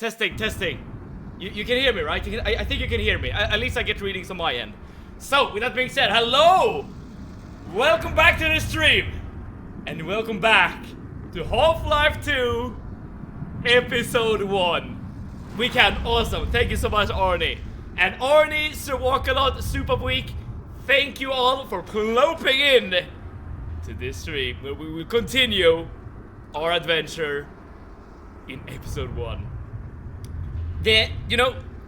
Testing, testing. You can hear me, right? I think you can hear me. At least I get readings on my end. So, with that being said, hello! Welcome back to the stream! And welcome back to Half-Life 2 Episode 1. We can awesome. Thank you so much, Arnie. And Arnie, Sir Walkalot, Super Week, thank you all for ploping in to this stream where we will continue our adventure in Episode 1.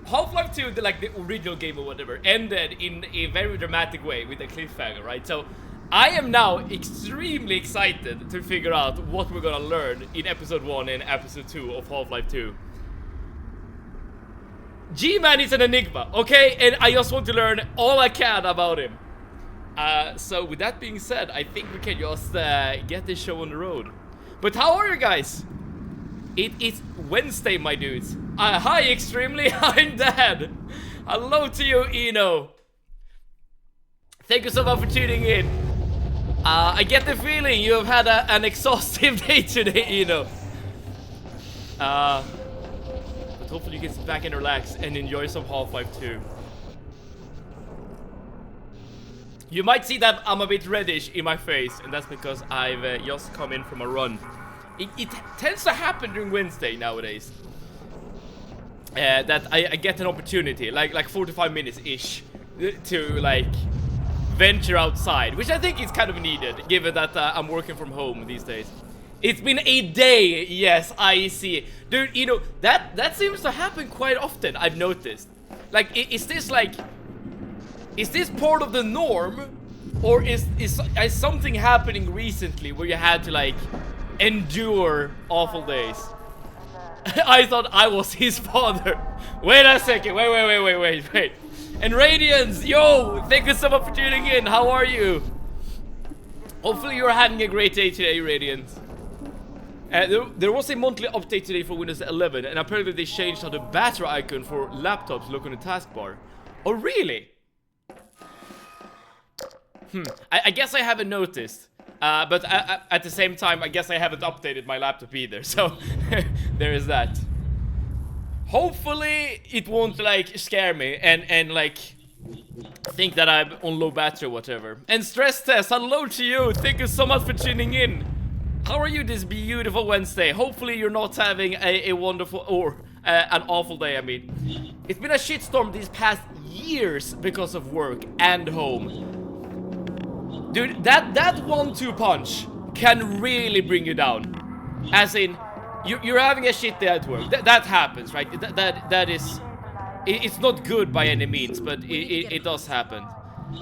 Half-Life 2, the original game or whatever, ended in a very dramatic way with a cliffhanger, right? So, I am now extremely excited to figure out what we're gonna learn in Episode 1 and Episode 2 of Half-Life 2. G-Man is an enigma, okay? And I just want to learn all I can about him. So, with that being said, I think we can just get this show on the road. But how are you guys? It's Wednesday, my dudes. Hi, Extremely, I'm Dad. Hello to you, Eno. Thank you so much for tuning in. I get the feeling you have had an exhaustive day today, Eno. But hopefully you can sit back and relax and enjoy some Half-Life 2. You might see that I'm a bit reddish in my face, and that's because I've just come in from a run. It tends to happen during Wednesday nowadays. That I get an opportunity, like 45 minutes-ish, to venture outside, which I think is kind of needed, given that I'm working from home these days. It's been a day, yes, I see. Dude, that seems to happen quite often, I've noticed. Is this part of the norm? Or is something happening recently where you had to, endure awful days? I thought I was his father. Wait a second. Wait. And Radiance, yo, thank you so much for tuning in. How are you? Hopefully you're having a great day today, Radiance. There was a monthly update today for Windows 11, and apparently they changed how the battery icon for laptops look on the taskbar. Oh, really? I guess I haven't noticed. But at the same time, I guess I haven't updated my laptop either, so there is that. Hopefully, it won't, scare me and think that I'm on low battery or whatever. And Stress Test, hello to you! Thank you so much for tuning in! How are you this beautiful Wednesday? Hopefully, you're not having a wonderful, or an awful day, I mean. It's been a shitstorm these past years because of work and home. Dude, that 1-2 punch can really bring you down. As in, you're having a shit day at work. That happens, right? That is, it's not good by any means, but it does happen.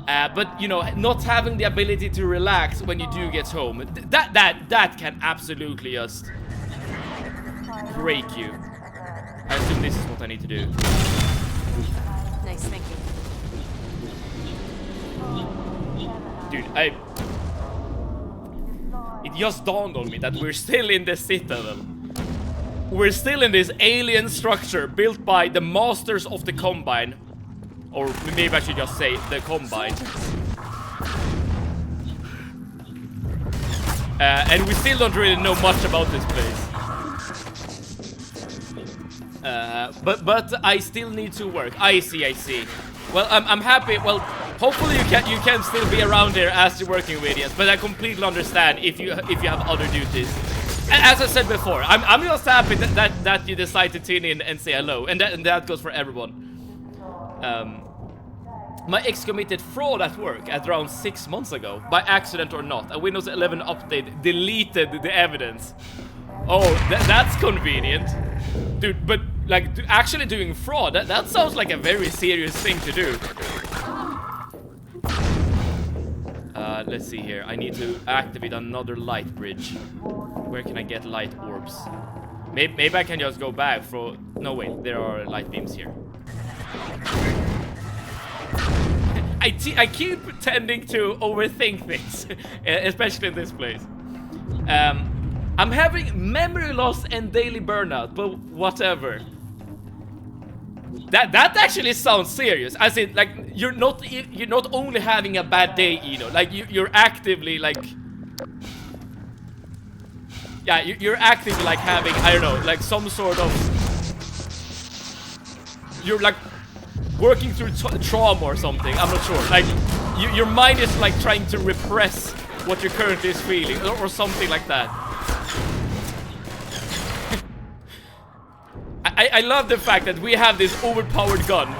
But not having the ability to relax when you do get home, that can absolutely just break you. I assume this is what I need to do. Nice, thank you. Dude, it just dawned on me that we're still in the Citadel. We're still in this alien structure built by the masters of the Combine. Or maybe I should just say the Combine. And we still don't really know much about this place. But I still need to work. I see. Well, I'm happy. Well, hopefully you can still be around here as you're working with us. But I completely understand if you have other duties. As I said before, I'm just happy that you decide to tune in and say hello, and that goes for everyone. My ex committed fraud at work at around 6 months ago, by accident or not. A Windows 11 update deleted the evidence. Oh, that's convenient, dude. But actually doing fraud, that sounds like a very serious thing to do. Let's see here. I need to activate another light bridge. Where can I get light orbs? Maybe I can just go back for... No, wait. There are light beams here. I keep pretending to overthink things. Especially in this place. I'm having memory loss and daily burnout, but whatever. That actually sounds serious. As in, you're not only having a bad day, you're actively yeah, you're actively having, I don't know, some sort of you're like working through trauma or something. I'm not sure. Like your mind is like trying to repress what you're currently is feeling or something like that. I love the fact that we have this overpowered gun,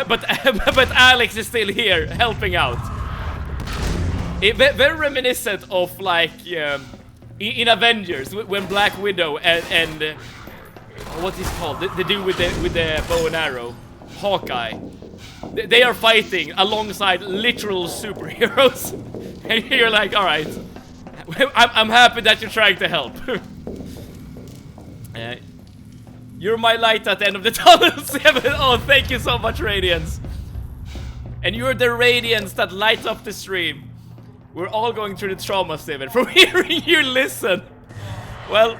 but Alex is still here helping out. Very reminiscent of like in Avengers when Black Widow and what is called the dude with the bow and arrow, Hawkeye. They are fighting alongside literal superheroes, and you're like, all right, I'm happy that you're trying to help. You're my light at the end of the tunnel, 7. Oh, thank you so much, Radiance. And you're the radiance that lights up the stream. We're all going through the trauma, 7. From hearing you listen. Well,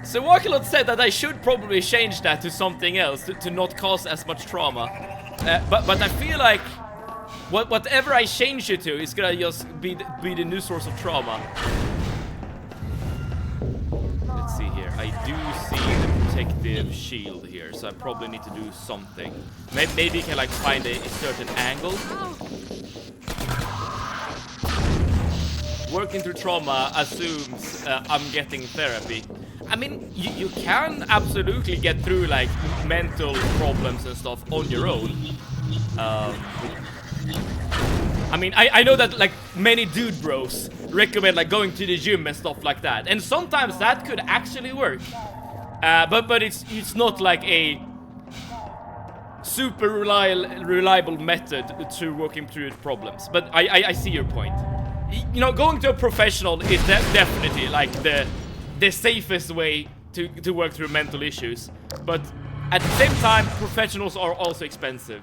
so Walkalot said that I should probably change that to something else to not cause as much trauma. But I feel like whatever I change it to is gonna just be the new source of trauma. Let's see here. I do see the protective shield here, so I probably need to do something. Maybe you can like find a certain angle. Working through trauma assumes I'm getting therapy. I mean, you can absolutely get through like mental problems and stuff on your own. I mean, I know that like many dude bros recommend like going to the gym and stuff like that, and sometimes that could actually work. But it's not like a super reliable method to working through problems. But I see your point. You know, going to a professional is definitely like the safest way to work through mental issues. But at the same time, professionals are also expensive.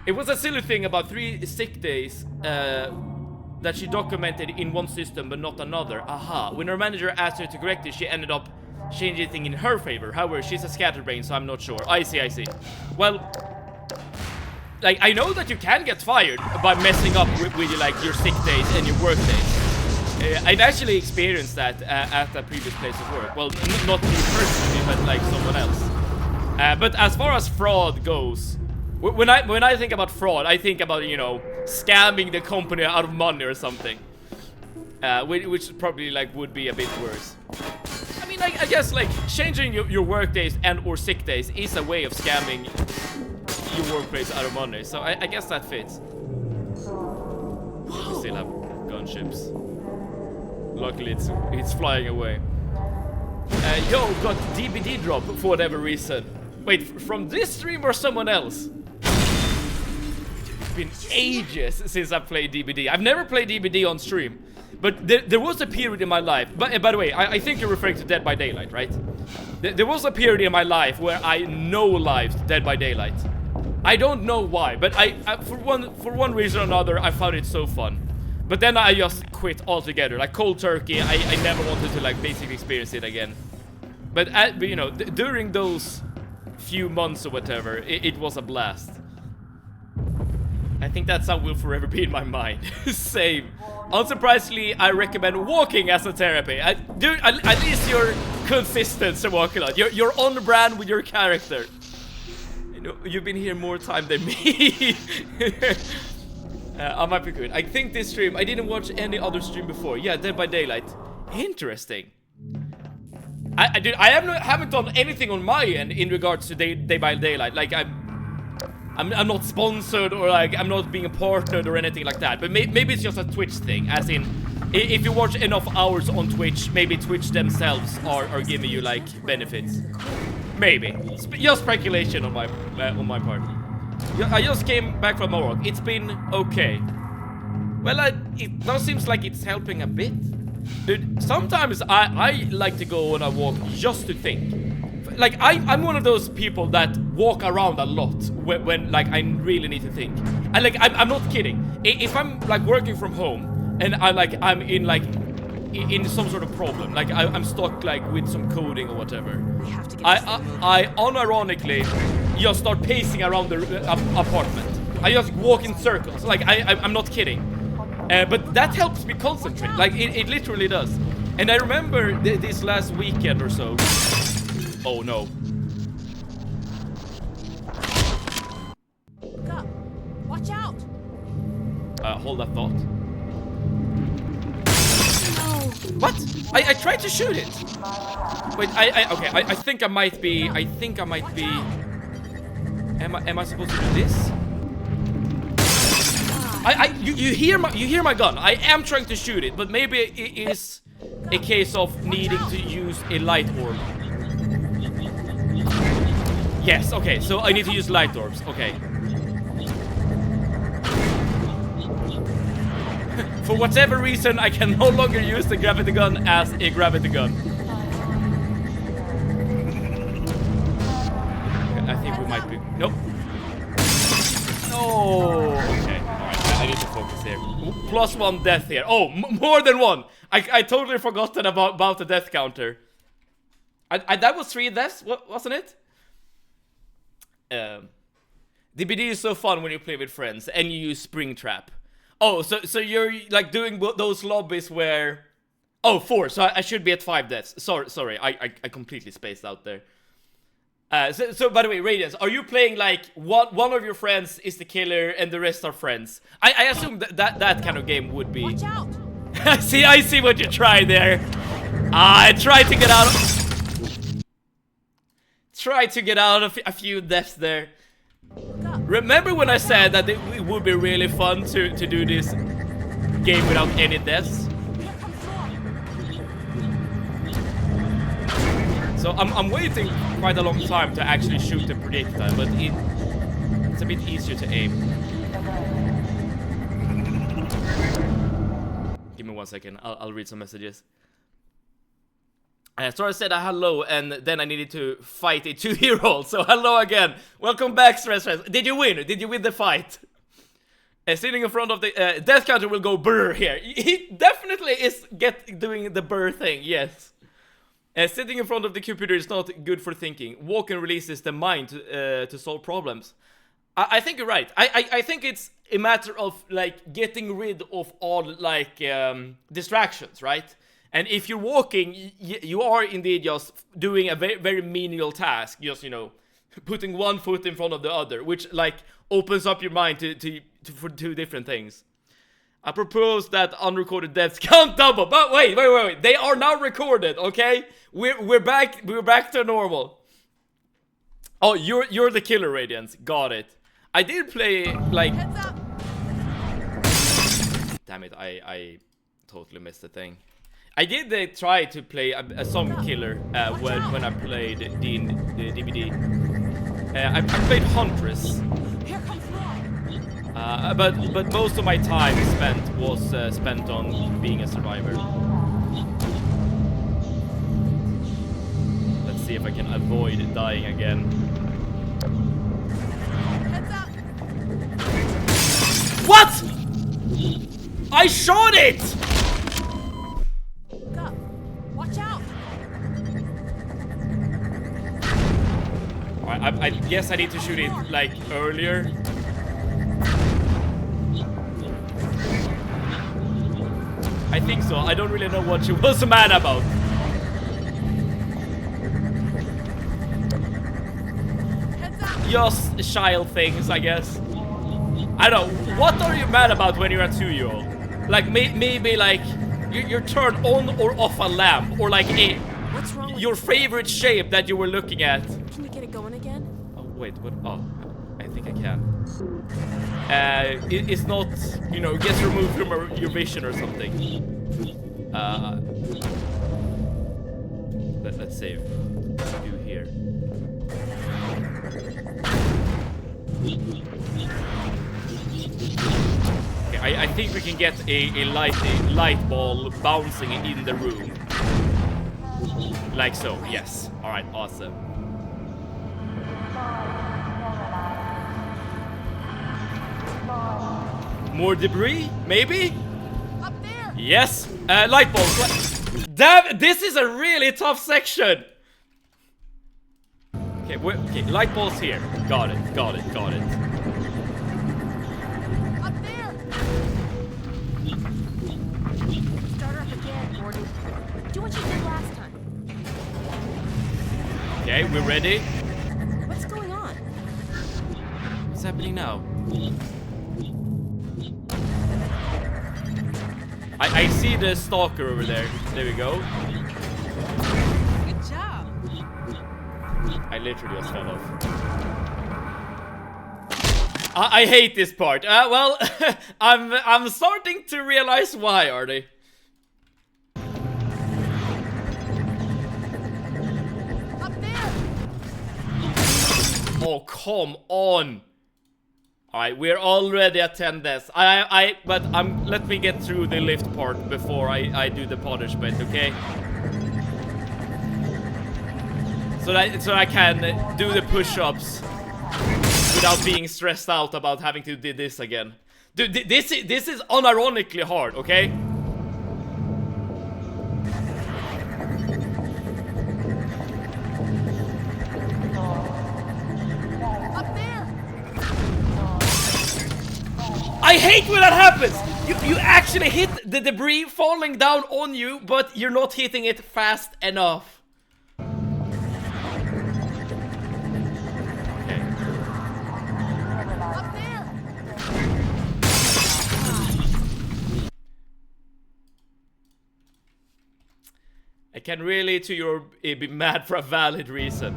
It was a silly thing about 3 sick days that she documented in one system but not another. Aha. When her manager asked her to correct it, she ended up changing things in her favor. However, she's a scatterbrain, so I'm not sure. I see. Well, like, I know that you can get fired by messing up with like your sick days and your work days. I've actually experienced that at a previous place of work. Well, not me personally, but like someone else. But as far as fraud goes, when I think about fraud, I think about, you know, scamming the company out of money or something, which probably like would be a bit worse. I mean, I guess like changing your work days and or sick days is a way of scamming your workplace out of money. So I guess that fits. We still have gunships. Luckily, it's flying away. Yo, got DBD drop for whatever reason. Wait, from this stream or someone else? It's been ages since I played DBD. I've never played DBD on stream, but there was a period in my life. But by the way, I think you're referring to Dead by Daylight, right? There was a period in my life where I no-lived Dead by Daylight. I don't know why, but I for one reason or another, I found it so fun. But then I just quit altogether, like cold turkey. I never wanted to like basically experience it again. But you know, during those few months or whatever, it was a blast. I think that song will forever be in my mind. Same. Unsurprisingly, I recommend walking as a therapy. Dude, at least you're consistent, so walking out. You're on brand with your character. You know, you've been here more time than me. I might be good. I think this stream, I didn't watch any other stream before. Yeah, Dead by Daylight. Interesting. I haven't done anything on my end in regards to Dead by Daylight. Like I'm not sponsored or like I'm not being partnered or anything like that. But maybe it's just a Twitch thing, as in if you watch enough hours on Twitch, maybe Twitch themselves are giving you like benefits. Maybe. Just speculation on my part. I just came back from Morocco. It's been okay. Well, it now seems like it's helping a bit. Dude, sometimes I like to go on a walk just to think. Like, I'm one of those people that walk around a lot when like, I really need to think. And, like, I'm not kidding. If I'm, like, working from home and I'm in some sort of problem, like, I'm stuck, like, with some coding or whatever, I unironically just start pacing around the apartment. I just walk in circles. Like, I'm not kidding. But that helps me concentrate. Like, it literally does. And I remember this last weekend or so. Oh no. Watch out! Hold that thought. No. What? I tried to shoot it. Wait, okay, I think I might be. Am I supposed to do this? You hear my gun. I am trying to shoot it, but maybe it is a case of needing to use a light orb. Yes, okay, so I need to use light orbs, okay. For whatever reason, I can no longer use the gravity gun as a gravity gun. Okay, I think we might be... Nope. No! Okay, alright, I need to focus here. Ooh, +1 death here. Oh, more than one! I totally forgotten about the death counter. That was 3 deaths, wasn't it? DBD is so fun when you play with friends and you use Springtrap. Oh, so you're like doing those lobbies where... Oh, 4, so I should be at 5 deaths. Sorry, I completely spaced out there. So by the way, Radiance, are you playing like one of your friends is the killer and the rest are friends? I assume that kind of game would be... Watch out! I see what you tried there. I tried to get out of... Try to get out of a few deaths there. Remember when I said that it would be really fun to do this game without any deaths? So I'm waiting quite a long time to actually shoot the projectile, but it's a bit easier to aim. Give me 1 second, I'll read some messages. So I said hello, and then I needed to fight a 2-year-old. So hello again. Welcome back, Stress. Did you win? Did you win the fight? Sitting in front of the death counter will go brr here. He definitely is doing the brr thing. Yes. Sitting in front of the computer is not good for thinking. Walking releases the mind to solve problems. I think you're right. I think it's a matter of like getting rid of all like distractions, right? And if you're walking, you are indeed just doing a very, very menial task. Just, you know, putting one foot in front of the other, which like opens up your mind for 2 different things. I propose that unrecorded deaths count double. But wait. They are now recorded, okay? We're back to normal. Oh, you're the killer, Radiance. Got it. I did play like... Heads up. Damn it, I totally missed the thing. I did try to play a song killer when I played the DVD. I played Huntress, but most of my time was spent on being a survivor. Let's see if I can avoid dying again. Heads up. What? I shot it! Watch out! I guess I need to shoot it like earlier. I think so. I don't really know what she was mad about. Just child things, I guess. I don't know. What are you mad about when you're a 2-year-old? Like maybe like you turn on or off a lamp, or like What's wrong with your favorite shape that you were looking at. Can you get it going again? Oh wait, what? Oh, I think I can. It's not, you know, gets removed from your vision or something. Let's save. What do we do here? Okay, I think we can get a light ball bouncing in the room. Like so, yes. Alright, awesome. More debris? Maybe? Up there! Yes! Light balls. Damn, this is a really tough section! Okay, okay, light balls here. Got it. Up there! Start her up again, Gordon. Do what you did last time. Okay, we're ready. What's going on? What's happening now? I see the stalker over there. There we go. Good job. I literally just fell off. I hate this part. Well, I'm starting to realize why, Artie. Up there. Oh, come on. Alright, we're already at 10 deaths. But let me get through the lift part before I do the punishment, okay? So I can do the push-ups without being stressed out about having to do this again. Dude, this is unironically hard, okay? Up there. I hate when that happens! You actually hit the debris falling down on you, but you're not hitting it fast enough. Okay. Up there. I can really be mad for a valid reason.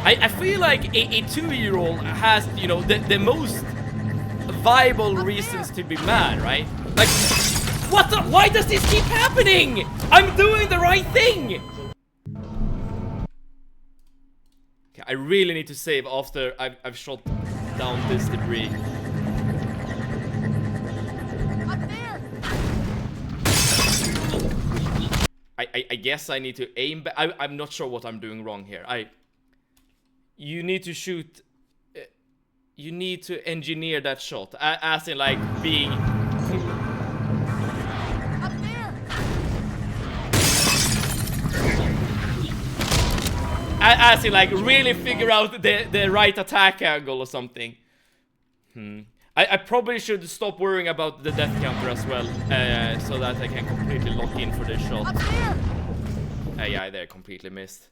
I feel like a 2-year-old has, you know, the most viable reasons to be mad, right? Like, why does this keep happening? I'm doing the right thing! Okay, I really need to save after I've shot down this debris. Up there. I guess I need to aim, but I'm not sure what I'm doing wrong here. You need to shoot. You need to engineer that shot, as in like being. Up there. As in like really figure out the right attack angle or something. I probably should stop worrying about the death counter as well, so that I can completely lock in for this shot. Up there. Yeah, they completely missed.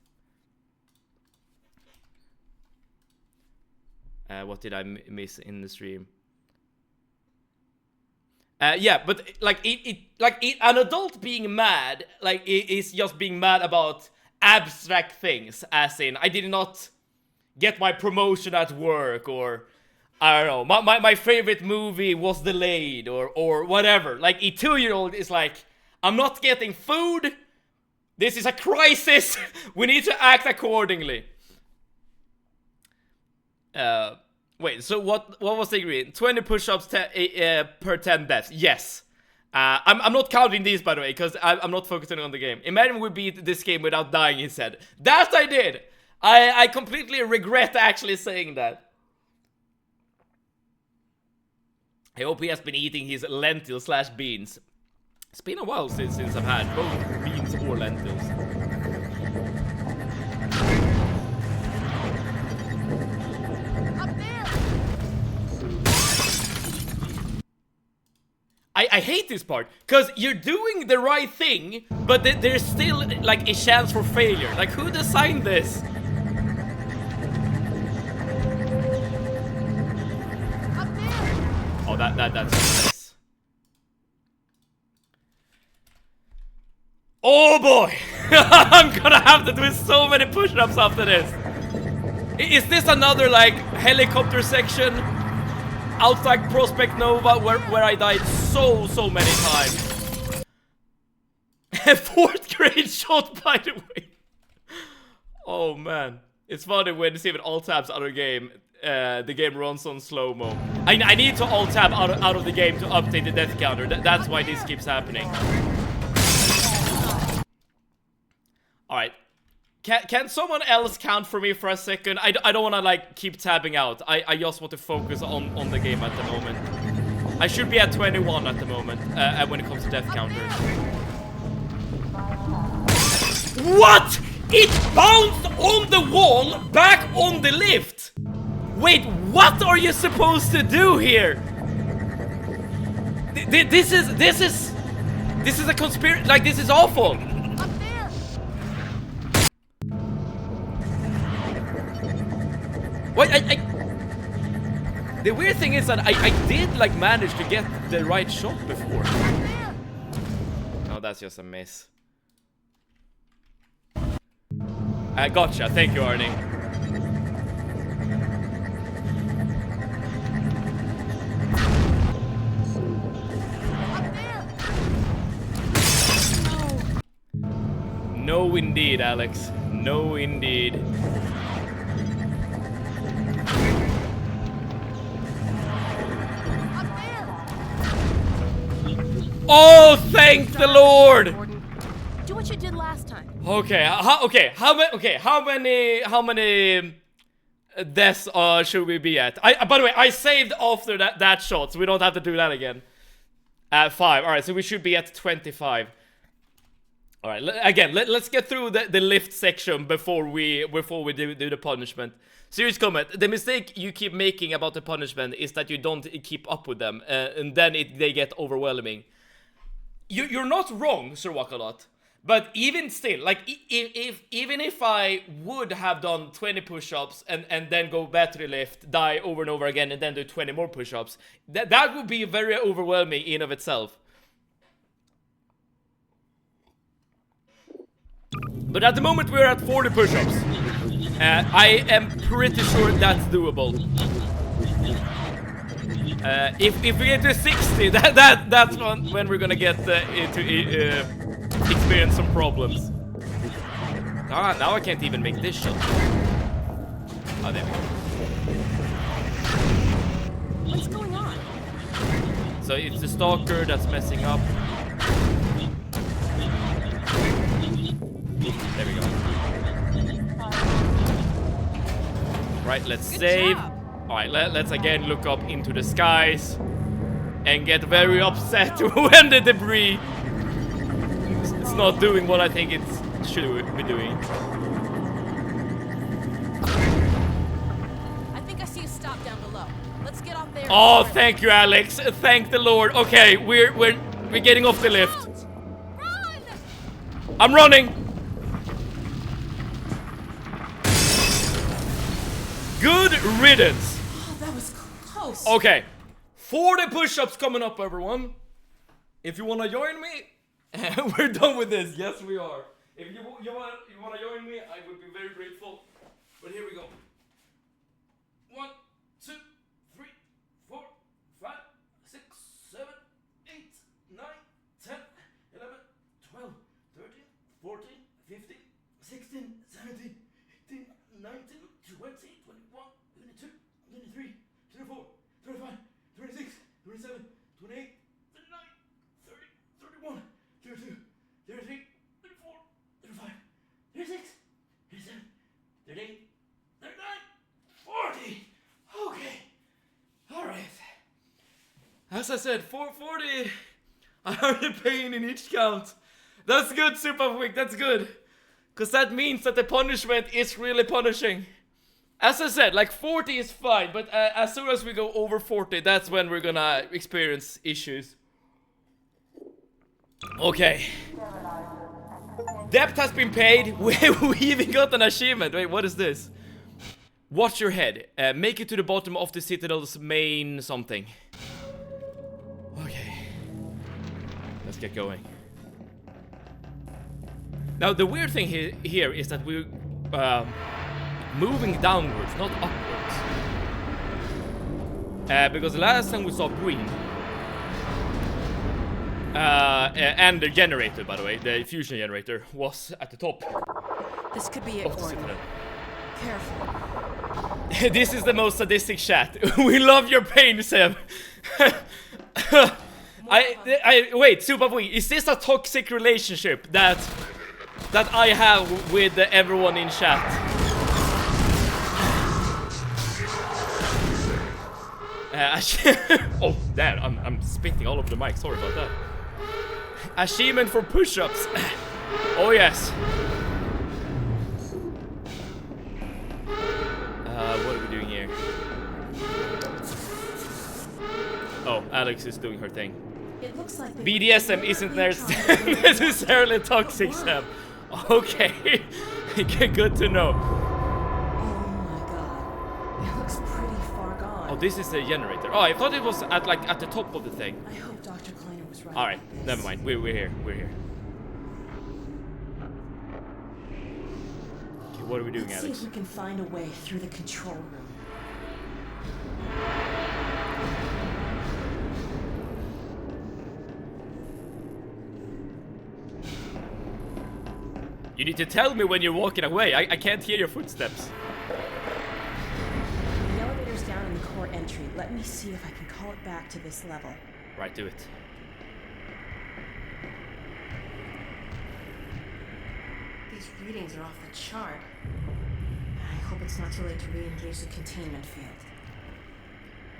What did I miss in the stream? Yeah, but like an adult being mad, like is just being mad about abstract things, as in I did not get my promotion at work, or I don't know, my favorite movie was delayed, or whatever. Like a 2-year-old is like, I'm not getting food. This is a crisis. We need to act accordingly. Wait, so what was the agreement? 20 push-ups per 10 deaths. Yes. I'm not counting these, by the way, because I'm not focusing on the game. Imagine we beat this game without dying, he said. That I did! I completely regret actually saying that. I hope he has been eating his lentils/beans. It's been a while since I've had both beans or lentils. Up there. I hate this part, because you're doing the right thing, but there's still like a chance for failure. Like, who designed this? Up there. Oh, that's nice. Oh boy! I'm gonna have to do so many push-ups after this. Is this another like helicopter section outside Prospect Nova where I died so many times? 4th grade shot, by the way. Oh man, it's funny when you see with alt tabs out of the game, the game runs on slow-mo. I need to alt tab out of the game to update the death counter. That's why this keeps happening. Alright. Can someone else count for me for a second? I don't want to like keep tabbing out. I just want to focus on the game at the moment. I should be at 21 at the moment when it comes to death counters. What? It bounced on the wall back on the lift. Wait, what are you supposed to do here? This is a conspiracy. Like, this is awful. Up there. What? The weird thing is that I did like manage to get the right shot before. Up there. No, that's just a miss. I gotcha. Thank you, Arnie. No, indeed, Alex. No, indeed. Oh, thank the Lord! Do what you did last time. Okay, how many deaths should we be at? By the way, I saved after that shot, so we don't have to do that again. 5. All right, so we should be at 25. All right, again, let's get through the lift section before we do the punishment. Serious comment. The mistake you keep making about the punishment is that you don't keep up with them, and then they get overwhelming. You're not wrong, Sir Wakalot. But even still, like, even if I would have done 20 push-ups and then go back to the lift, die over and over again, and then do 20 more push-ups, that would be very overwhelming in of itself. But at the moment we're at 40 push-ups. I am pretty sure that's doable. If we get to 60, that's when we're gonna get into experience some problems. Ah, now I can't even make this shot. Oh, there we go. What's going on? So it's the stalker that's messing up. There we go. Right, let's save. Alright, let's again look up into the skies and get very upset when the debris it's not doing what I think it should be doing. I think I see a stop down below. Let's get off there. Oh, thank you, Alex. Thank the Lord. Okay, we're getting off the lift. Run! I'm running. Good riddance. Oh, that was close. Okay, 40 push-ups coming up, everyone. If you wanna join me, we're done with this. Yes, we are. If you wanna join me, I would be very grateful. But here we go. 1, 2, 3, 4, 5, 6, 7, 8, 9, 10, 11, 12, 13, 14, 15, 16, 17, 18, 19, 20, 21, 22, 23, 24, 25, 26, 27, 28, 29, 30, 31, 32, 33, 34, 35, 36, 37, 38, 39, 40. Okay. Alright. As I said, 440. I heard the pain in each count. That's good, Super Wick, that's good. Because that means that the punishment is really punishing. As I said, like 40 is fine, but as soon as we go over 40, that's when we're gonna experience issues. Okay. Debt has been paid. We even got an achievement. Wait, what is this? Watch your head. Make it to the bottom of the Citadel's main something. Okay. Let's get going. Now, the weird thing here is that we're moving downwards, not upwards. Because the last time we saw green. And the generator, by the way, the fusion generator, was at the top. This could be it, Gordon. Careful. This is the most sadistic chat. We love your pain, Seb. Wait, Superboy, is this a toxic relationship that I have with everyone in chat? Oh, damn, I'm spitting all over the mic. Sorry about that. Achievement for push-ups. Oh, yes. What are we doing here? Oh, Alex is doing her thing. It looks like BDSM isn't necessarily toxic, Sam. Okay. Good to know. Oh my god. It looks pretty far gone. Oh, this is the generator. Oh, I thought it was at the top of the thing. I hope Dr. Kleiner was right. Alright, never mind. We're here. We're here. What are we doing, Let's Alex? see if we can find a way through the control room. You need to tell me when you're walking away. I can't hear your footsteps. The elevator's down in the core entry. Let me see if I can call it back to this level. Right, do it. These readings are off the chart. I hope it's not too late to re-engage the containment field.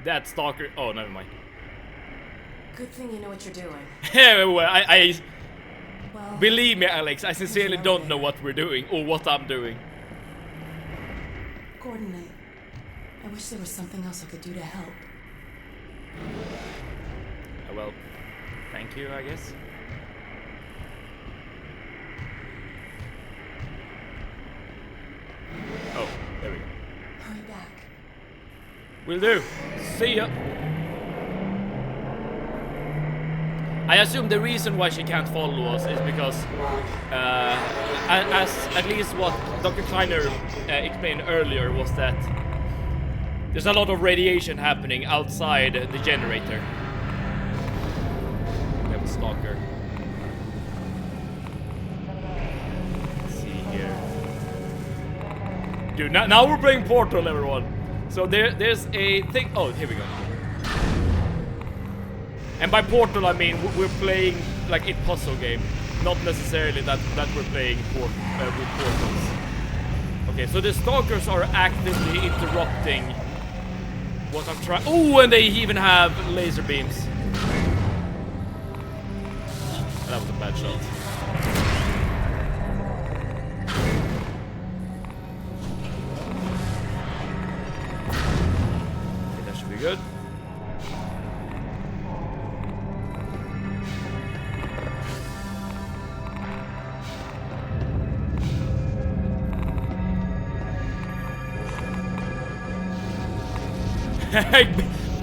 That stalker. Oh, never mind. Good thing you know what you're doing. Well, Well, believe me, Alex, I sincerely don't know what we're doing or what I'm doing. Gordon, I wish there was something else I could do to help. Well, thank you, I guess. Oh, there we go. Hurry back. Will do. See ya. I assume the reason why she can't follow us is because, as at least what Dr. Kleiner explained earlier, was that there's a lot of radiation happening outside the generator. We have a stalker. Let's see here. Dude, now we're playing Portal, everyone. So there's a thing. Oh, here we go. And by Portal, I mean we're playing like a puzzle game, not necessarily that we're playing with portals. Okay, so the stalkers are actively interrupting what I'm trying. Oh, and they even have laser beams. That was a bad shot. Okay, that should be good.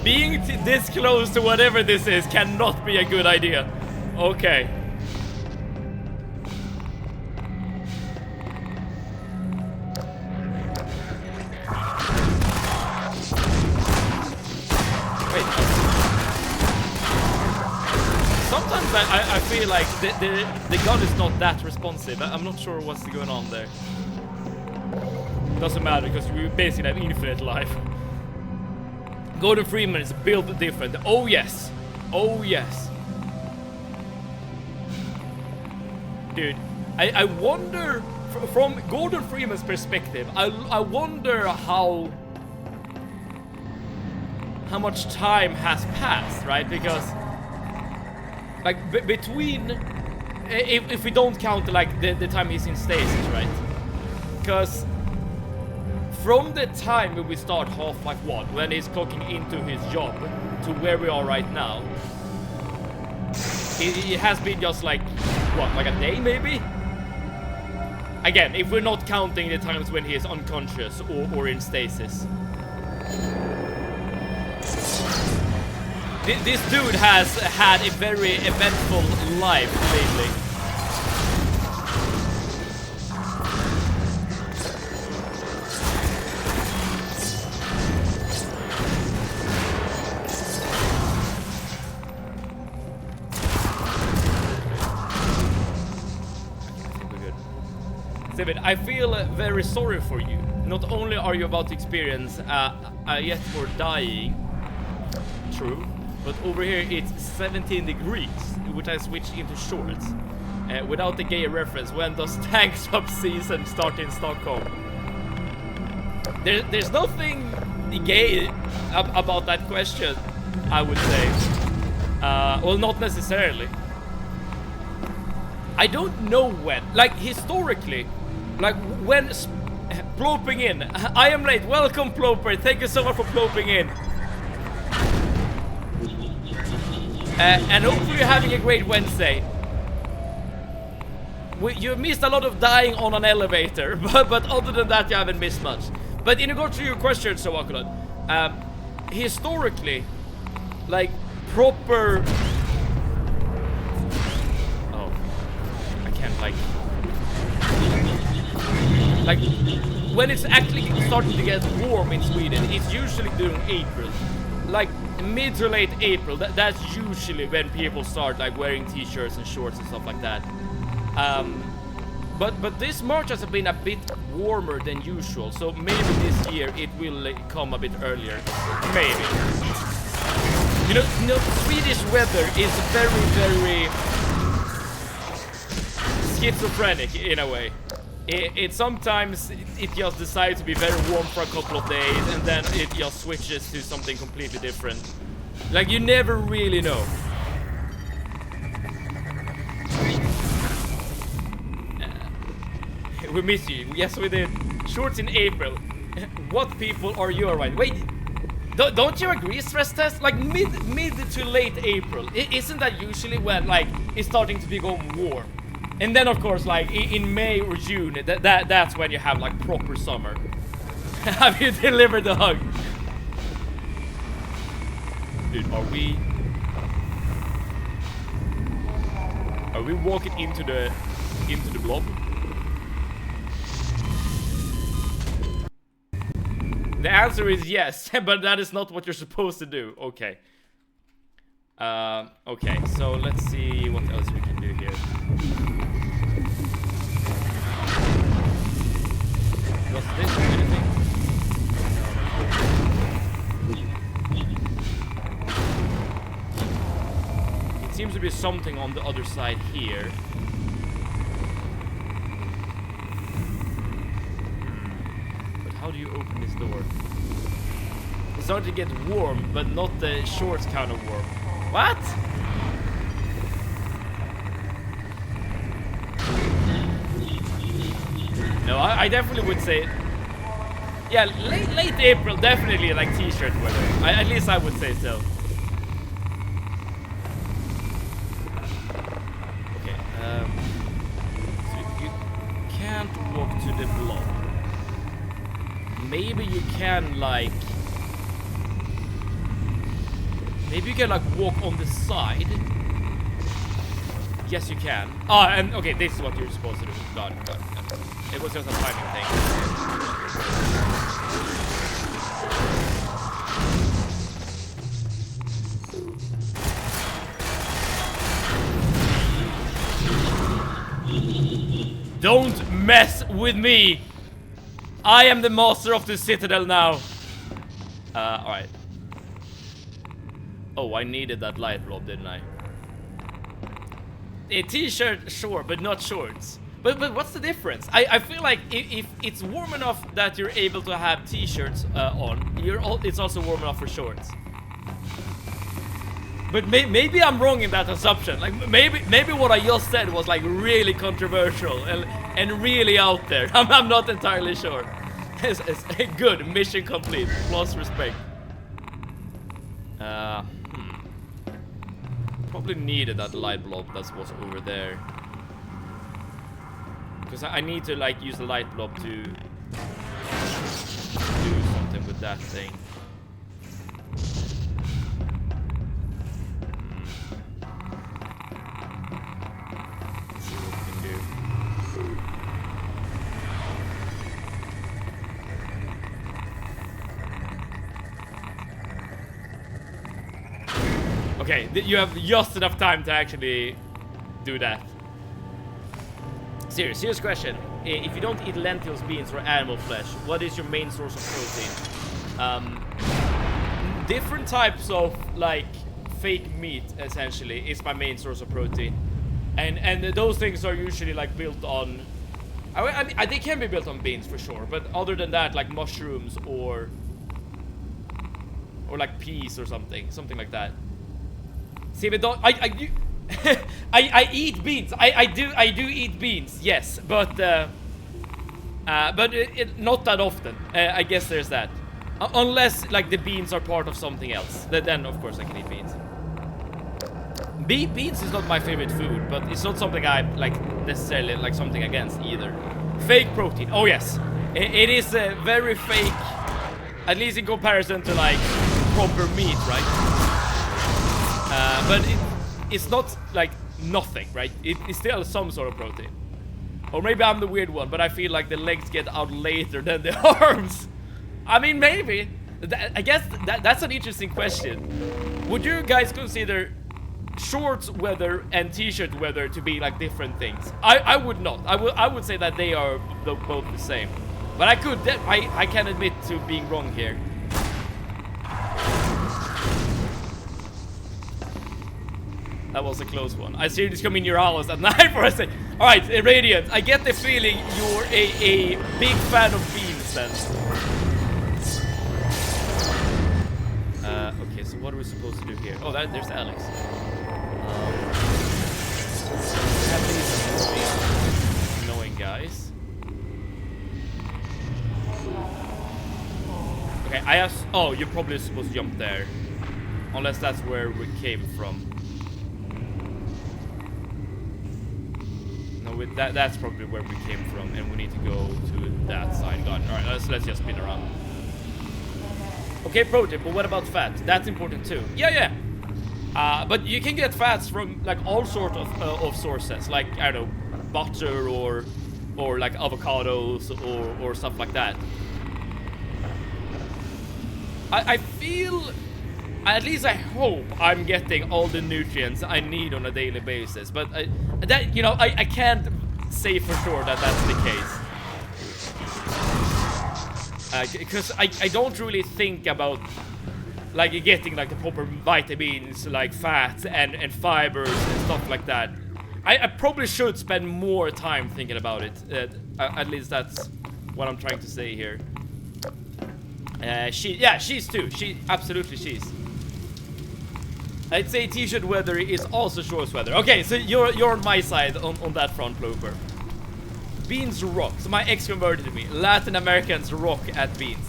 Being this close to whatever this is cannot be a good idea. Okay. Wait. Sometimes I feel like the gun is not that responsive. I'm not sure what's going on there. Doesn't matter because we basically have infinite life. Gordon Freeman is built different. Oh yes. Oh yes. Dude, I wonder, from Gordon Freeman's perspective, I wonder how much time has passed, right? Because like between, if we don't count like the time he's in stasis, right? Because from the time when we start Half-Life 1, when he's clocking into his job, to where we are right now, it has been just like, what, like a day maybe? Again, if we're not counting the times when he is unconscious or in stasis. This dude has had a very eventful life lately. I feel very sorry for you. Not only are you about to experience a yet more dying, true, but over here it's 17 degrees, which I switched into shorts. Without the gay reference, when does tank sub season start in Stockholm? There's nothing gay about that question, I would say. Well, not necessarily. I don't know when, like historically, like when ploping in. I am late. Welcome, Ploper. Thank you so much for ploping in. And hopefully you're having a great Wednesday. You missed a lot of dying on an elevator, but other than that, you haven't missed much. But in regard to your question, Sawakulot, historically, like proper. Oh, I can't like. Like, when it's actually starting to get warm in Sweden, it's usually during April. Like, mid to late April, that's usually when people start, like, wearing t-shirts and shorts and stuff like that. But this March has been a bit warmer than usual, so maybe this year it will come a bit earlier. Maybe. You know, Swedish weather is very, very schizophrenic in a way. It sometimes it just decides to be very warm for a couple of days, and then it just switches to something completely different. Like, you never really know. We miss you. Yes, we did. Shorts in April. What people are you alright? Wait, don't you agree, stress test? Like mid to late April. Isn't that usually when like it's starting to become warm? And then of course, like in May or June, that's when you have like proper summer. Have you delivered the hug? Dude, are we walking into the blob? The answer is yes, but that is not what you're supposed to do. Okay. Okay, so let's see what else we can do here. Was this anything? It seems to be something on the other side here. How do you open this door? It's starting to get warm, but not the shorts kind of warm. What? No, I definitely would say, yeah, late April, definitely like t-shirt weather. At least I would say so. Okay, so you can't walk to the blob. Maybe you can like... Maybe you can like walk on the side. Yes, you can. Ah, and okay, this is what you're supposed to do. Got it, got it, got it. It was just a timing thing. Don't mess with me! I am the master of the citadel now. Alright. Oh, I needed that light blob, didn't I? A t-shirt, sure, but not shorts. But what's the difference? I feel like if it's warm enough that you're able to have t-shirts on, it's also warm enough for shorts. But maybe I'm wrong in that assumption. Like maybe what I just said was like really controversial and really out there. I'm not entirely sure. It's good, mission complete. Plus respect. Probably needed that light blob that was over there. Because I need to like use the light blob to do something with that thing. Let's see what we can do. Okay, you have just enough time to actually do that. Serious question. If you don't eat lentils, beans, or animal flesh, what is your main source of protein? Different types of like fake meat, essentially, is my main source of protein, and those things are usually like built on. I mean, they can be built on beans for sure, but other than that, like mushrooms or like peas or something like that. See, but don't I eat beans. I do eat beans. Yes, but not that often. I guess there's that. Unless like the beans are part of something else. Then of course I can eat beans. Beans is not my favorite food, but it's not something I like necessarily like something against either. Fake protein. Oh yes, it is very fake. At least in comparison to like proper meat, right? But it's not like nothing, right? It's still some sort of protein. Or maybe I'm the weird one, but I feel like the legs get out later than the arms. I mean, maybe. I guess that's an interesting question. Would you guys consider shorts weather and t-shirt weather to be like different things? I would not. I would say that they are both the same. But I can admit to being wrong here. That was a close one. I see you just come in your house at night for a second. Alright, Radiant, I get the feeling you're a big fan of beans then. Okay, so what are we supposed to do here? Oh, there's Alex. Have these annoying guys. Okay, I have. Oh, you're probably supposed to jump there, unless that's where we came from. No, that's probably where we came from, and we need to go to that side. Got it. All right, let's just spin around. Okay, pro tip, but what about fat? That's important too. Yeah. But you can get fats from like all sort of sources, like I don't know, butter or like avocados or stuff like that. I feel, at least I hope I'm getting all the nutrients I need on a daily basis. But that, you know, I can't say for sure that that's the case. Because I don't really think about like getting like the proper vitamins, like fats and fibers and stuff like that. I probably should spend more time thinking about it. At least that's what I'm trying to say here. She's too. She's. I'd say t-shirt weather is also shorts weather. Okay, so you're on my side on that front, Blooper. Beans rock. So my ex converted me. Latin Americans rock at beans.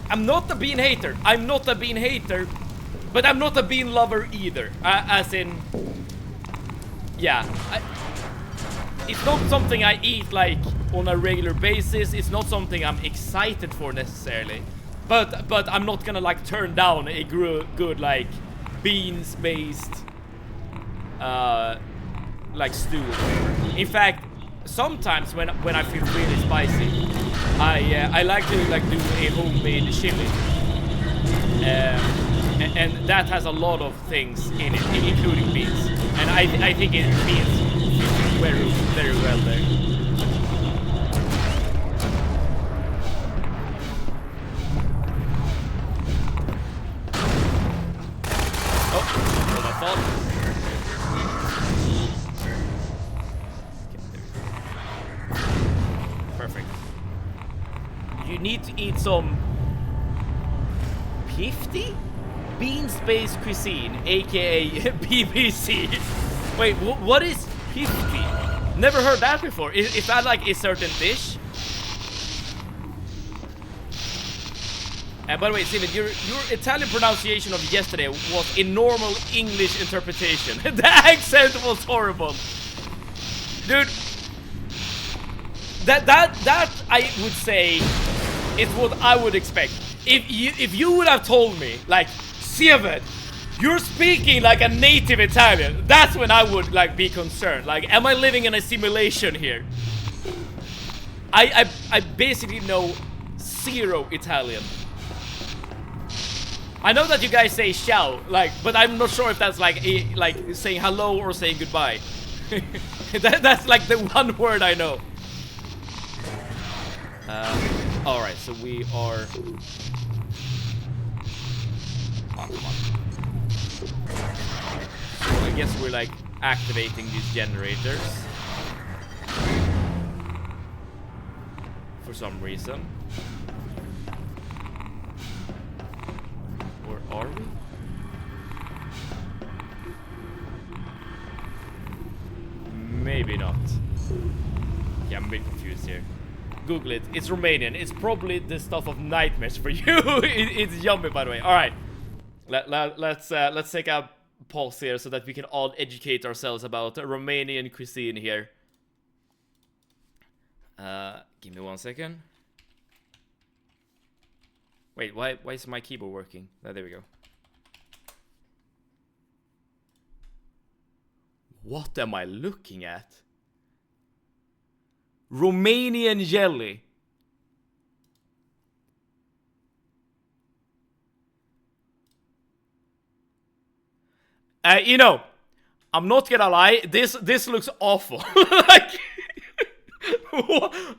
I'm not a bean hater. I'm not a bean hater, but I'm not a bean lover either. As in, yeah, it's not something I eat like on a regular basis. It's not something I'm excited for necessarily. But I'm not gonna like turn down a good like beans based like stew. In fact, sometimes when I feel really spicy, I like to like do a homemade chili, and that has a lot of things in it, including beans, and I think beans very well there. Oh, my fault. Perfect. You need to eat some pifty beans-based cuisine, aka BBC. Wait, what is pifty? Never heard that before. Is that like a certain dish? By the way, Steven, your Italian pronunciation of yesterday was a normal English interpretation. The accent was horrible, dude. That I would say is what I would expect. If you would have told me like, Steven, you're speaking like a native Italian, that's when I would like be concerned. Like, am I living in a simulation here? I basically know zero Italian. I know that you guys say ciao, like, but I'm not sure if that's like saying hello or saying goodbye. That's like the one word I know. Alright, so we are... Oh, come on. So I guess we're like activating these generators. For some reason. Or are we? Maybe not. Yeah, I'm a bit confused here. Google it. It's Romanian. It's probably the stuff of nightmares for you. It's yummy, by the way. All right, let's take a pause here so that we can all educate ourselves about Romanian cuisine here. Give me 1 second. Wait, why is my keyboard working? Oh, there we go. What am I looking at? Romanian jelly. You know, I'm not gonna lie, this looks awful. Like,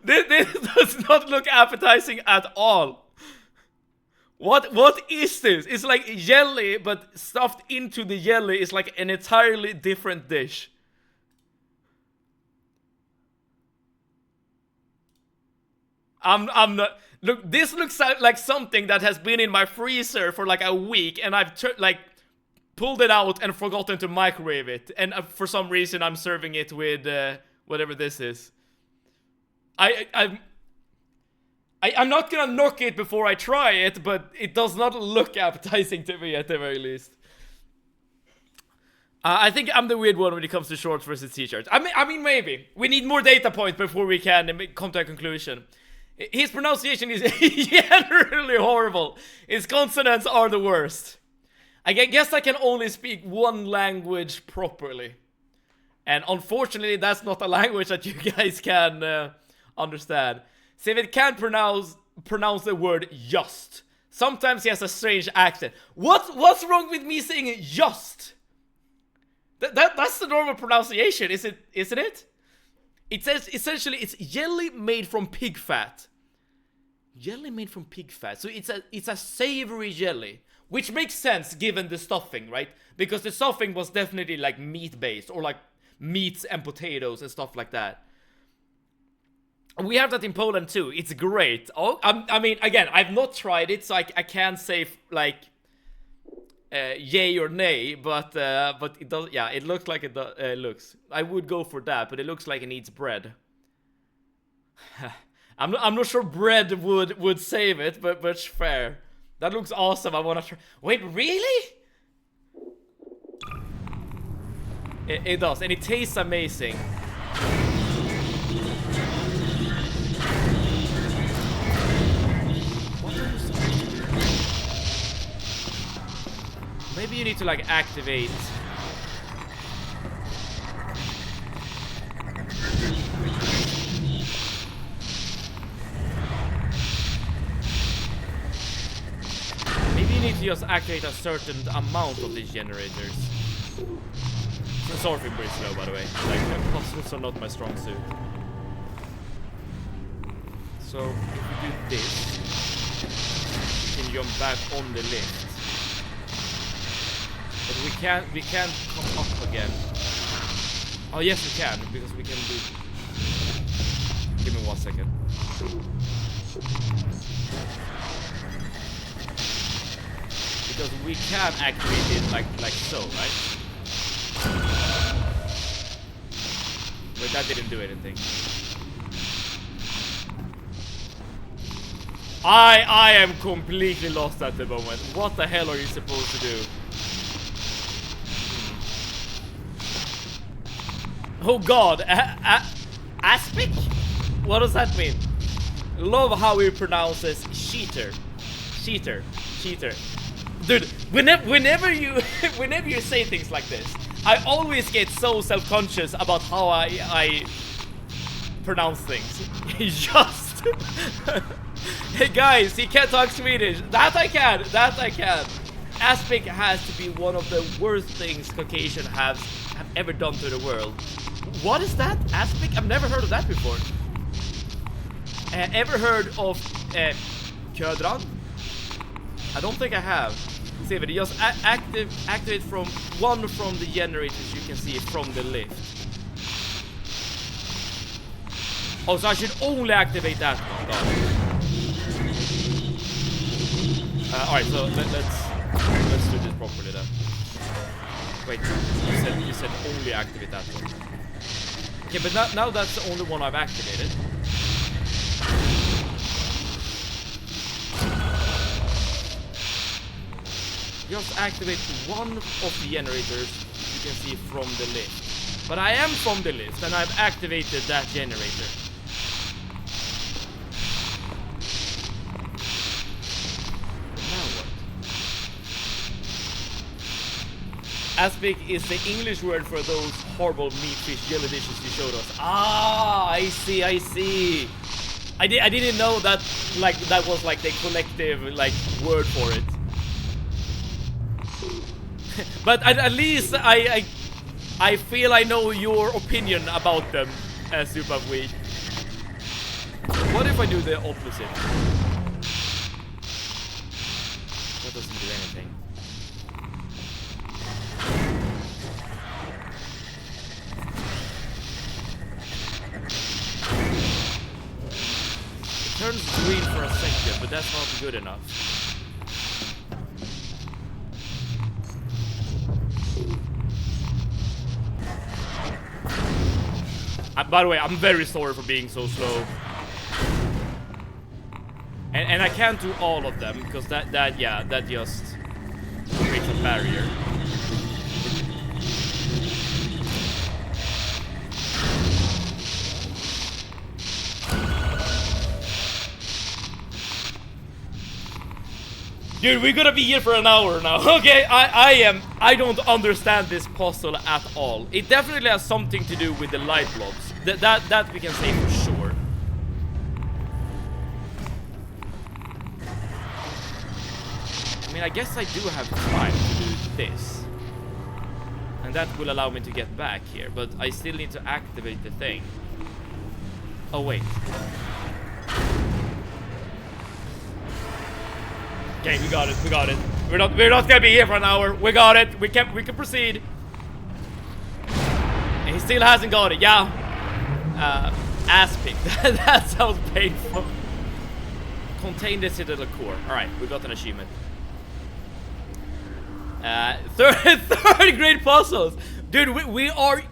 this does not look appetizing at all. What is this? It's like jelly, but stuffed into the jelly is like an entirely different dish. I'm not. Look, this looks like something that has been in my freezer for like a week, and I've like pulled it out and forgotten to microwave it, and for some reason I'm serving it with whatever this is. I'm not gonna knock it before I try it, but it does not look appetizing to me at the very least. I think I'm the weird one when it comes to shorts versus t-shirts. I mean, maybe we need more data points before we can come to a conclusion. His pronunciation is generally horrible. His consonants are the worst. I guess I can only speak one language properly. And unfortunately, that's not a language that you guys can understand. David can't pronounce the word just. Sometimes he has a strange accent. What's wrong with me saying just? That's the normal pronunciation, isn't it? It says essentially it's jelly made from pig fat. Jelly made from pig fat. So it's a savory jelly. Which makes sense given the stuffing, right? Because the stuffing was definitely like meat-based, or like meats and potatoes and stuff like that. We have that in Poland too. It's great. Oh, I mean, again, I've not tried it, so I can't say like yay or nay. But it does. Yeah, it looks like it looks. I would go for that, but it looks like it needs bread. I'm not sure bread would save it, but fair. That looks awesome. I wanna try. Wait, really? It does, and it tastes amazing. What are you supposed to do? Maybe you need to like activate. Maybe you need to just activate a certain amount of these generators. Sorry for being pretty slow, by the way. Like, puzzles are not my strong suit. So, if we do this, we can jump back on the lift. But we can't come up again. Oh yes, we can, because we can do. Give me 1 second. Because we can activate it like so, right? But that didn't do anything. I am completely lost at the moment. What the hell are you supposed to do? Oh god, aspic? What does that mean? Love how he pronounces cheater. Cheater. Dude, whenever you say things like this, I always get so self-conscious about how I pronounce things. Just hey guys, he can't talk Swedish. That I can. Aspic has to be one of the worst things Caucasian have ever done to the world. What is that? Aspic? I've never heard of that before. Ever heard of ködrad? I don't think I have. See, but just activate from one from the generators you can see from the lift. Oh, so I should only activate that one. Alright, so let's do this properly then. Wait, you said only activate that one. Okay, but now that's the only one I've activated. Just activate one of the generators you can see from the lift. But I am from the lift and I've activated that generator. Now what? Aspic is the English word for those horrible meat fish jelly dishes you showed us. Ah, I see, I see. I didn't know that, like, that was like the collective, like, word for it. But at least I feel I know your opinion about them, Super Weak. What if I do the opposite? That doesn't do anything. It turns green for a second, but that's not good enough. By the way, I'm very sorry for being so slow. And I can't do all of them because that just creates a barrier. Dude, we're gonna be here for an hour now. Okay, I don't understand this puzzle at all. It definitely has something to do with the light blobs. That we can say for sure. I mean, I guess I do have time to do this. And that will allow me to get back here, but I still need to activate the thing. Oh wait. Okay, we got it, we got it. We're not gonna be here for an hour. We got it. We can proceed. And he still hasn't got it. Yeah. Ass pick. That sounds painful. Contain the citadel core. Alright, we got an achievement. Third grade puzzles. Dude, we are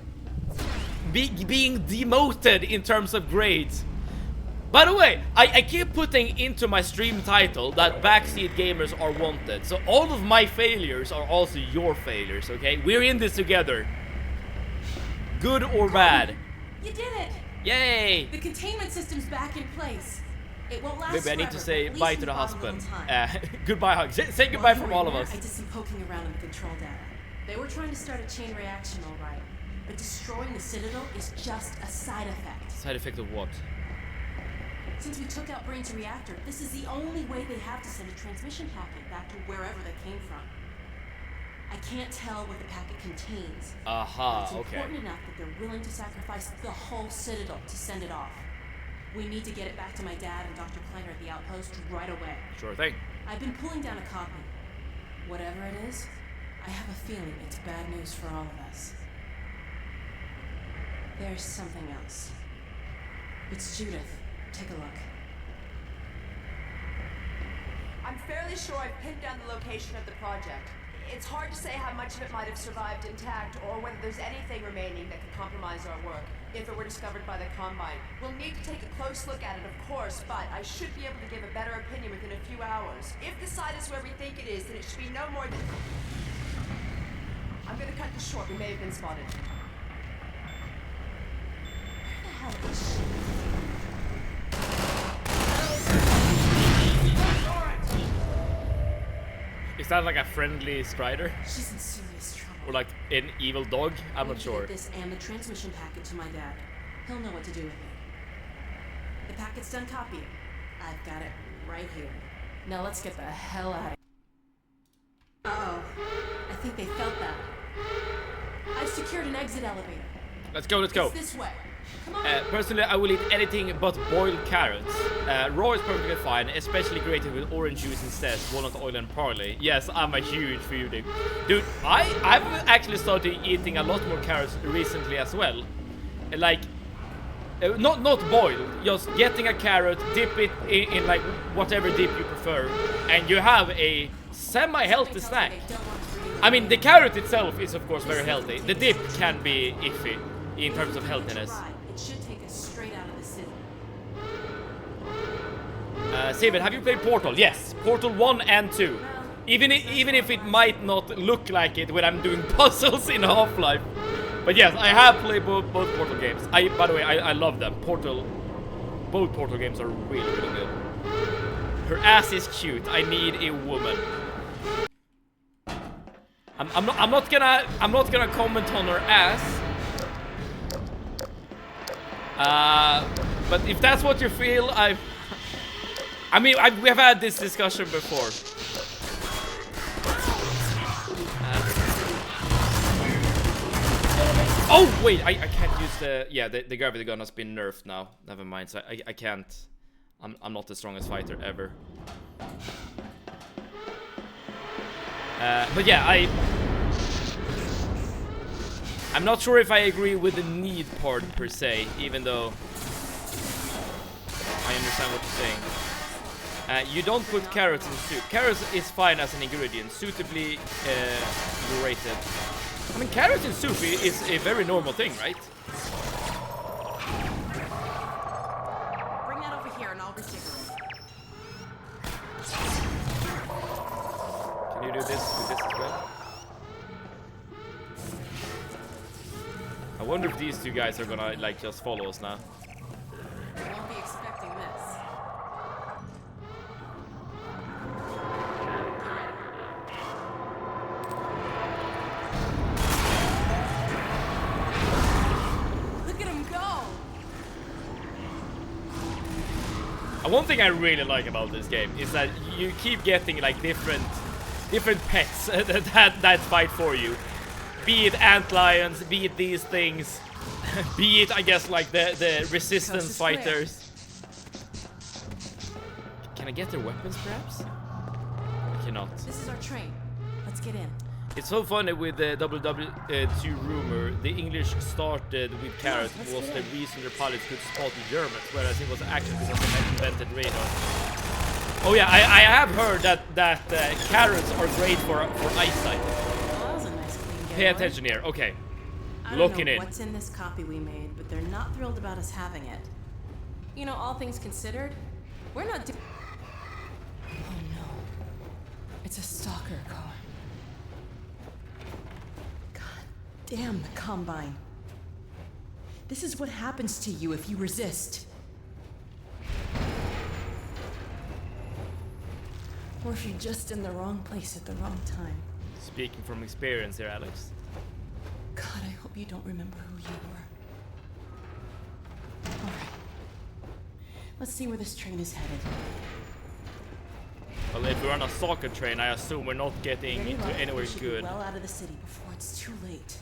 being demoted in terms of grades. By the way, I keep putting into my stream title that backseat gamers are wanted. So all of my failures are also your failures, okay? We're in this together. Good or bad. You did it! Yay! The containment system's back in place. It won't last Maybe I need to say forever, bye to the husband. Goodbye, hug. Say goodbye from all of us. I did some poking around in the control data. They were trying to start a chain reaction, all right. But destroying the Citadel is just a side effect. Side effect of what? Since we took out Brain's reactor, this is the only way they have to send a transmission packet back to wherever they came from. I can't tell what the packet contains. Aha, It's okay. important enough that they're willing to sacrifice the whole Citadel to send it off. We need to get it back to my dad and Dr. Kleiner at the outpost right away. Sure thing. I've been pulling down a copy. Whatever it is, I have a feeling it's bad news for all of us. There's something else. It's Judith. Take a look. I'm fairly sure I've pinned down the location of the project. It's hard to say how much of it might have survived intact or whether there's anything remaining that could compromise our work if it were discovered by the Combine. We'll need to take a close look at it, of course, but I should be able to give a better opinion within a few hours. If the site is where we think it is, then it should be no more than... I'm gonna cut this short. We may have been spotted. Where the hell is she? Is that like a friendly Strider? She's in serious trouble. Or like an evil dog? I'm We not need to sure. get this and the transmission packet to my dad. He'll know what to do with it. The packet's done copying. I've got it right here. Now let's get the hell out of here. Uh-oh. I think they felt that. I've secured an exit elevator. Let's go, let's go. It's this way. Come on. Personally, I will eat anything but boiled carrots. Raw is perfectly fine, especially grated with orange juice instead, walnut oil and parsley. Yes, I'm a huge foodie. Dude, I've actually started eating a lot more carrots recently as well. Like, not boiled, just getting a carrot, dip it in like whatever dip you prefer, and you have a semi-healthy snack. I mean, the carrot itself is of course very healthy. The dip can be iffy in terms of healthiness. It should take us straight out of the city. Steven, have you played Portal? Yes, Portal 1 and 2. Even if it might not look like it when I'm doing puzzles in Half-Life. But yes, I have played both Portal games. By the way, I love them. Both Portal games are really, really good. Her ass is cute. I need a woman. I'm not gonna comment on her ass. But if that's what you feel, we have had this discussion before. Oh wait, I can't use the gravity gun has been nerfed now. Never mind, so I can't. I'm not the strongest fighter ever. But yeah, I'm not sure if I agree with the need part per se, even though I understand what you're saying. You don't put carrots in soup. Carrots is fine as an ingredient, suitably rated. I mean, carrots in soup is a very normal thing, right? Bring that over here and I'll rejigger it. Can you do this with this as well? I wonder if these two guys are gonna like just follow us now. You won't be expecting this. Look at him go! One thing I really like about this game is that you keep getting like different pets that fight for you. Be it antlions, be it these things, be it, I guess, like the resistance fighters. Can I get their weapons, perhaps? I cannot. This is our train. Let's get in. It's so funny with the WW2 rumor. The English started with carrots was the reason their pilots could spot the Germans, whereas it was actually because they had invented radar. Oh yeah, I have heard that carrots are great for eyesight. Pay attention here. Okay. Looking in. What's in this copy we made, but they're not thrilled about us having it. You know, all things considered, we're not Oh no. It's a stalker car. God damn the Combine. This is what happens to you if you resist. Or if you're just in the wrong place at the wrong time. Speaking from experience here, Alex. God, I hope you don't remember who you were. Alright. Let's see where this train is headed. Well, if we're on a soccer train, I assume we're not getting into anywhere good. Well out of the city before it's too late.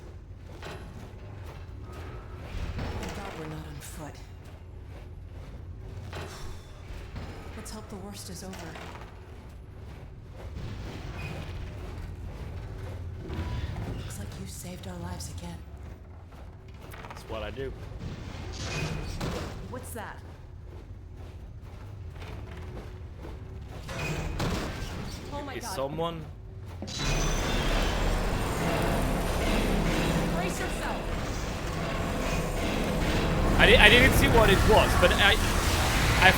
Thank God we're not on foot. Let's hope the worst is over. Looks like you saved our lives again. That's what I do. What's that? Oh my Is God. someone? Brace yourself. I didn't see what it was, but I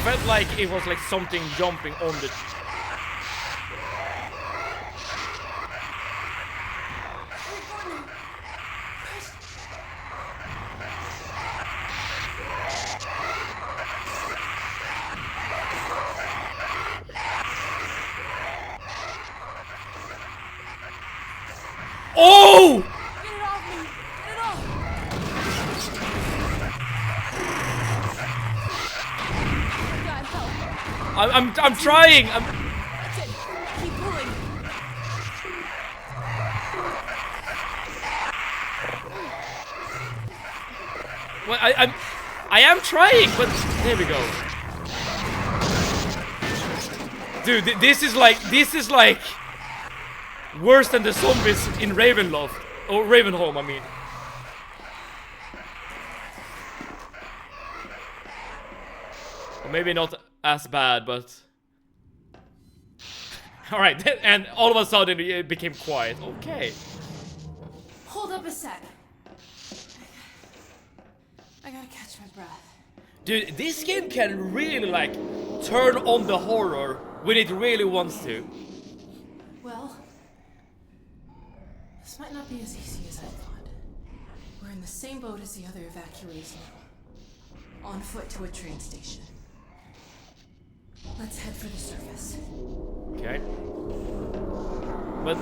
felt like it was like something jumping on the. Oh! Get it off me! Get it off! God, help. I'm trying. That's it. Keep pulling. Well, I am trying, but there we go. Dude, this is like worse than the zombies in Ravenloft or Ravenholm, I mean. Or maybe not as bad, but all right. And all of a sudden it became quiet. Okay. Hold up a sec. I gotta catch my breath. Dude, this game can really like turn on the horror when it really wants to. Well, this might not be as easy as I thought. We're in the same boat as the other evacuees now. On foot to a train station. Let's head for the surface. Okay. But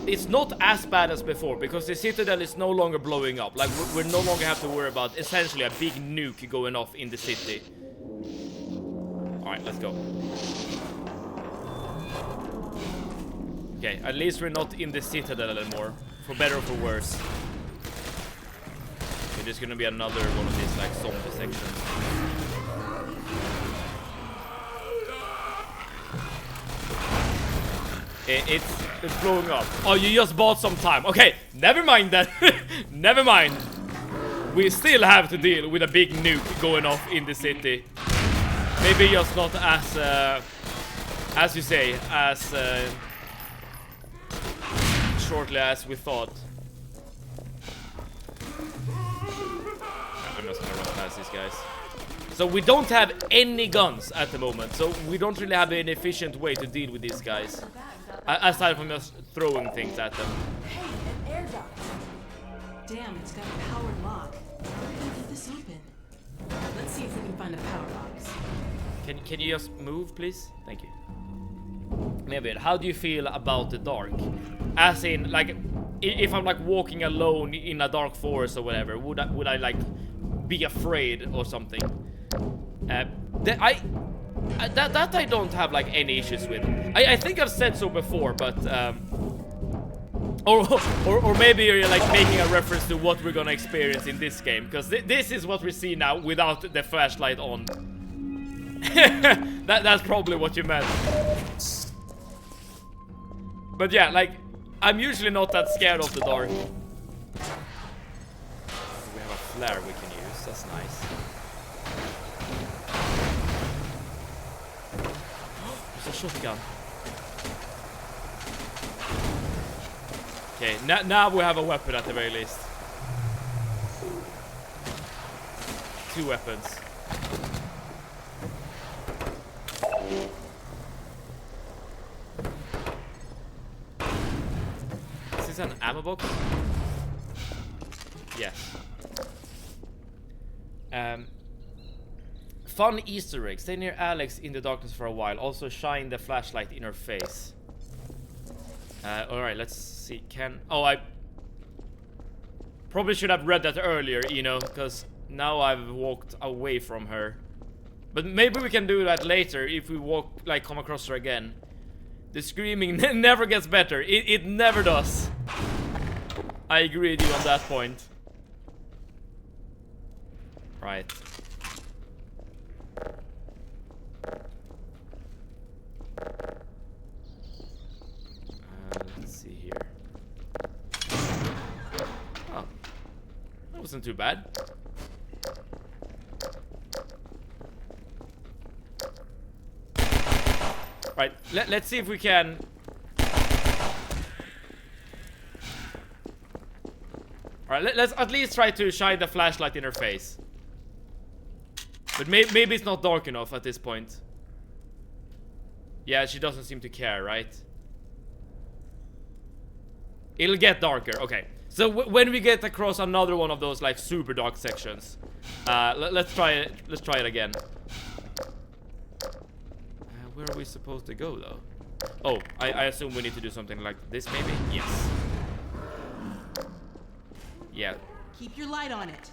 it's not as bad as before because the citadel is no longer blowing up. Like we no longer have to worry about essentially a big nuke going off in the city. All right, let's go. Okay, at least we're not in the citadel anymore, for better or for worse. Okay, there's gonna be another one of these like zombie sections. It's blowing up. Oh, you just bought some time. Okay, never mind that. Never mind. We still have to deal with a big nuke going off in the city. Maybe just not as you say, as shortly as we thought. I'm just gonna run past these guys. So we don't have any guns at the moment, so we don't really have an efficient way to deal with these guys. Aside from just throwing things at them. Hey, an air duct. Damn, it's got a powered lock. How can I get this open? Let's see if we can find a power box. Can you just move, please? Thank you. Maybe. How do you feel about the dark? As in, like, if I'm like walking alone in a dark forest or whatever, would I like be afraid or something? That I don't have like any issues with. I think I've said so before, but or maybe you're like making a reference to what we're gonna experience in this game, because this is what we see now without the flashlight on. That's probably what you meant. But yeah, like, I'm usually not that scared of the dark. We have a flare we can use, that's nice. There's a shotgun. Okay, now we have a weapon at the very least. 2 weapons. Is this an ammo box? Yes. Fun Easter egg. Stay near Alex in the darkness for a while. Also shine the flashlight in her face. Alright, let's see. I probably should have read that earlier, you know, because now I've walked away from her. But maybe we can do that later if we come across her again. The screaming never gets better. It never does. I agree with you on that point. Right. Let's see here. Oh, that wasn't too bad. Right, let's see if we can. Alright, let's at least try to shine the flashlight in her face. But maybe it's not dark enough at this point. Yeah, she doesn't seem to care, right? It'll get darker, okay. So when we get across another one of those like super dark sections, let's try it. Let's try it again. Where are we supposed to go though? Oh, I assume we need to do something like this maybe? Yes. Yeah. Keep your light on it.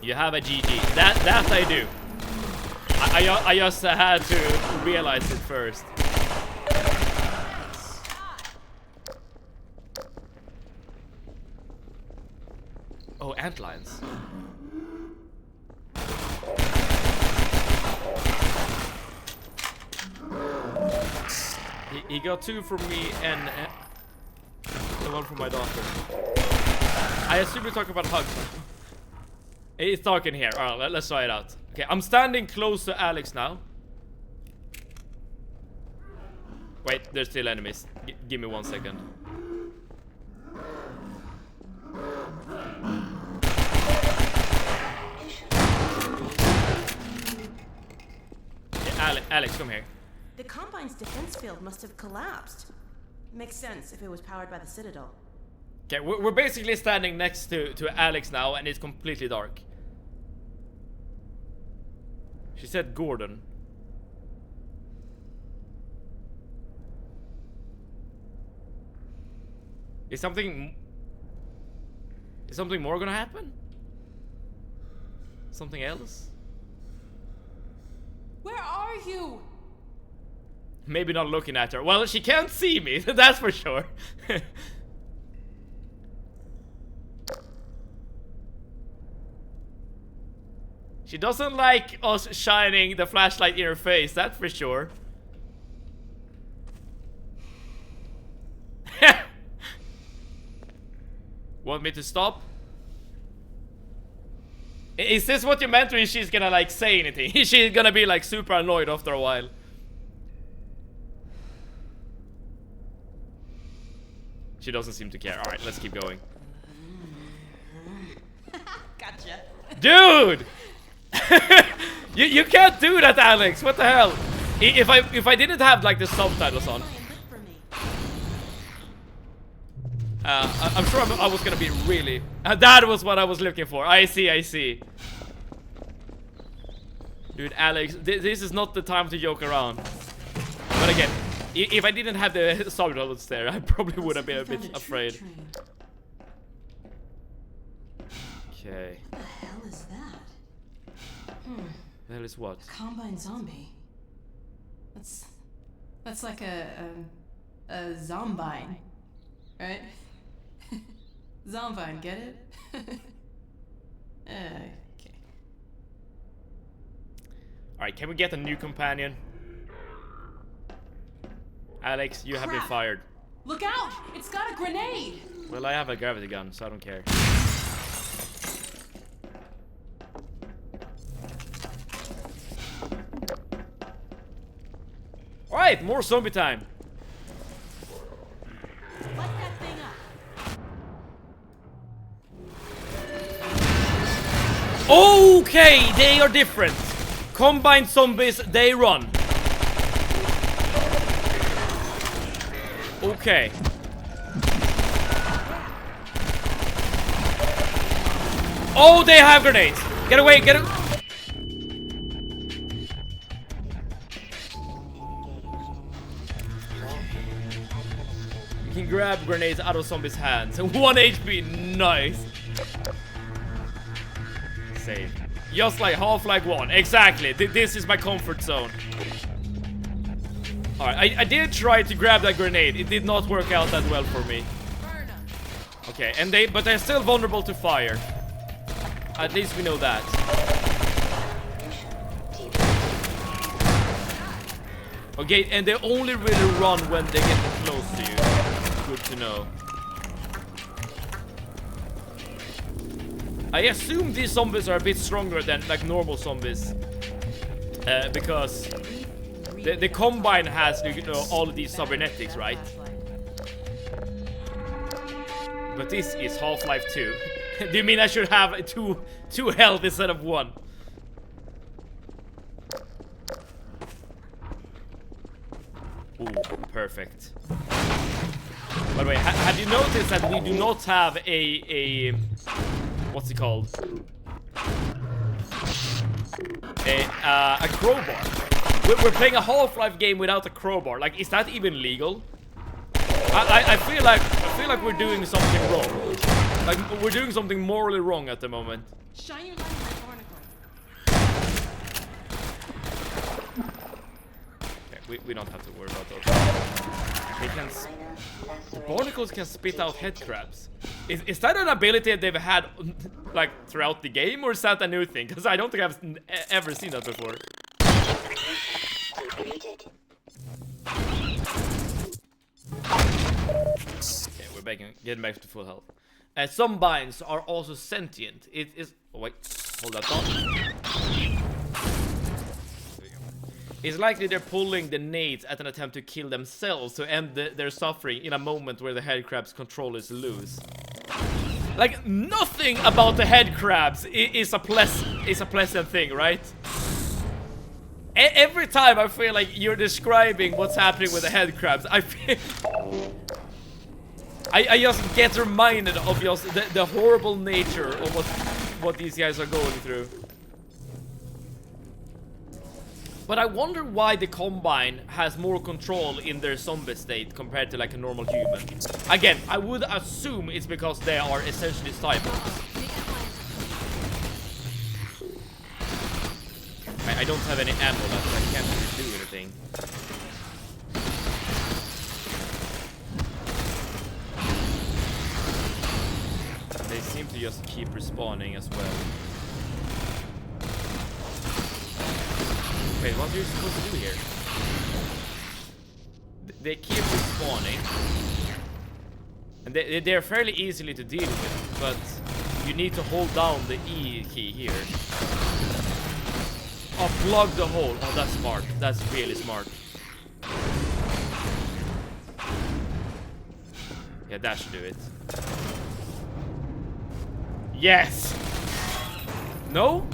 You have a GG. That I do. I just had to realize it first. Oh, antlions. He got 2 from me and the 1 from my daughter. I assume you're talking about hugs. It's dark in here. Alright, let's try it out. Okay, I'm standing close to Alex now. Wait, there's still enemies. Give me 1 second. Yeah, Alex, come here. The Combine's defense field must have collapsed. Makes sense if it was powered by the Citadel. Okay, we're basically standing next to Alex now, and it's completely dark. She said Gordon. Is something more gonna happen? Something else? Where are you? Maybe not looking at her. Well, she can't see me, that's for sure. She doesn't like us shining the flashlight in her face, that's for sure. Want me to stop? Is this what you meant, or she's gonna like say anything? She's gonna be like super annoyed after a while. She doesn't seem to care. Alright, let's keep going. Gotcha. Dude! you can't do that, Alex. What the hell? If I didn't have like the subtitles on, I'm sure I was gonna be really. That was what I was looking for. I see. Dude, Alex, this is not the time to joke around. But again, if I didn't have the subtitles there, I probably would have been a bit afraid. Okay. What the hell is that? The hell is what? A combine zombie. That's like a zombine, right? Zombine, get it? Okay. Alright, can we get a new companion? Alex, you have been fired. Look out! It's got a grenade! Well, I have a gravity gun, so I don't care. Alright, more zombie time. Light that thing up. Okay, they are different. Combined zombies, they run. Okay. Oh, they have grenades. Get away, get away. You can grab grenades out of zombies' hands. 1 HP, nice. Save. Just like Half-Life 1, exactly. This is my comfort zone. Alright, I did try to grab that grenade. It did not work out that well for me. Okay, and but they're still vulnerable to fire. At least we know that. Okay, and they only really run when they get close to you. Good to know. I assume these zombies are a bit stronger than like normal zombies, because the Combine has, you know, all of these cybernetics, right? But this is Half-Life 2. Do you mean I should have two health instead of 1? Ooh, perfect. By the way, have you noticed that we do not have a what's it called? A crowbar. We're playing a Half-Life game without a crowbar. Like, is that even legal? I feel like we're doing something wrong. Like, we're doing something morally wrong at the moment. Shine your light on that barnacle. Okay, we don't have to worry about those. They can. Barnacles can spit out head crabs. Is that an ability that they've had like throughout the game, or is that a new thing? Because I don't think I've ever seen that before. Okay, we're getting back to full health. Some binds are also sentient. It is. Oh wait, hold that thought. It's likely they're pulling the nades at an attempt to kill themselves to end their suffering in a moment where the head crab's control is loose. Like, nothing about the head crabs is a pleasant thing, right? Every time I feel like you're describing what's happening with the head crabs, I just get reminded of just the horrible nature of what these guys are going through. But I wonder why the Combine has more control in their zombie state compared to like a normal human. Again, I would assume it's because they are essentially cyborgs. I don't have any ammo left, so I can't really do anything. They seem to just keep respawning as well. Wait, what are you supposed to do here? They keep respawning. And they're fairly easily to deal with, but you need to hold down the E key here. Oh, plug the hole. Oh, that's smart. That's really smart. Yeah, that should do it. Yes! No?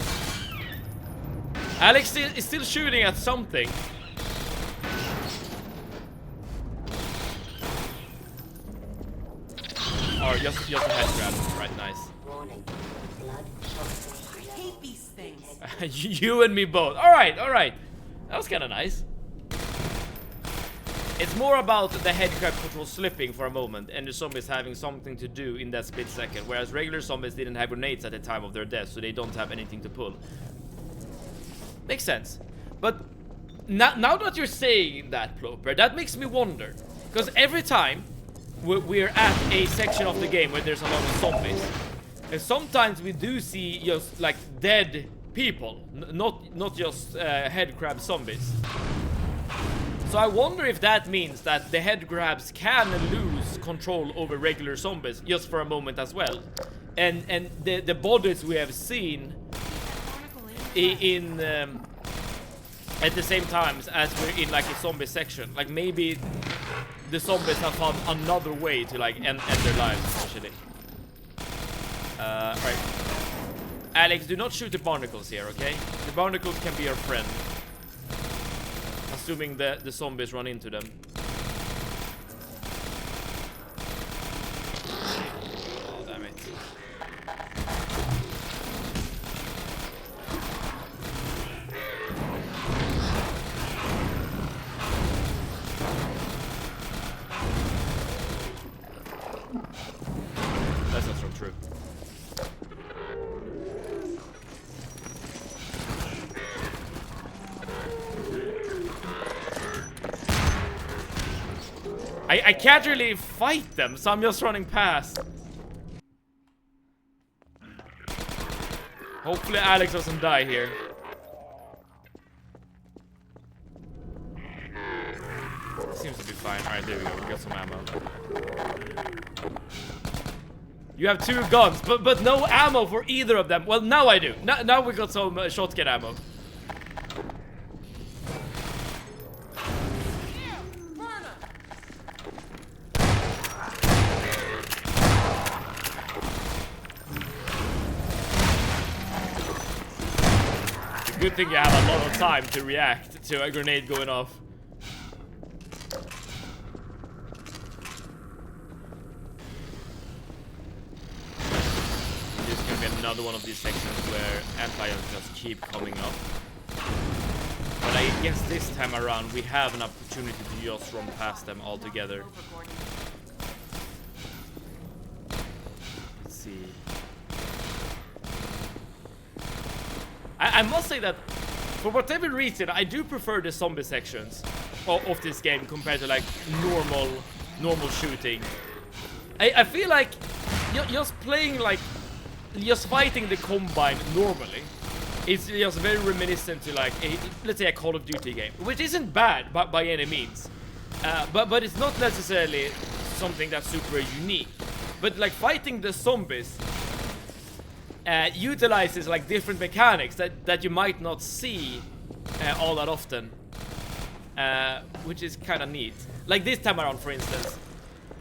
Alex is still shooting at something. Or just a head grab. Right, nice. I hate these things. You and me both. Alright, alright. That was kind of nice. It's more about the head grab control slipping for a moment and the zombies having something to do in that split second, whereas regular zombies didn't have grenades at the time of their death, so they don't have anything to pull. Makes sense. But now that you're saying that, Ploper, that makes me wonder. Because every time we're at a section of the game where there's a lot of zombies, and sometimes we do see just like dead people, not just head grab zombies. So I wonder if that means that the head grabs can lose control over regular zombies just for a moment as well. And the bodies we have seen in at the same time as we're in like a zombie section, like maybe the zombies have found another way to like end their lives essentially. Right, Alex, do not shoot the barnacles here, okay? The barnacles can be your friend, assuming the zombies run into them. Oh, damn it. That's not so true. I can't really fight them, so I'm just running past. Hopefully Alex doesn't die here. Seems to be fine. Alright, there we go. We got some ammo. You have 2 guns, but no ammo for either of them. Well, now I do. Now we got some shotgun ammo. Good thing you have a lot of time to react to a grenade going off. There's gonna be another one of these sections where anti-guns just keep coming up. But I guess this time around we have an opportunity to just run past them altogether. Let's see. I must say that, for whatever reason, I do prefer the zombie sections of this game compared to like normal shooting. I feel like just playing like just fighting the Combine normally is just very reminiscent to like let's say a Call of Duty game, which isn't bad by any means, but it's not necessarily something that's super unique. But like fighting the zombies utilizes like different mechanics that you might not see all that often, which is kind of neat. Like this time around, for instance,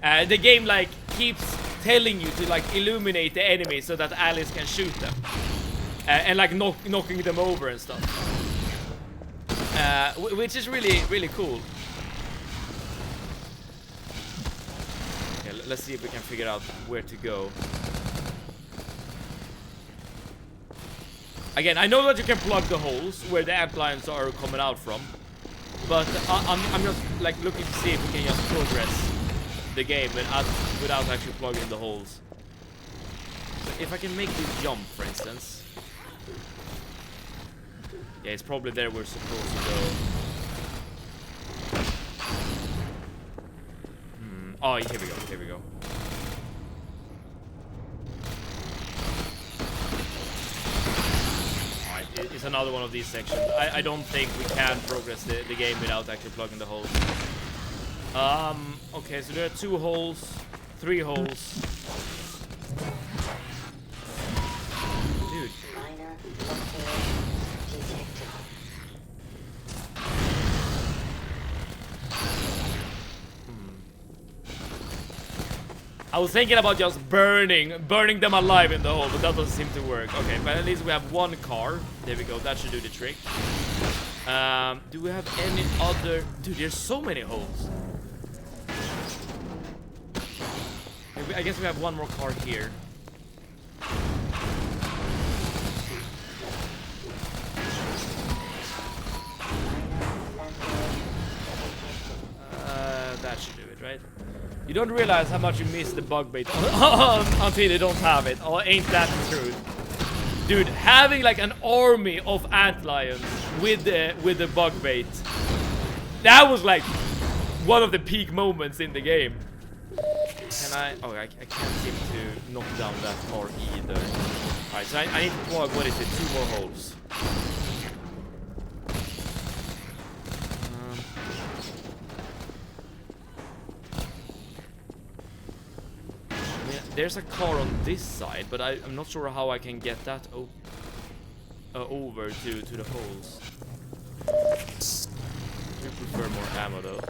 the game like keeps telling you to like illuminate the enemy so that Alice can shoot them, and like knocking them over and stuff, which is really cool. Okay, let's see if we can figure out where to go. Again, I know that you can plug the holes where the ant lions are coming out from, but I'm just like looking to see if we can just progress the game without actually plugging the holes. So if I can make this jump, for instance. Yeah, it's probably there we're supposed to go. Oh, here we go, here we go. Alright, it's another one of these sections. I don't think we can progress the game without actually plugging the holes. Okay, so there are 2 holes, 3 holes. Dude. I was thinking about just burning them alive in the hole, but that doesn't seem to work. Okay, but at least we have 1 car. There we go, that should do the trick. Do we have any other... Dude, there's so many holes. I guess we have 1 more car here. That should do it, right? You don't realize how much you miss the bug bait until you don't have it. Oh, ain't that the truth? Dude, having like an army of antlions with the bug bait, that was like one of the peak moments in the game. Can I? Oh, I can't seem to knock down that car either. Alright, so I need to plug, what is it, 2 more holes. There's a car on this side, but I'm not sure how I can get that over to the holes. I prefer more ammo though.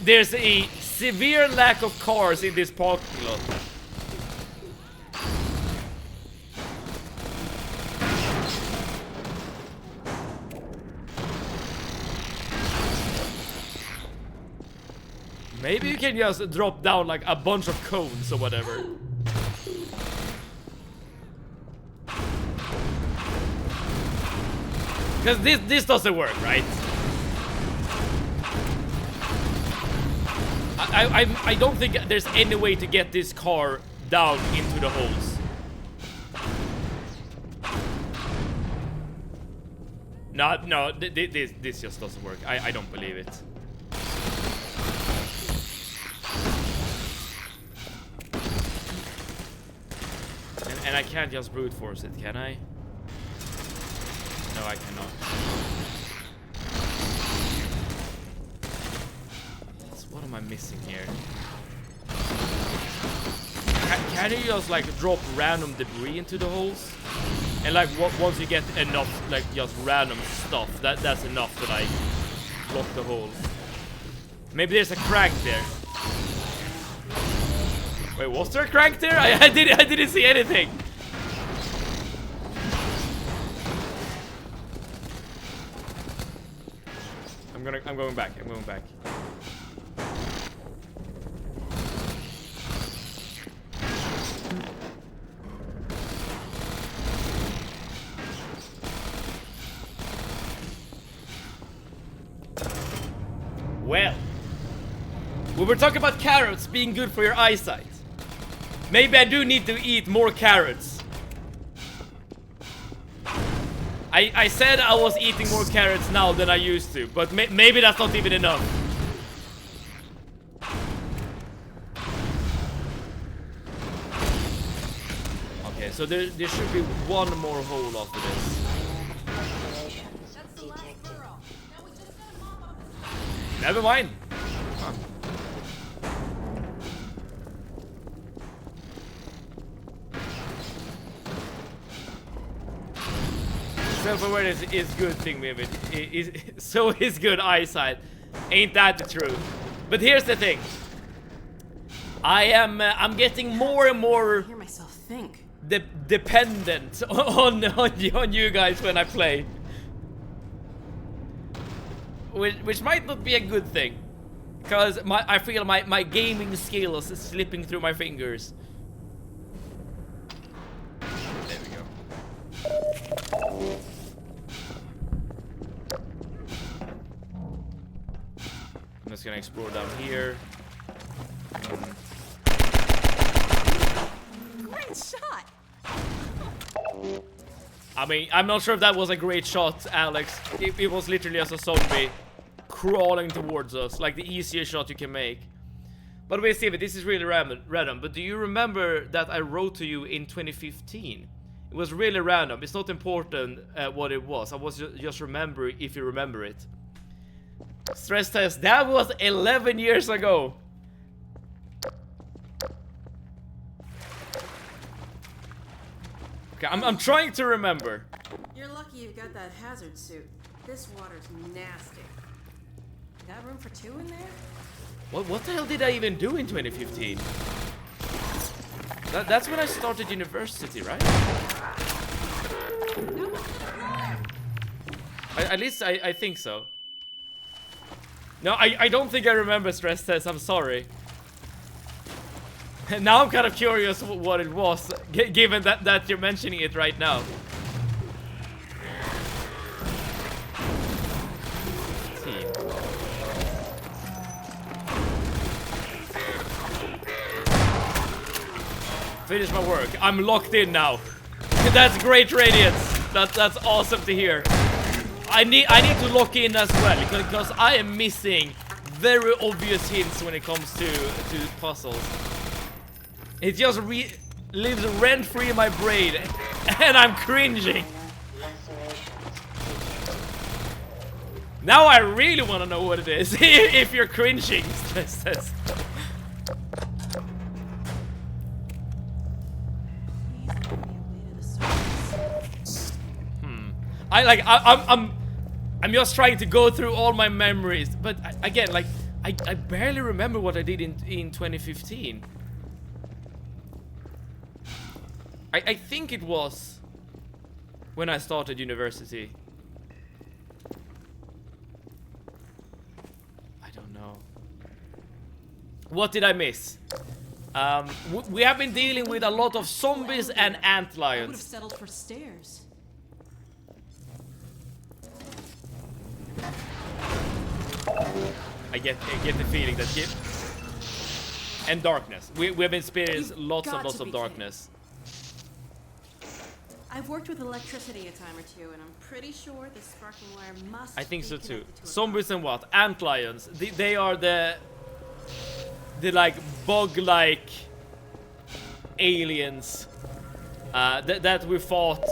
There's a severe lack of cars in this parking lot. Maybe you can just drop down like a bunch of cones or whatever. Because this doesn't work, right? I don't think there's any way to get this car down into the holes. No, this just doesn't work. I don't believe it. And I can't just brute force it, can I? No, I cannot. So what am I missing here? Can you just like drop random debris into the holes? And like once you get enough like just random stuff, that's enough to like block the holes. Maybe there's a crank there. Wait, was there a crank there? I didn't see anything. I'm going back. I'm going back. Well, we were talking about carrots being good for your eyesight. Maybe I do need to eat more carrots. I said I was eating more carrots now than I used to, but maybe that's not even enough. Okay, so there should be 1 more hole after this. Never mind. Huh. Self-awareness is good thing with it. So is good eyesight. Ain't that the truth? But here's the thing. I'm getting more and more I hear myself think. dependent on you guys when I play. Which might not be a good thing. Cause I feel my gaming skills is slipping through my fingers. There we go. I'm just gonna explore down here. Great shot. I mean, I'm not sure if that was a great shot, Alex. It was literally as a zombie crawling towards us, like the easiest shot you can make. By the way, Stevie, this is really random, but do you remember that I wrote to you in 2015? It was really random. It's not important what it was. I was just remember if you remember it. Stress test. That was 11 years ago. Okay, I'm trying to remember. You're lucky you've got that hazard suit. This water's nasty. Got room for 2 in there? What the hell did I even do in 2015? That's when I started university, right? At least I think so. No, I don't think I remember stress test. I'm sorry. Now I'm kind of curious what it was, given that you're mentioning it right now. Finish my work. I'm locked in now. That's great, Radiance. That's awesome to hear. I need to lock in as well because I am missing very obvious hints when it comes to puzzles. It just lives rent-free in my brain, and I'm cringing. Now I really want to know what it is. If you're cringing, stress test. I'm just trying to go through all my memories, but again, like I barely remember what I did in 2015. I think it was when I started university. I don't know. What did I miss? We have been dealing with a lot of zombies and ant I would have lions. settled for stairs. I get the feeling that and darkness. We have experienced You've lots got to of be darkness. I've worked with electricity a time or two, and I'm pretty sure this sparking wire must I think be so too. connected to a Zombies and what? Ant lions. They are the like bug-like aliens that we fought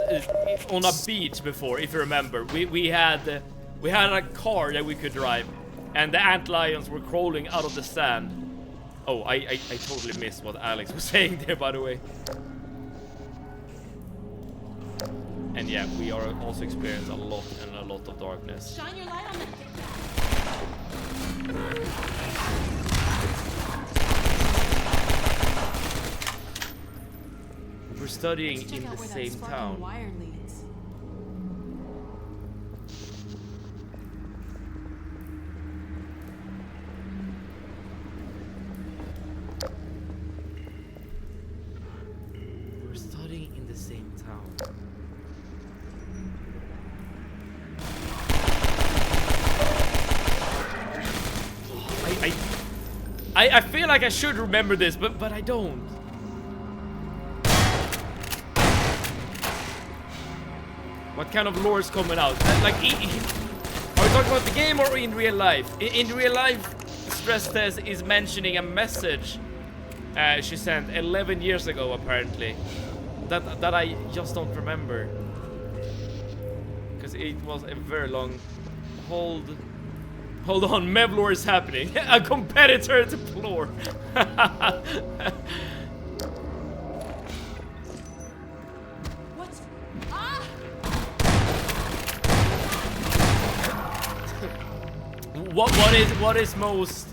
on a beach before, if you remember. We had a car that we could drive, and the ant lions were crawling out of the sand. Oh, I totally missed what Alex was saying there, by the way. And yeah, we are also experiencing a lot of darkness. Shine your light on that. We're studying Let's check in out the where that same sparking town. wire leads. We're studying in the same town. I feel like I should remember this, but I don't. What kind of lore is coming out? Like, are we talking about the game or in real life? In real life, Stress Test is mentioning a message she sent 11 years ago, apparently. That I just don't remember. Because it was a very long... Hold on, Mevlore is happening. A competitor to Plore. What? Ah! What is most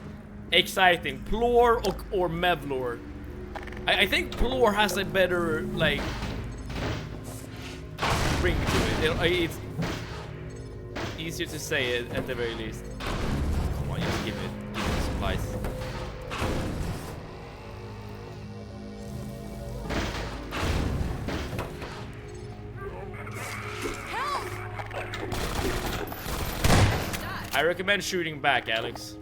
exciting, Plore or Mevlore? I think Plore has a better like ring to it. It's easier to say it at the very least. Come on, just give it supplies. I recommend shooting back, Alex.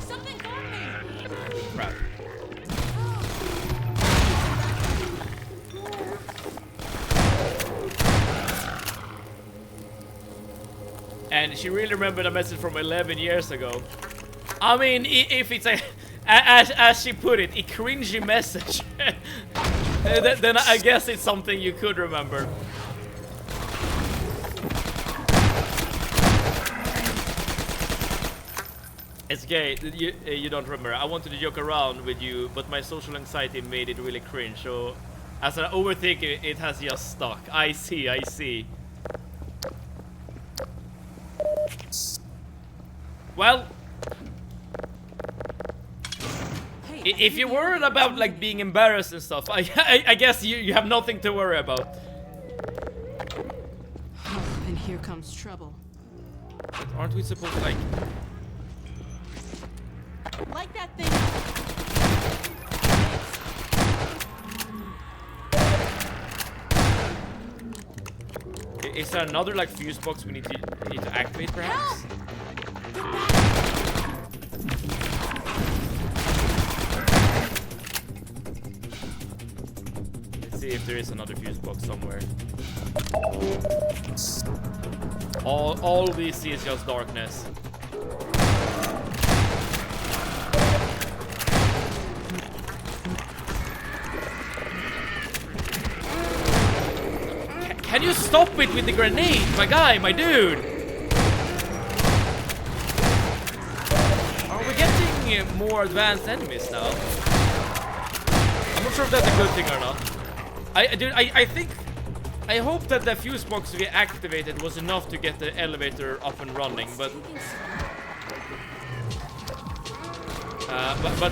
Something got me! Crap. And she really remembered a message from 11 years ago. I mean, if it's a, as she put it, a cringy message, then I guess it's something you could remember. It's okay, you don't remember. I wanted to joke around with you, but my social anxiety made it really cringe. So, as an overthinker, it has just stuck. I see, I see. Well, if you're worried about like being embarrassed and stuff, I guess you have nothing to worry about. Oh, and here comes trouble. But aren't we supposed to like? Like that thing. Is there another like fuse box we need to activate perhaps? Let's see if there is another fuse box somewhere. All we see is just darkness. Can you stop it with the grenade? My guy, my dude! Are we getting more advanced enemies now? I'm not sure if that's a good thing or not. I hope that the fuse box we activated was enough to get the elevator up and running, but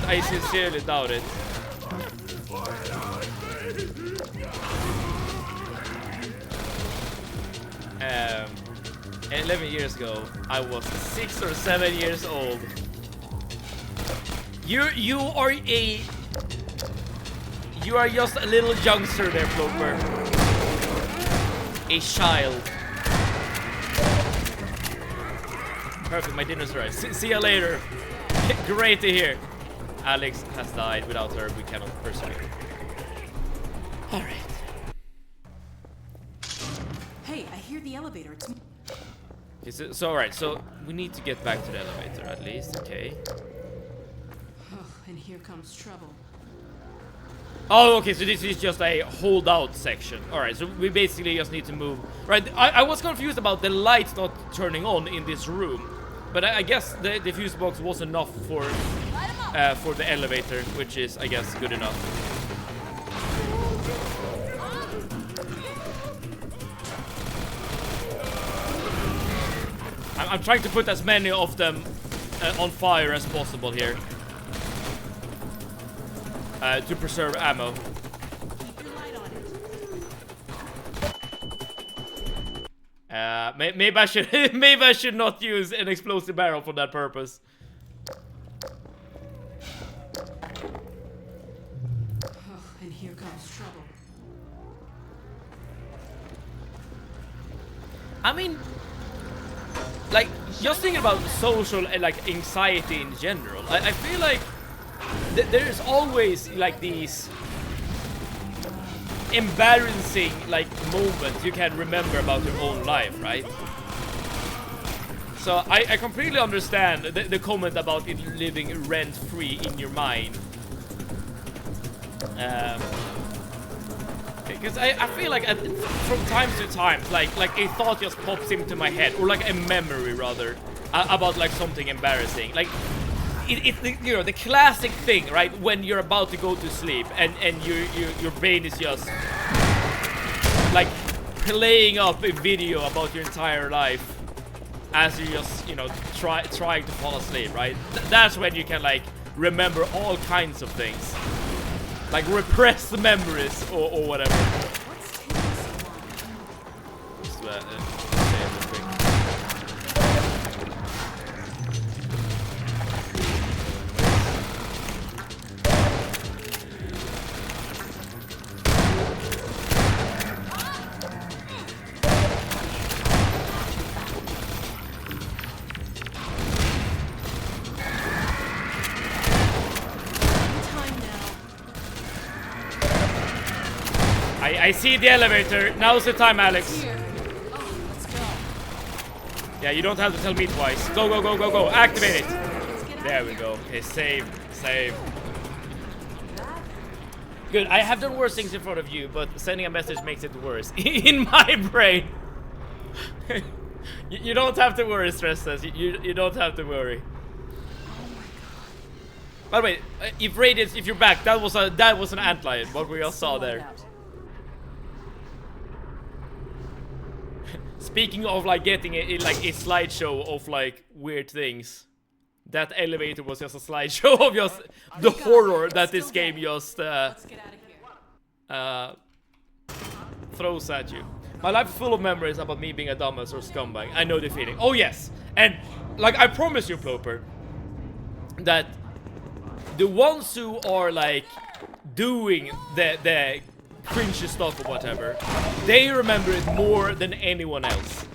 I sincerely doubt it. 11 years ago, I was 6 or 7 years old. You are just a little youngster there, Floper. A child. Perfect, my dinner's arrived. See you later. Great to hear. Alex has died. Without her, we cannot persevere. Alright. Hey, I hear the elevator. So alright, so we need to get back to the elevator at least, okay. Oh, and here comes trouble. Oh, okay, so this is just a holdout section. Alright, so we basically just need to move. Right, I was confused about the lights not turning on in this room. But I guess the fuse box was enough for the elevator, which is, I guess, good enough. I'm trying to put as many of them on fire as possible here. To preserve ammo. Keep your light on it. Maybe I should maybe I should not use an explosive barrel for that purpose. Oh, and here comes trouble. I mean, like, just thinking about social like anxiety in general, I feel like there's always like these embarrassing like moments you can remember about your own life, right? So I completely understand the comment about it living rent-free in your mind. Because I feel like from time to time, like a thought just pops into my head, or like a memory rather, about like something embarrassing. Like it's you know, the classic thing, right? When you're about to go to sleep and your brain is just like playing up a video about your entire life as you just, you know, trying to fall asleep, right? That's when you can like remember all kinds of things. Like repressed memories or whatever. What's taking so long? Just, say everything. I see the elevator. Now's the time, Alex. Here. Oh, let's go. Yeah, you don't have to tell me twice. Go, go, go, go, go. Activate it. Let's get out There of we here. go. Okay, save. Save. Good, I have done worse things in front of you, but sending a message makes it worse. In my brain. You don't have to worry, Stress Test. You don't have to worry. By the way, if you're back, that was an antlion. What we all saw there. Speaking of like getting a slideshow of like weird things, that elevator was just a slideshow of just the horror that this game just Let's get out of here. throws at you. My life is full of memories about me being a dumbass or scumbag. I know the feeling. Oh yes, and like I promise you, Ploper, that the ones who are like doing the cringy stuff or whatever, they remember it more than anyone else.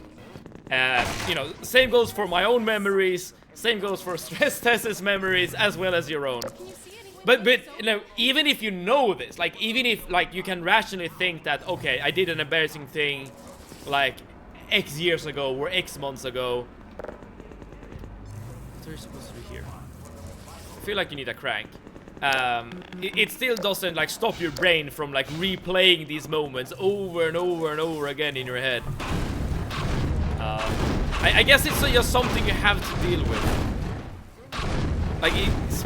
You know, same goes for my own memories. Same goes for Stress Test's memories as well as your own. But you know, even if you know this, like even if like you can rationally think that okay, I did an embarrassing thing like X years ago or X months ago. What are you supposed to do here? I feel like you need a crank. It still doesn't like stop your brain from like replaying these moments over and over and over again in your head. I guess it's just something you have to deal with. Like it's,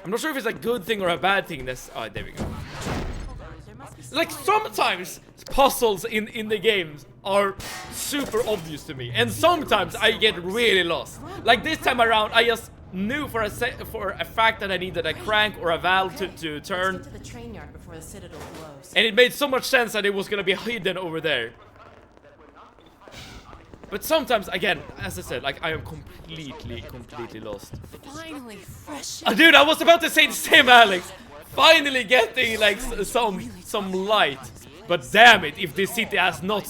I'm not sure if it's a good thing or a bad thing. That's oh, there we go. Like sometimes puzzles in the games are super obvious to me, and sometimes I get really lost. Like this time around, I just knew for a fact that I needed a crank or a valve to turn, Let's get to the train yard before the Citadel blows. and it made so much sense that it was gonna be hidden over there. But sometimes, again, as I said, like I am completely lost. Finally, fresh. Dude, I was about to say the same, Alex. Finally getting like some light. But damn it, if this city has not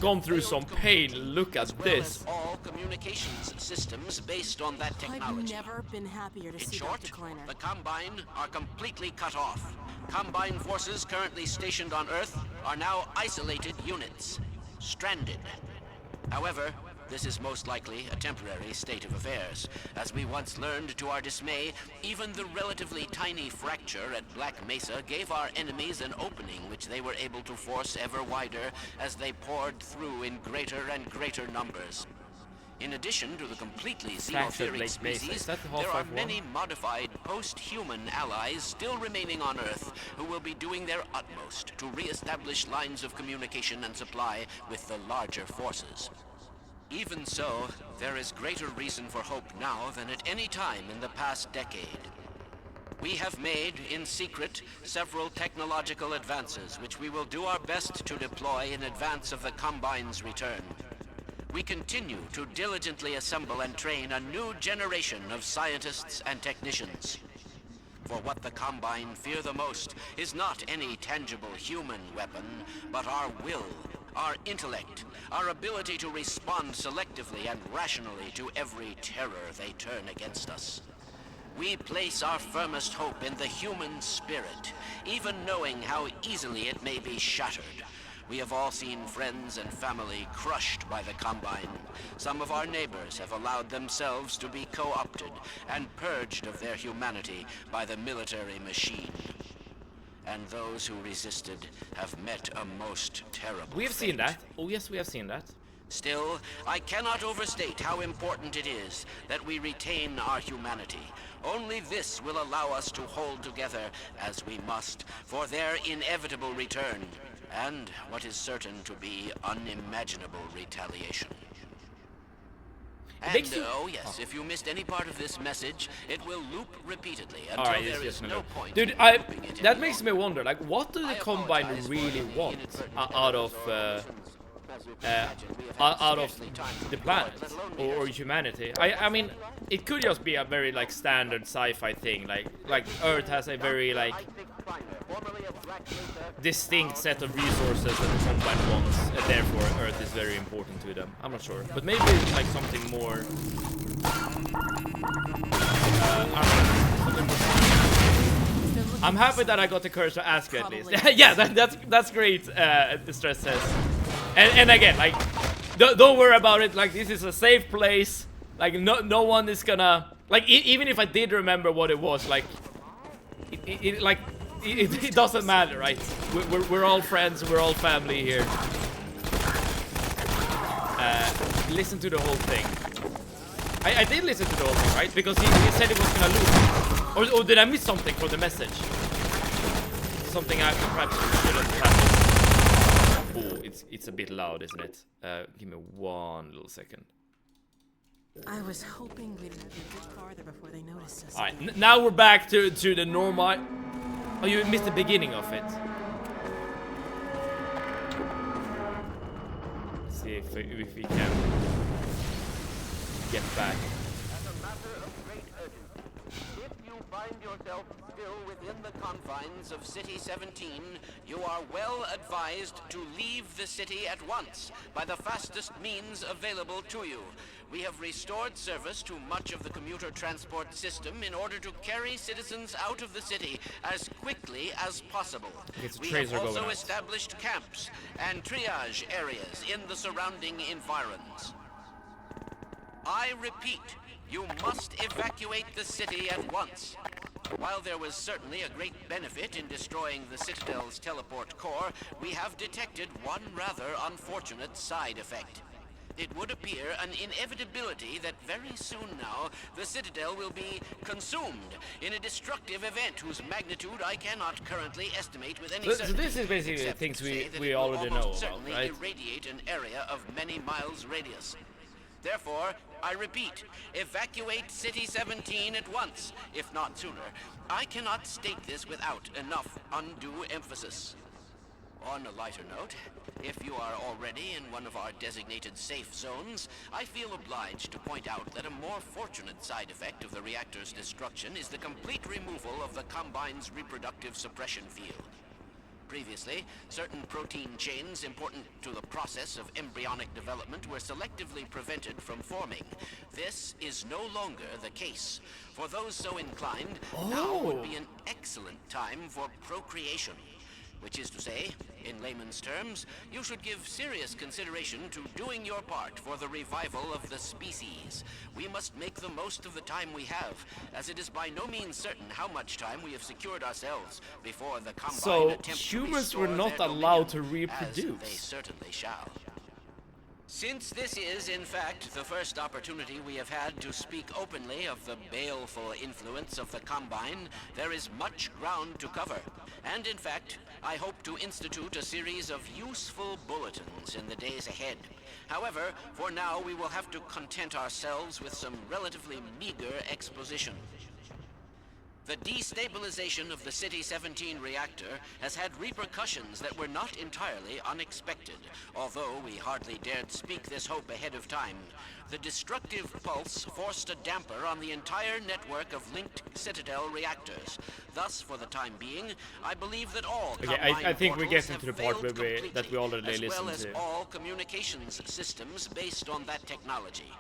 gone through some pain, look at this. All communications systems based on that I've technology. never been happier to In see short, Dr. Kleiner. the Combine are completely cut off. Combine forces currently stationed on Earth are now isolated units, stranded. However, this is most likely a temporary state of affairs. As we once learned to our dismay, even the relatively tiny fracture at Black Mesa gave our enemies an opening which they were able to force ever wider as they poured through in greater and greater numbers. In addition to the completely xenophilic species, there are many modified post-human allies still remaining on Earth who will be doing their utmost to re-establish lines of communication and supply with the larger forces. Even so, there is greater reason for hope now than at any time in the past decade. We have made, in secret, several technological advances which we will do our best to deploy in advance of the Combine's return. We continue to diligently assemble and train a new generation of scientists and technicians. For what the Combine fear the most is not any tangible human weapon, but our will, our intellect, our ability to respond selectively and rationally to every terror they turn against us. We place our firmest hope in the human spirit, even knowing how easily it may be shattered. We have all seen friends and family crushed by the Combine. Some of our neighbors have allowed themselves to be co-opted and purged of their humanity by the military machine. And those who resisted have met a most terrible We've fate. seen that. Oh yes, we have seen that. Still, I cannot overstate how important it is that we retain our humanity. Only this will allow us to hold together, as we must, for their inevitable return, and what is certain to be unimaginable retaliation. And, makes you- oh yes, if you missed any part of this message, it will loop repeatedly until Alright, there yes, is yes, no no. point Dude, in looping it that makes anymore. me wonder, like, what do the Combine really want out of the planet or humanity? I mean, it could just be a very like standard sci-fi thing, like Earth has a very like distinct set of resources that the Combine wants, and therefore Earth is very important to them. I'm not sure, but maybe it's like something more. I don't know, something more. I'm happy that I got the courage to ask you at least. Yeah, that's great. The stress says. And again, like, don't worry about it. Like, this is a safe place. Like, no one is gonna, like, even if I did remember what it was, like, it doesn't matter, right? We're all friends. We're all family here. Listen to the whole thing. I did listen to the whole thing, right? Because he said he was gonna lose. Or did I miss something from the message? Something I perhaps shouldn't have. Oh, it's a bit loud, isn't it? Give me one little second. I was hoping we'd have a bit farther before they noticed us. Alright, now we're back to the normal. Oh, you missed the beginning of it. Let's see if we can get back. As a matter of great urgency, if you find yourself still within the confines of City 17, you are well advised to leave the city at once by the fastest means available to you. We have restored service to much of the commuter transport system in order to carry citizens out of the city as quickly as possible. We have also established camps and triage areas in the surrounding environs. I repeat, you must evacuate the city at once. While there was certainly a great benefit in destroying the Citadel's teleport core, we have detected one rather unfortunate side effect. It would appear an inevitability that very soon now, the Citadel will be consumed in a destructive event whose magnitude I cannot currently estimate with any certainty. So this is basically things we already know about, right? Irradiate an area of many miles radius. Therefore, I repeat, evacuate City 17 at once, if not sooner. I cannot state this without enough undue emphasis. On a lighter note, if you are already in one of our designated safe zones, I feel obliged to point out that a more fortunate side effect of the reactor's destruction is the complete removal of the Combine's reproductive suppression field. Previously, certain protein chains important to the process of embryonic development were selectively prevented from forming. This is no longer the case. For those so inclined, now would be an excellent time for procreation. Which is to say, in layman's terms, you should give serious consideration to doing your part for the revival of the species. We must make the most of the time we have, as it is by no means certain how much time we have secured ourselves before the Combine attempt to humans restore were not their allowed to dominion, reproduce. as they certainly shall. Since this is, in fact, the first opportunity we have had to speak openly of the baleful influence of the Combine, there is much ground to cover. And in fact, I hope to institute a series of useful bulletins in the days ahead. However, for now we will have to content ourselves with some relatively meager exposition. The destabilization of the City 17 reactor has had repercussions that were not entirely unexpected, although we hardly dared speak this hope ahead of time. The destructive pulse forced a damper on the entire network of linked Citadel reactors. Thus, for the time being, I believe that all I think we're getting have to the part failed where that we already completely, listened as well as to. all communications systems based on that technology.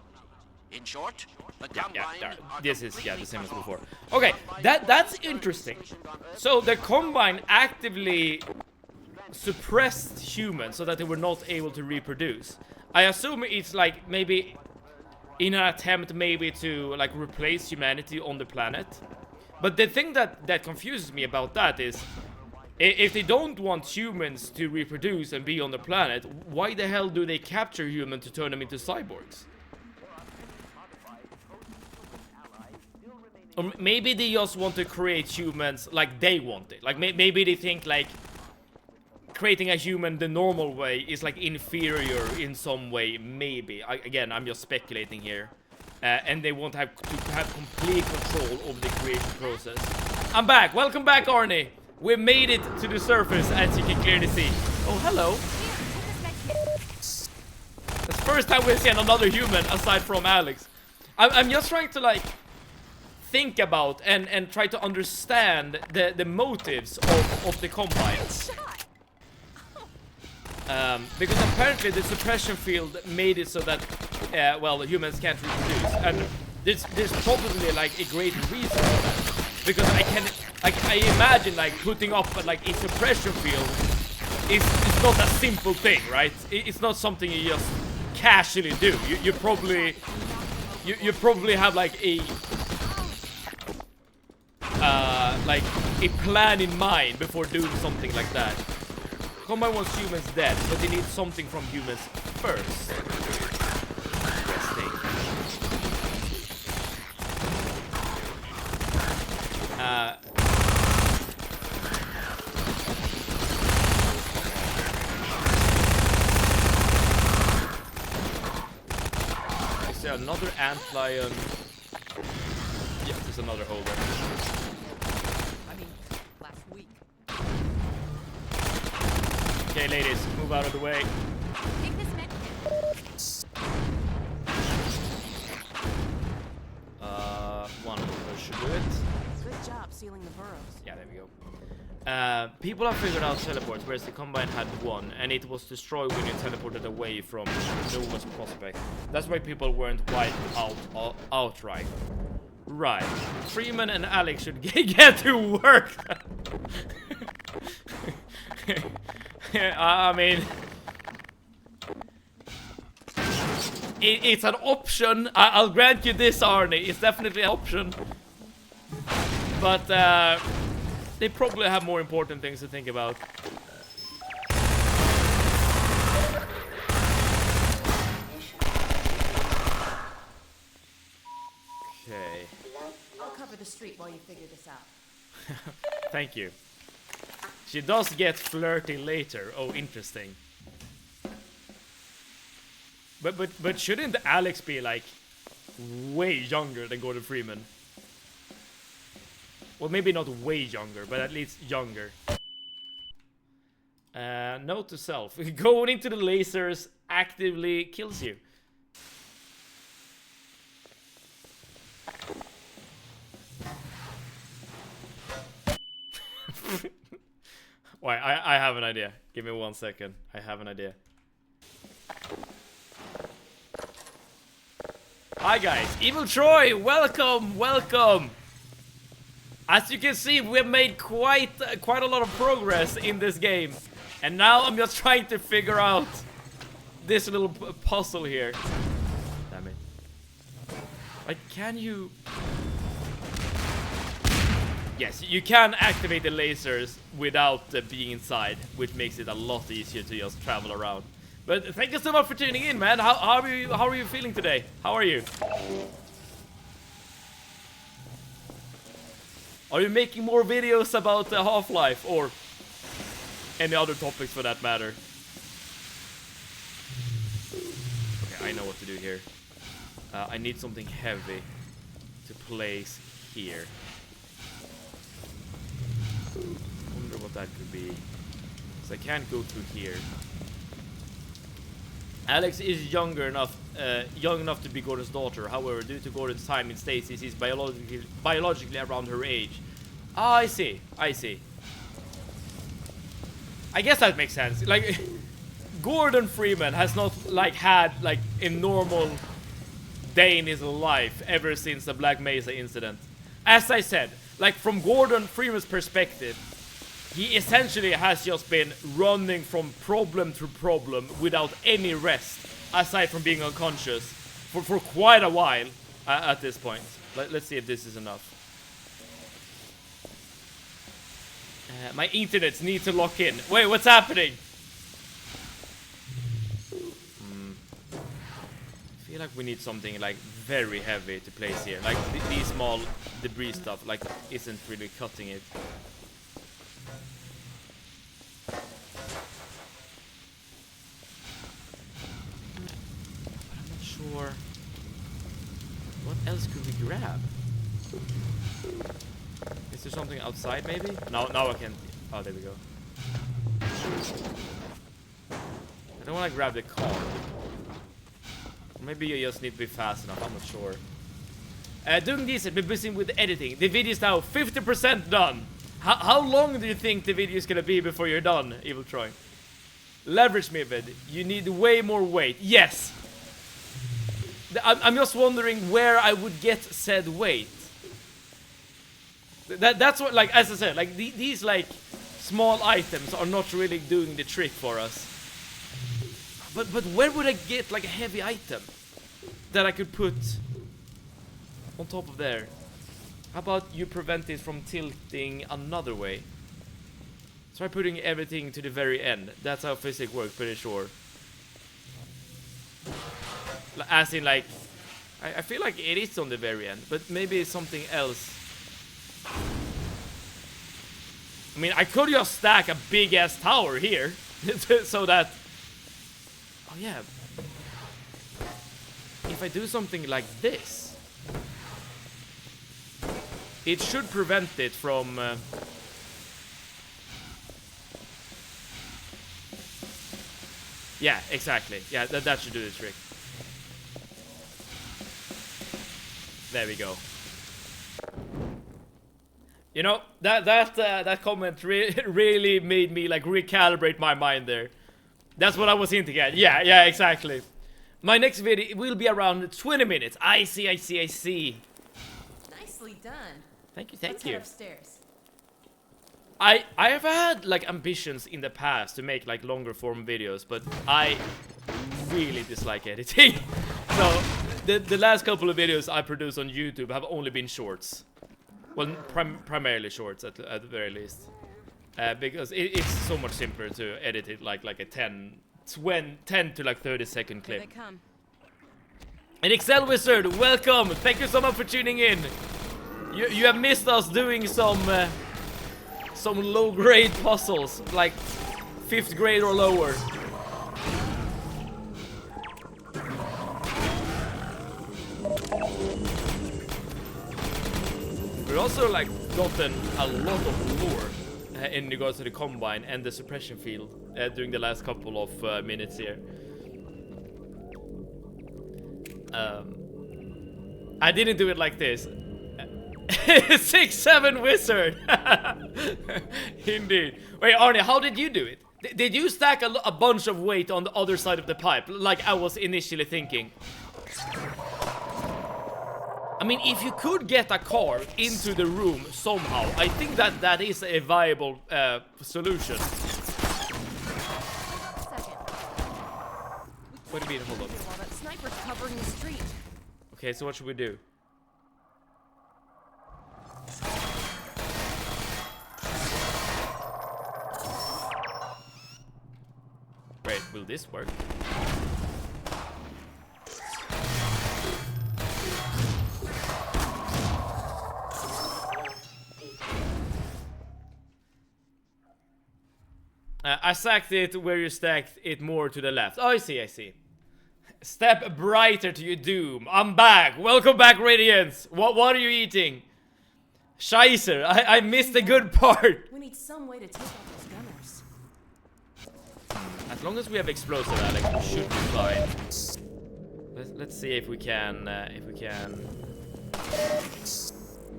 In short, the Combine are This is the completely same as cut off. before. Okay, that's interesting. So the Combine actively suppressed humans so that they were not able to reproduce. I assume it's like maybe in an attempt maybe to like replace humanity on the planet. But the thing that confuses me about that is if they don't want humans to reproduce and be on the planet, why the hell do they capture humans to turn them into cyborgs? Or maybe they just want to create humans like they want it. Like maybe they think like creating a human the normal way is like inferior in some way. Maybe. Again, I'm just speculating here. And they won't have to have complete control over the creation process. I'm back. Welcome back, Arnie. We made it to the surface, as you can clearly see. Oh, hello. That's the first time we've seen another human aside from Alex. I'm just trying to like think about and try to understand the motives of the Combine. Because apparently the suppression field made it so that well, humans can't reproduce, and there's probably like a great reason for that. because I imagine like putting up like a suppression field is not a simple thing, right? It's not something you just casually do. You probably have like a plan in mind before doing something like that. Combine wants humans dead, but they need something from humans first. Interesting. Is there another ant lion? Yeah, there's another holder. Last week. Okay, ladies, move out of the way. Take this med One should do it. Good job sealing the burrows. Yeah, there we go. People have figured out teleports, whereas the Combine had one, and it was destroyed when you teleported away from Nova's prospect. That's why people weren't wiped out outright. Right. Freeman and Alex should get to work. I mean, it's an option. I'll grant you this, Arnie. It's definitely an option. But they probably have more important things to think about. Okay. I'll cover the street while you figure this out. Thank you. She does get flirty later. Oh, interesting. But shouldn't Alex be like way younger than Gordon Freeman? Well, maybe not way younger, but at least younger. Note to self: going into the lasers actively kills you. Why? I have an idea. Give me 1 second. I have an idea. Hi guys, Evil Troy, welcome, welcome. As you can see, we have made quite a lot of progress in this game, and now I'm just trying to figure out this little puzzle here. Damn it! Like, can you? Yes, you can activate the lasers without being inside, which makes it a lot easier to just travel around. But thank you so much for tuning in, man. How are you feeling today? How are you? Are you making more videos about Half-Life or any other topics for that matter? Okay, I know what to do here. I need something heavy to place here. Wonder what that could be. So I can't go through here. Alex is young enough to be Gordon's daughter. However, due to Gordon's time in stasis, he's biologically around her age. Ah, I see. I guess that makes sense. Like, Gordon Freeman has not like had like a normal day in his life ever since the Black Mesa incident. As I said, like from Gordon Freeman's perspective, he essentially has just been running from problem to problem without any rest, aside from being unconscious, for quite a while at this point. Let's see if this is enough. My internets need to lock in. Wait, what's happening? I feel like we need something like very heavy to place here. Like these small debris stuff, like isn't really cutting it. Sure. What else could we grab? Is there something outside maybe? No, now I can't. Oh, there we go. I don't want to grab the car. Maybe you just need to be fast enough, I'm not sure. Doing this, I've been busy with editing. The video is now 50% done. How long do you think the video is gonna be before you're done, Evil Troy? Leverage me a bit. You need way more weight. Yes! I'm just wondering where I would get said weight. That's what, like, as I said, like these like small items are not really doing the trick for us. But where would I get like a heavy item that I could put on top of there? How about you prevent it from tilting another way? Try putting everything to the very end. That's how physics works, pretty sure. As in, like, I feel like it is on the very end, but maybe it's something else. I mean, I could just stack a big ass tower here, so that. Oh yeah. If I do something like this, it should prevent it from. Yeah, exactly. Yeah, that should do the trick. There we go. You know, that comment really made me like recalibrate my mind there. That's what I was hinting at. Yeah, exactly. My next video will be around 20 minutes. I see. Nicely done. Thank you. Let's head upstairs. I have had like ambitions in the past to make like longer form videos, but I really dislike editing. So the last couple of videos I produced on YouTube have only been shorts. Well, primarily shorts at the very least, because it's so much simpler to edit it like a 10 to like 30-second clip. Here they come. And Excel Wizard, welcome! Thank you so much for tuning in. You have missed us doing some low-grade puzzles, like 5th grade or lower. We've also like gotten a lot of lore in regards to the Combine and the suppression field during the last couple of minutes here. I didn't do it like this. 6-7 wizard. Indeed. Wait, Arnie, how did you do it? Did you stack a bunch of weight on the other side of the pipe, like I was initially thinking? I mean, if you could get a car into the room somehow, I think that is a viable solution. What do you mean? Hold on. While that sniper's covering the street. Okay, so what should we do? Wait, will this work? I stacked it where you stacked it more to the left. Oh, I see. Step brighter to your doom. I'm back. Welcome back, Radiance. What are you eating? Scheiße, I missed a good part. We need some way to take out those gunners. As long as we have explosive, Alex, we should be fine. Let's see if we can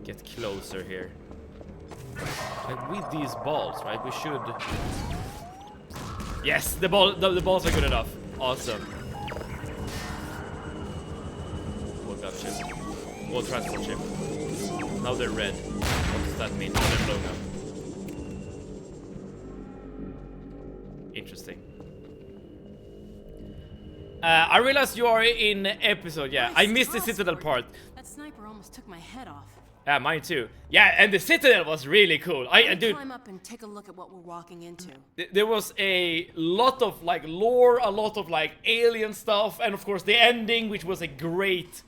get closer here. Like with these balls, right? We should. Yes, the balls are good enough. Awesome. We'll got ship. We'll transport ship. Now they're red. What does that mean? They're blown up. Interesting. I realized you are in episode. Yeah, I missed the Citadel part. That sniper almost took my head off. Yeah, mine too. Yeah, and the Citadel was really cool. Dude, Climb up and take a look at what we're walking into. There was a lot of like lore, a lot of like alien stuff, and of course the ending, which was a great.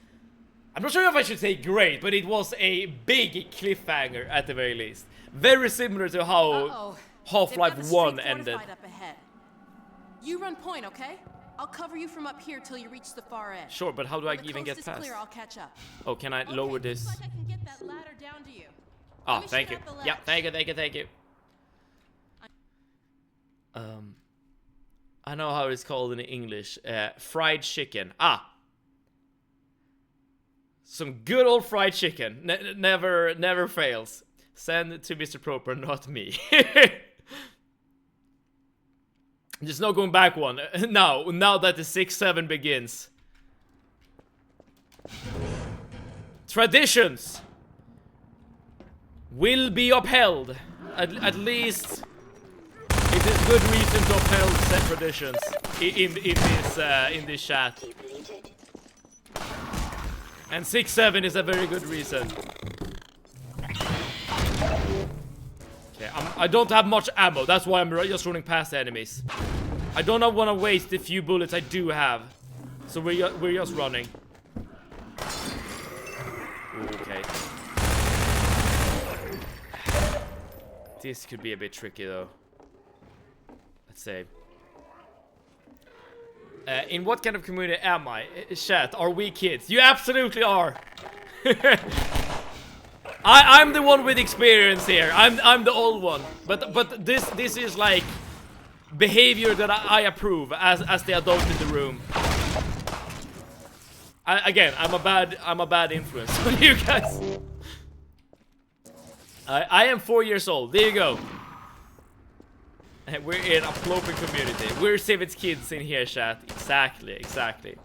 I'm not sure if I should say great, but it was a big cliffhanger at the very least. Very similar to how Half-Life 1 ended. Up ahead. You run point, okay? I'll cover you from up here till you reach the far edge. Sure, but how do I even get past? Clear, I'll catch up. Oh, can I lower this? Looks like I can get that ladder down to you. Oh, thank you. Yeah, thank you. I know how it's called in English. Fried chicken. Some good old fried chicken. Never fails. Send it to Mr. Proper, not me. There's no going back one. Now that the 6-7 begins. Traditions. will be upheld. At least it is good reason to uphold set traditions in this chat. And 6-7 is a very good reason. Okay, I don't have much ammo. That's why I'm just running past enemies. I don't want to waste the few bullets I do have. So we're just running. Okay. This could be a bit tricky though. Let's see. In what kind of community am I? Chat, are we kids? You absolutely are. I'm the one with experience here. I'm the old one. But this is like behavior that I approve as the adult in the room. Again, I'm a bad influence on you guys. I am 4 years old. There you go. And we're in a Ploper community. We're Civets kids in here, chat. Exactly.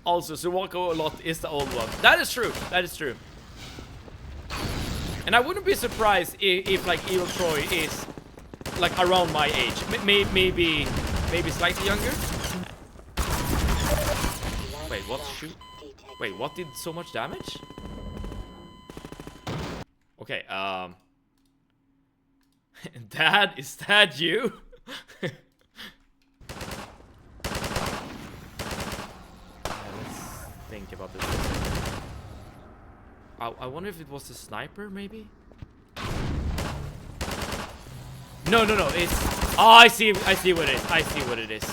Also, Suwako a lot is the old one. That is true. That is true. And I wouldn't be surprised if like Evil Troy is like around my age. Maybe slightly younger. Wait, what? Shoot. Wait, what did so much damage? Okay, Dad, is that you? Let's think about this. I wonder if it was a sniper, maybe? No, it's... Oh, I see what it is.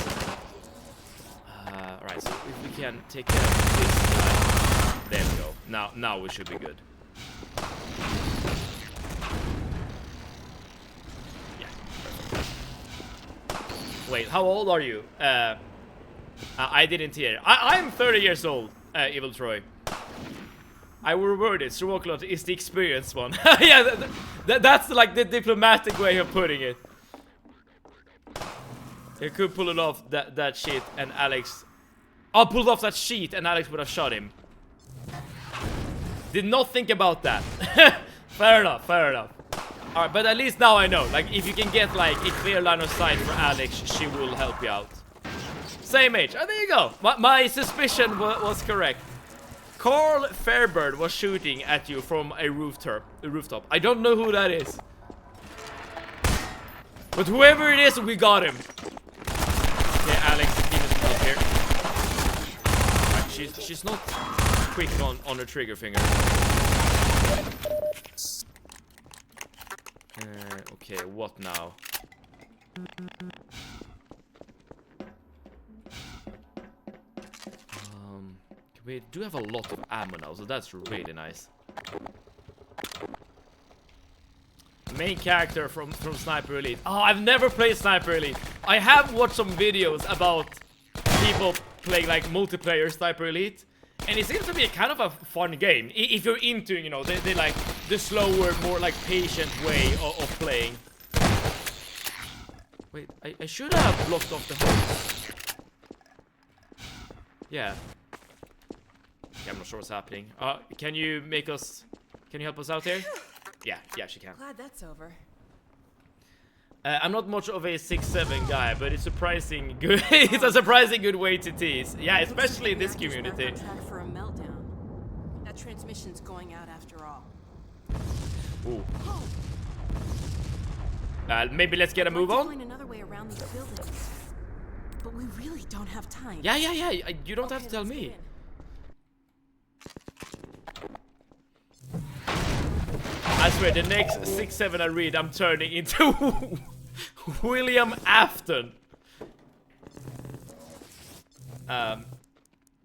Alright, so if we can take care of this guy. There we go. Now we should be good. Wait, how old are you? I didn't hear. I'm 30 years old, Evil Troy. I will reword it. Stroklot is the experienced one. Yeah, that's like the diplomatic way of putting it. You could pull it off that shit and Alex... I'll pull off that sheet and Alex would have shot him. Did not think about that. Fair enough. Alright, but at least now I know. Like, if you can get, like, a clear line of sight for Alex, she will help you out. Same age. Oh, there you go. My suspicion was correct. Carl Fairbird was shooting at you from a rooftop. I don't know who that is. But whoever it is, we got him. Okay, Alex, Venus is here. Right, she's not quick on her trigger finger. Okay, what now? We do have a lot of ammo now, so that's really nice. Main character from Sniper Elite. Oh, I've never played Sniper Elite. I have watched some videos about people playing like multiplayer Sniper Elite, and it seems to be a kind of a fun game if you're into, you know, they like the slower, more like patient way of playing. Wait, I should have blocked off the hose. Yeah. I'm not sure what's happening. Can you help us out here? Yeah, she can. Glad that's over. I'm not much of a 6-7 guy, but it's surprising good. It's a surprising good way to tease. Yeah, especially in this community. On track for a meltdown. That transmission's going out after all. Ooh. Maybe let's get a move on. Find another way around these buildings, but we really don't have time. Yeah. You don't have to tell me. I swear, the next 6-7 I read, I'm turning into William Afton.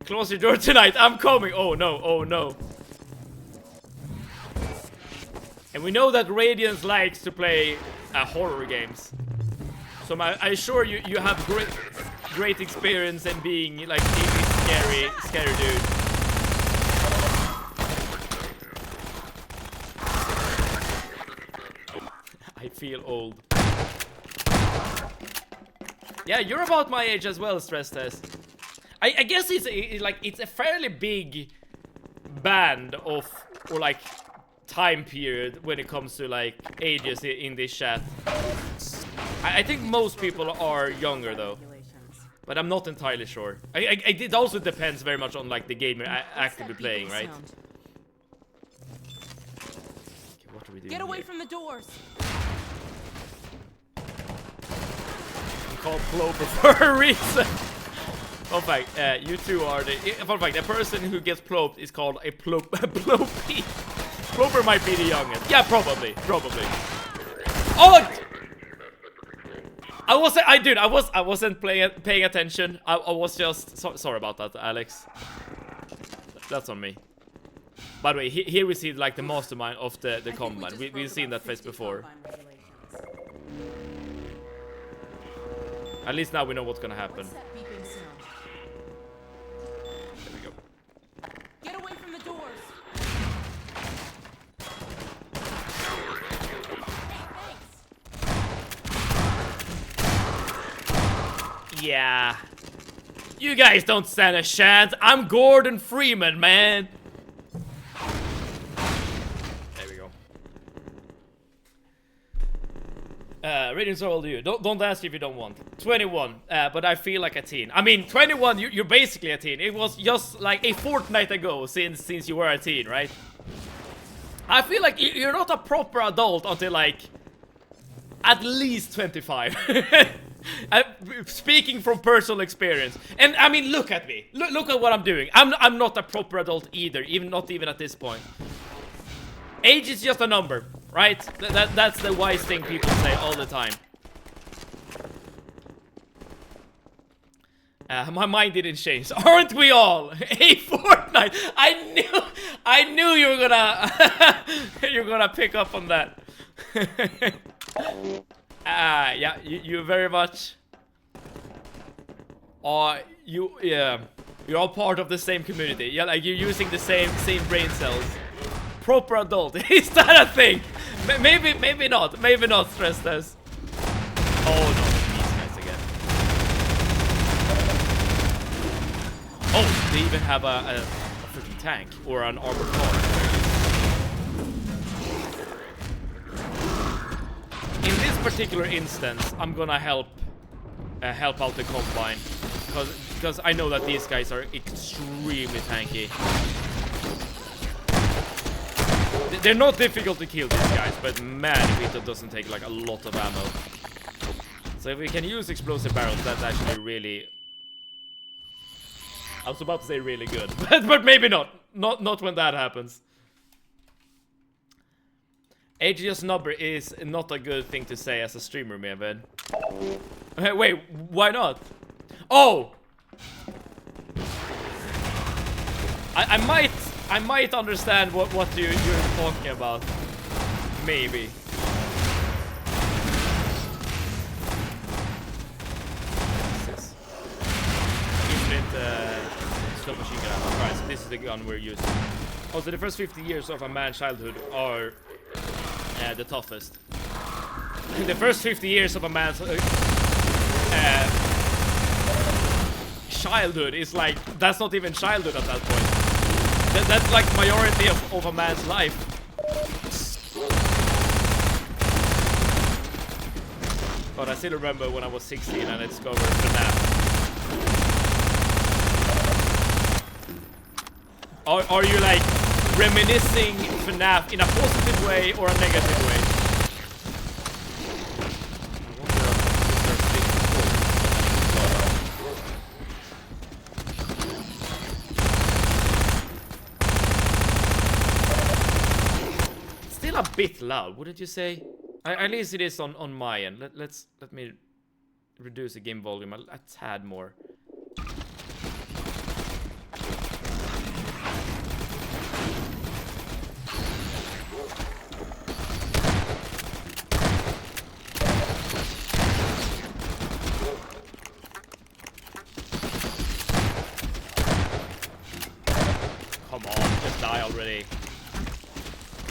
Close your door tonight. I'm coming. Oh no. And we know that Radiance likes to play horror games. So I assure you have great experience in being like a scary dude. I feel old. Yeah, you're about my age as well, Stress Test. I guess it's a fairly big band of, or like time period when it comes to like ages in this chat. I think most people are younger though, but I'm not entirely sure. It also depends very much on like the game you're actively playing, right? Okay, what are we doing? Get away here? from the doors. I'm called Ploper for a reason. Fun fact, you two are the. Fun fact, the person who gets ploped is called a plopy. Ploper might be the youngest. Yeah, probably. Oh! I wasn't paying attention. I was just sorry about that, Alex. That's on me. By the way, here we see like the mastermind of the combine. We've seen that face before. At least now we know what's gonna happen. There we go. Get away from the doors. Yeah. You guys don't stand a chance. I'm Gordon Freeman, man. There we go. Ratings are old to you. Don't ask if you don't want. 21, but I feel like a teen. I mean, 21, you're basically a teen. It was just like a fortnight ago since you were a teen, right? I feel like you're not a proper adult until like at least 25. Speaking from personal experience, and I mean, look at me. Look at what I'm doing. I'm not a proper adult either, not even at this point. Age is just a number, right? That's the wise thing people say all the time. My mind didn't change, aren't we all? A fortnight. I knew you were gonna pick up on that. Yeah, you very much are you're all part of the same community. Yeah, like you're using the same brain cells. Proper adult. Is that a thing? Maybe not stress test. Oh no, these guys again. Oh, they even have a freaking tank or an armored car. In this particular instance, I'm gonna help out the combine because I know that these guys are extremely tanky. They're not difficult to kill, these guys, but man, if it doesn't take like a lot of ammo. So if we can use explosive barrels, that's actually really. I was about to say really good, but maybe not. Not when that happens. AGS number is not a good thing to say as a streamer, man. Wait, why not? Oh! I might understand what you're talking about. Maybe. Infinite submachine gun. Alright, so this is the gun we're using. Also, the first 50 years of a man's childhood are the toughest. The first 50 years of a man's childhood is like, that's not even childhood at that point. That's like majority of a man's life. But I still remember when I was 16 and I discovered FNAF. Are you like reminiscing FNAF in a positive way or a negative way? Still a bit loud, wouldn't you say? At least it is on my end. Let me reduce the game volume a tad more. Come on, just die already.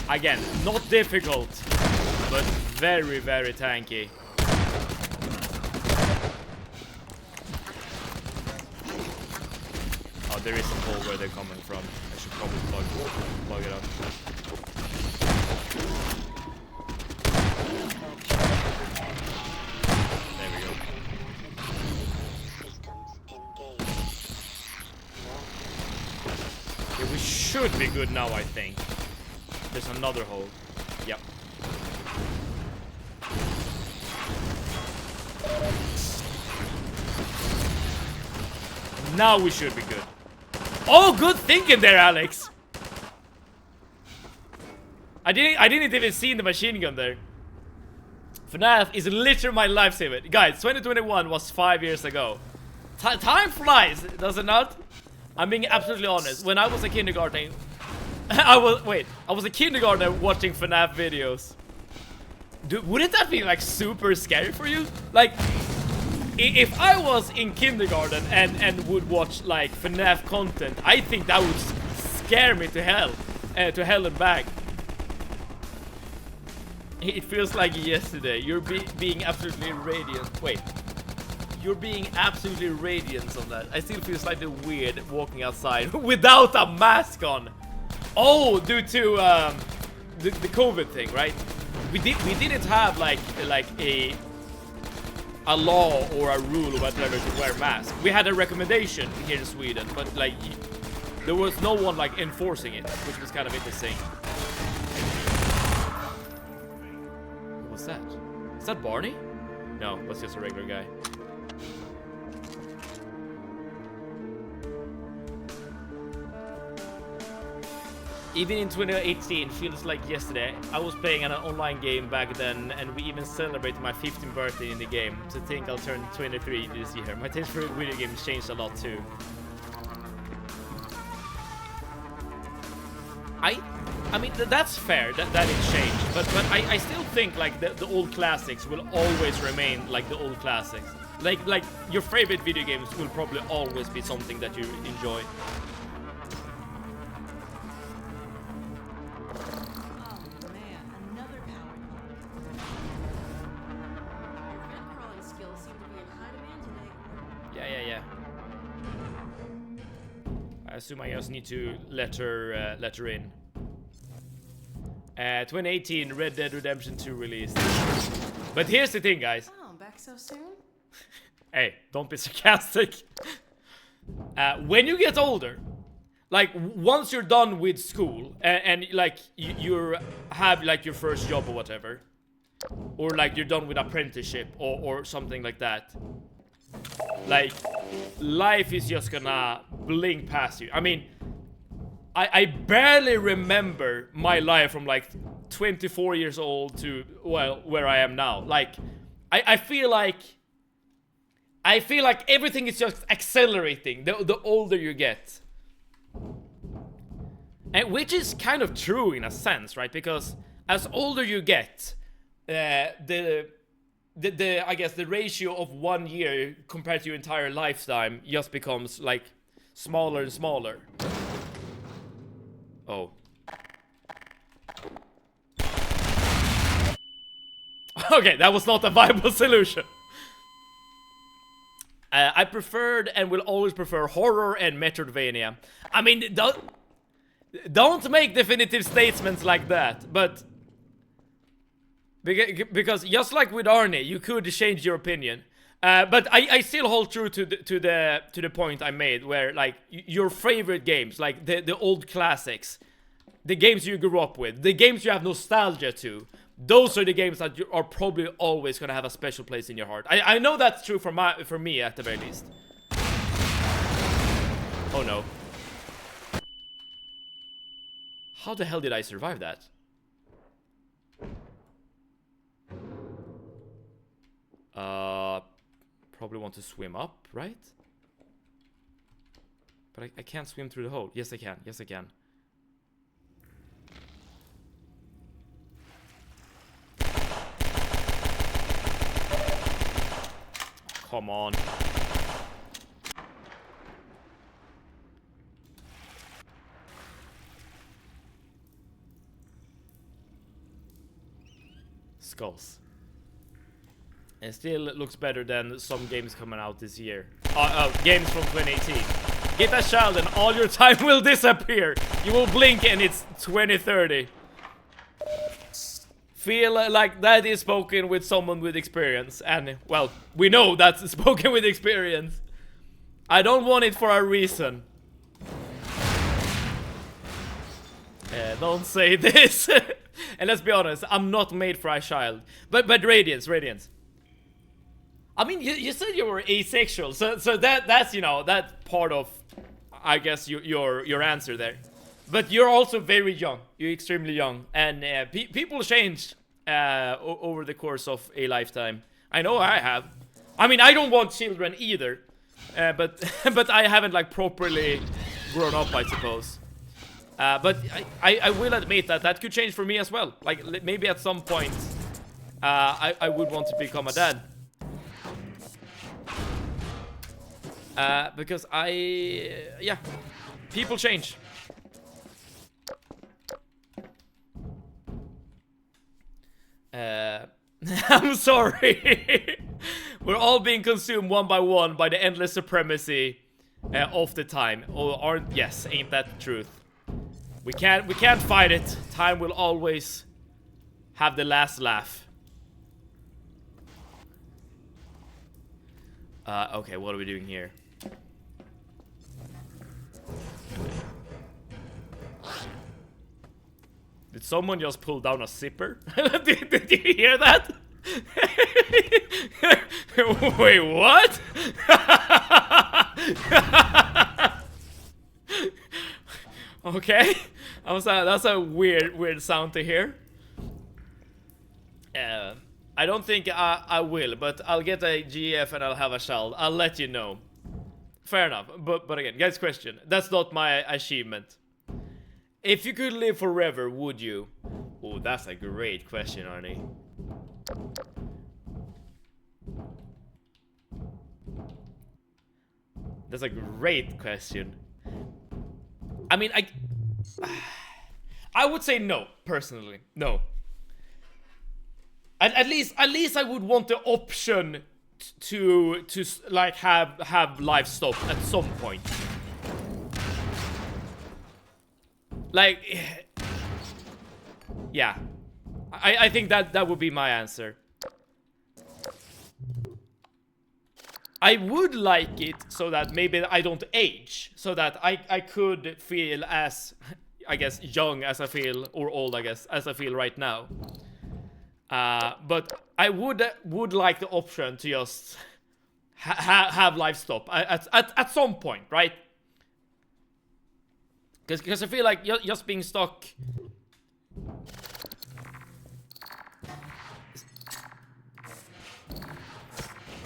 Again, not difficult, but very, very tanky. Oh, there is a hole where they're coming from. I should probably plug it up. should be good now, I think. There's another hole. Yep. Now we should be good. Oh, good thinking there, Alex. I didn't even see the machine gun there. FNAF is literally my lifesaver. Guys, 2021 was 5 years ago. Time flies, does it not? I'm being absolutely honest. When I was a kindergarten, I was a kindergartner watching FNAF videos. Dude, wouldn't that be like super scary for you? Like, if I was in kindergarten and would watch like FNAF content, I think that would scare me to hell and back. It feels like yesterday. You're being absolutely radiant. Wait. You're being absolutely radiant on that. I still feel slightly weird walking outside without a mask on. Oh, due to the COVID thing, right? We didn't have like a law or a rule or whatever to wear masks. We had a recommendation here in Sweden, but like there was no one like enforcing it, which was kind of interesting. What's that? Is that Barney? No, that's just a regular guy. Even in 2018, feels like yesterday. I was playing an online game back then, and we even celebrated my 15th birthday in the game. To think I'll turn 23 this year. My taste for video games changed a lot too. I mean, that's fair that it changed, but I still think like the old classics will always remain like the old classics. Like your favorite video games will probably always be something that you enjoy. Yeah. I assume I just need to let her in. 2018, Red Dead Redemption 2 released. But here's the thing, guys. Oh, back so soon? Hey, don't be sarcastic. When you get older, like once you're done with school and like you have like your first job or whatever, or like you're done with apprenticeship or something like that, like life is just gonna blink past you. I mean, I barely remember my life from like 24 years old to, well, where I am now. Like, I feel like everything is just accelerating the older you get. And which is kind of true in a sense, right? Because as older you get, I guess the ratio of 1 year compared to your entire lifetime just becomes like smaller and smaller. Oh. Okay, that was not a viable solution. I preferred and will always prefer horror and Metroidvania. I mean, don't make definitive statements like that, but because just like with Arnie, you could change your opinion. But I still hold true to the point I made, where like your favorite games, like the old classics, the games you grew up with, the games you have nostalgia to, those are the games that you are probably always gonna have a special place in your heart. I know that's true for me at the very least. Oh no. How the hell did I survive that? Probably want to swim up, right? But I can't swim through the hole. Yes, I can. Yes, I can. Come on. Skulls. And still looks better than some games coming out this year. Games from 2018. Get a child and all your time will disappear. You will blink and it's 2030. Feel like that is spoken with someone with experience. And, well, we know that's spoken with experience. I don't want it for a reason. Don't say this. And let's be honest, I'm not made for a child. But Radiance. I mean, you said you were asexual, so that's you know that part of, I guess your answer there. But you're also very young. You're extremely young, and people change over the course of a lifetime. I know I have. I mean, I don't want children either, but but I haven't like properly grown up, I suppose. But I will admit that could change for me as well. Like maybe at some point, I would want to become a dad. Because yeah, people change. I'm sorry. We're all being consumed one by one by the endless supremacy of the time. Or aren't? Yes, ain't that the truth? We can't fight it. Time will always have the last laugh. Okay, what are we doing here? Did someone just pull down a zipper? did you hear that? Wait, what? Okay, that's a weird sound to hear. I don't think I will, but I'll get a GF and I'll have a child. I'll let you know. Fair enough. But again, guys, question. That's not my achievement. If you could live forever, would you? Oh, that's a great question, Arnie. That's a great question. I mean, I would say no, personally. No. At least I would want the option to like have life stop at some point. Like, yeah, I think that would be my answer. I would like it so that maybe I don't age, so that I could feel as, I guess, young as I feel, or old, I guess, as I feel right now. But I would like the option to just have life stop at some point, right? Because I feel like just being stuck.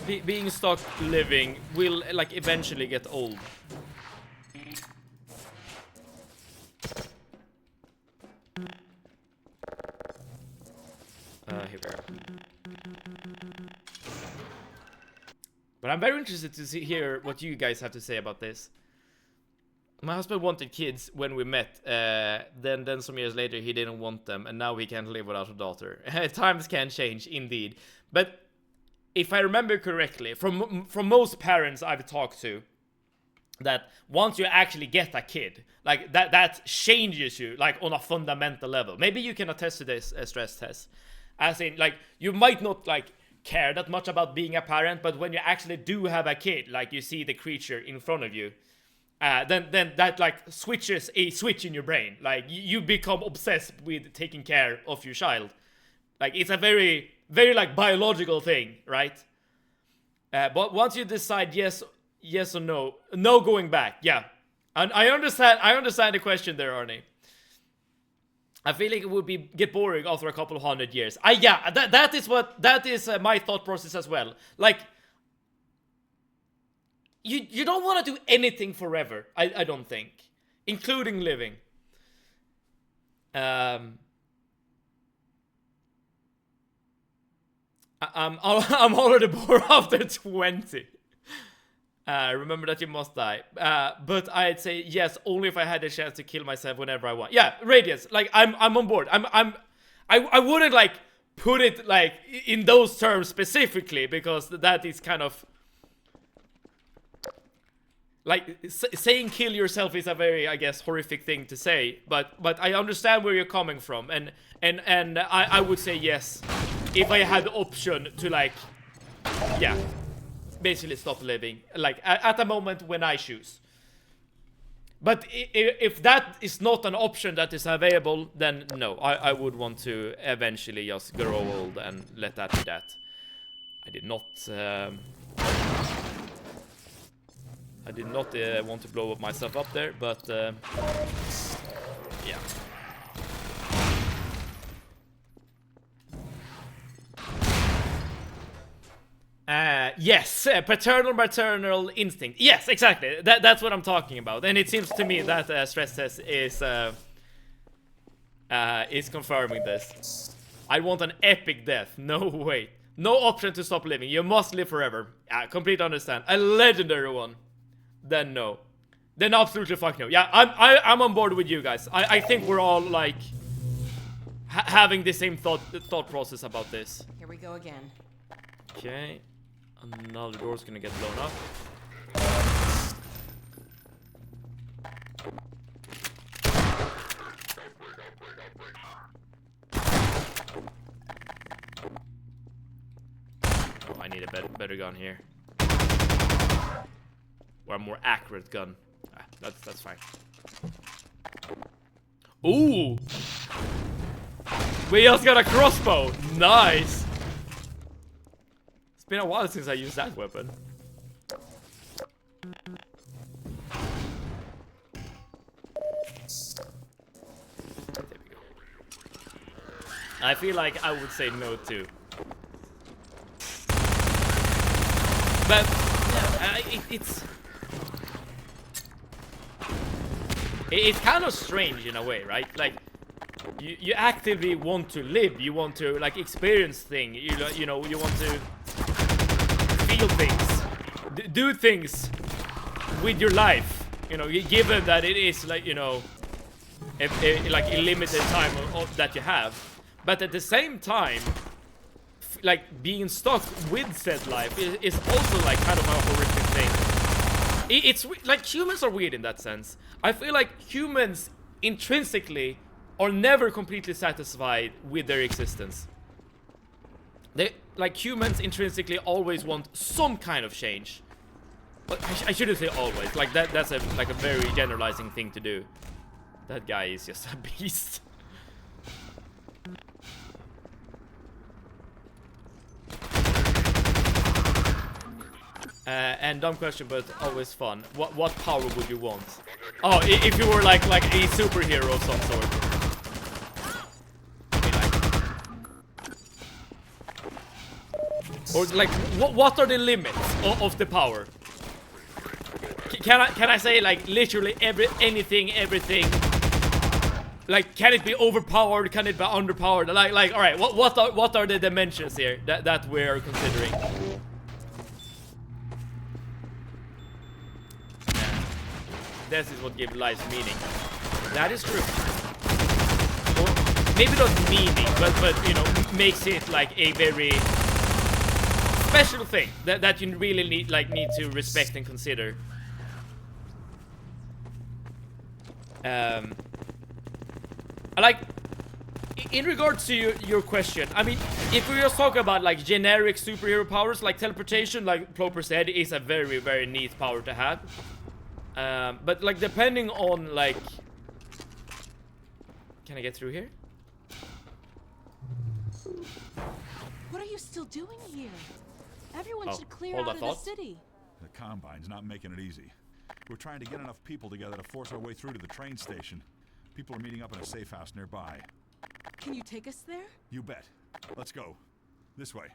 Being stuck living will like eventually get old. Here we are. But I'm very interested to hear what you guys have to say about this. My husband wanted kids when we met. Then some years later he didn't want them, and now he can't live without a daughter. Times can change, indeed. But if I remember correctly, from most parents I've talked to, that once you actually get a kid, like that changes you like on a fundamental level. Maybe you can attest to this stress test, as in like you might not like care that much about being a parent, but when you actually do have a kid, like you see the creature in front of you, then that like switches a switch in your brain. Like you become obsessed with taking care of your child. Like it's a very like biological thing, right? But once you decide yes or no going back. Yeah, and I understand the question there, Arnie. I feel like it would get boring after a couple of 100 years. Yeah, that is my thought process as well. Like you don't want to do anything forever. I don't think, including living. I'm already bored after 20. Remember that you must die. But I'd say yes, only if I had the chance to kill myself whenever I want. Yeah, Radiance. Like I'm on board. I wouldn't like put it like in those terms specifically, because that is kind of like saying kill yourself is a very, I guess, horrific thing to say. But I understand where you're coming from, and I would say yes if I had the option to like, yeah, basically stop living, like at a moment when I choose. But if that is not an option that is available, then no, I would want to eventually just grow old and let that be that. I did not want to blow myself up there, but yeah. Yes, maternal instinct. Yes, exactly. That's what I'm talking about. And it seems to me that stress test is confirming this. I want an epic death. No way. No option to stop living. You must live forever. Yeah, completely understand. A legendary one. Then no. Then absolutely fuck no. Yeah, I'm on board with you guys. I think we're all like having the same thought process about this. Here we go again. Okay. Another door's gonna get blown up. Oh, I need a better gun here. Or a more accurate gun. Ah, that's fine. Ooh! We just got a crossbow! Nice! It's been a while since I used that weapon. There we go. I feel like I would say no too. But yeah, it's kind of strange in a way, right? Like you actively want to live, you want to like experience things, you know, you want to feel things, do things with your life, you know, given that it is like, you know, like a limited time that you have. But at the same time, like being stuck with said life is also like kind of a horrific thing. It's like humans are weird in that sense. I feel like humans intrinsically are never completely satisfied with their existence. Like humans intrinsically always want some kind of change. But I shouldn't say always. Like that's like a very generalizing thing to do. That guy is just a beast. And dumb question, but always fun. What power would you want? Oh, if you were like a superhero of some sort. Or like, what are the limits of the power? Can I say like literally anything, everything? Like, can it be overpowered? Can it be underpowered? Like, all right, what are the dimensions here that we're considering? This is what gives life meaning. That is true. Or maybe not meaning, but you know, makes it like a very special thing that you really need to respect and consider. Like, in regards to your question, I mean, if we just talk about like generic superhero powers, like teleportation, like Ploper said, is a very, very neat power to have. But like depending on like, can I get through here? What are you still doing here? Everyone should clear hold out of that the thought. city. The Combine's not making it easy. We're trying to get enough people together to force our way through to the train station. People are meeting up in a safe house nearby. Can you take us there? You bet. Let's go. This way.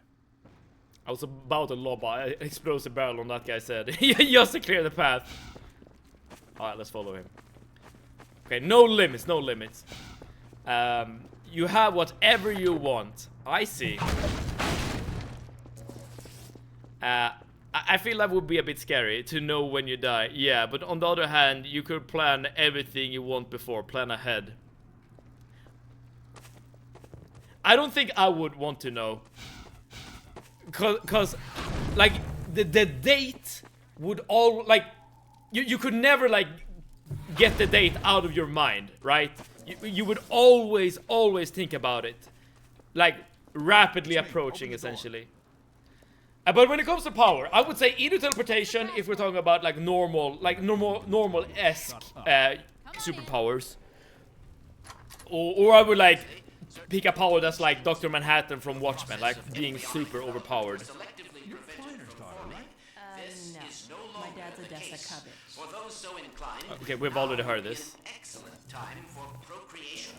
I was about to lob an explosive barrel on that guy's head just to clear the path. Alright, let's follow him. Okay, no limits, no limits. You have whatever you want. I see. I feel that would be a bit scary to know when you die. Yeah, but on the other hand, you could plan everything you want before. Plan ahead. I don't think I would want to know. Cause like, the date would all, like, you could never, like, get the date out of your mind, right? You would always think about it. Like, rapidly approaching, essentially. But when it comes to power, I would say either teleportation if we're talking about like normal-esque superpowers, or I would like pick a power that's like Dr. Manhattan from Watchmen, like being super overpowered. No. My dad's a desert cubby. For those so inclined, Okay, we've already heard this. an excellent time for procreation,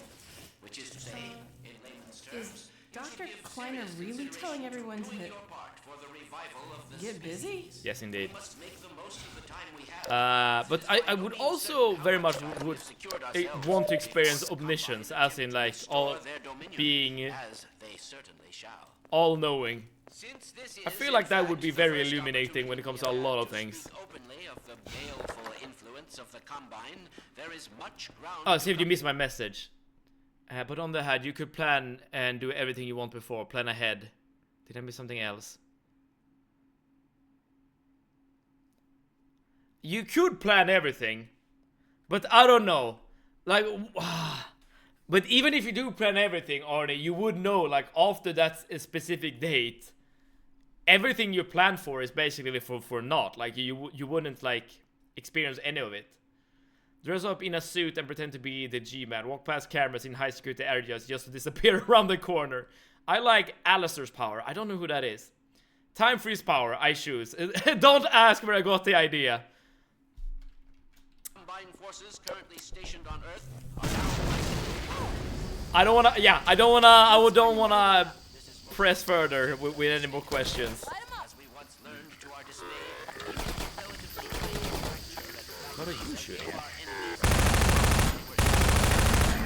which is to say, in layman's terms, Is Dr. Kleiner really telling everyone to your part for the revival of the get busy? Yes, indeed. must make the most of the time we have. But I would also very much want to experience omniscience, as in like all Their dominion, being as they certainly shall. all-knowing. Since this I is, feel in like that fact, would be the very first illuminating when it comes to a opportunity lot of to things. speak openly of the baleful influence of the Combine, there is much ground. Oh, see if you missed my message. But on the head, you could plan and do everything you want before. Plan ahead. Did I miss something else? You could plan everything, but I don't know. Like, but even if you do plan everything, Arnie, you would know, like, after that specific date, everything you plan for is basically for naught. Like, you wouldn't, like, experience any of it. Dress up in a suit and pretend to be the G-Man. Walk past cameras in high security areas just to disappear around the corner. I like Alistair's power. I don't know who that is. Time freeze power. I choose. Don't ask where I got the idea. Combined forces currently stationed on Earth are now. I don't wanna. Yeah, I don't wanna press further with any more questions. As we once learned to our dismay, What are you shooting at?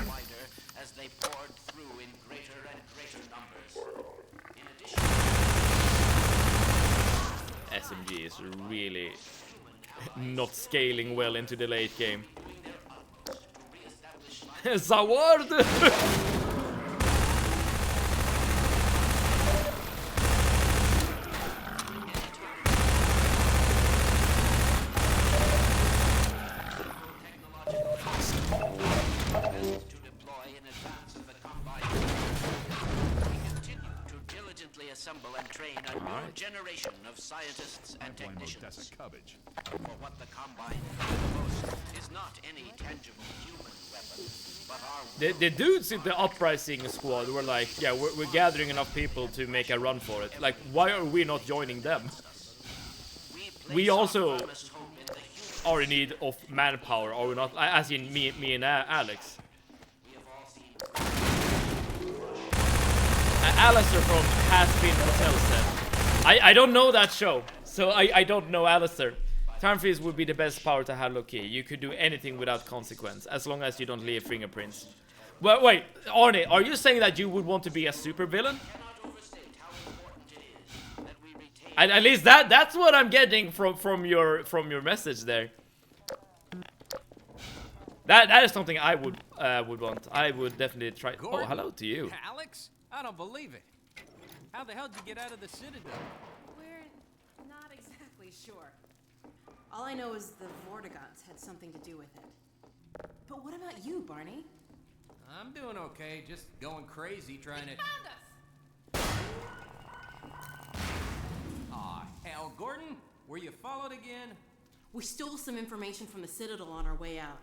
wider as they poured through in greater and greater numbers. In addition, SMG is really not scaling well into the late game. Zaward! to deploy in advance of the Combine, we continue to diligently assemble and train a new generation of scientists and Blame those technicians. desert cubbage. For what the Combine boasts is not any tangible human weapon, but our The dudes in the uprising squad were like, yeah, we're gathering enough people to make a run for it. Like, why are we not joining them? We also are in need of manpower, are we not? As in me and Alex. Alistair from Has Been Hotel said. I don't know that show, so I don't know Alistair. Time freeze would be the best power to have, low-key. You could do anything without consequence, as long as you don't leave fingerprints. Well, wait, Arnie, are you saying that you would want to be a super villain? At least that's what I'm getting from your message there. That is something I would want. I would definitely try. Oh, hello to you. Alex? I don't believe it. How the hell did you get out of the Citadel? We're not exactly sure. All I know is the Vortigots had something to do with it. But what about you, Barney? I'm doing okay, just going crazy trying to... Aw, hell, Gordon? Were you followed again? We stole some information from the Citadel on our way out.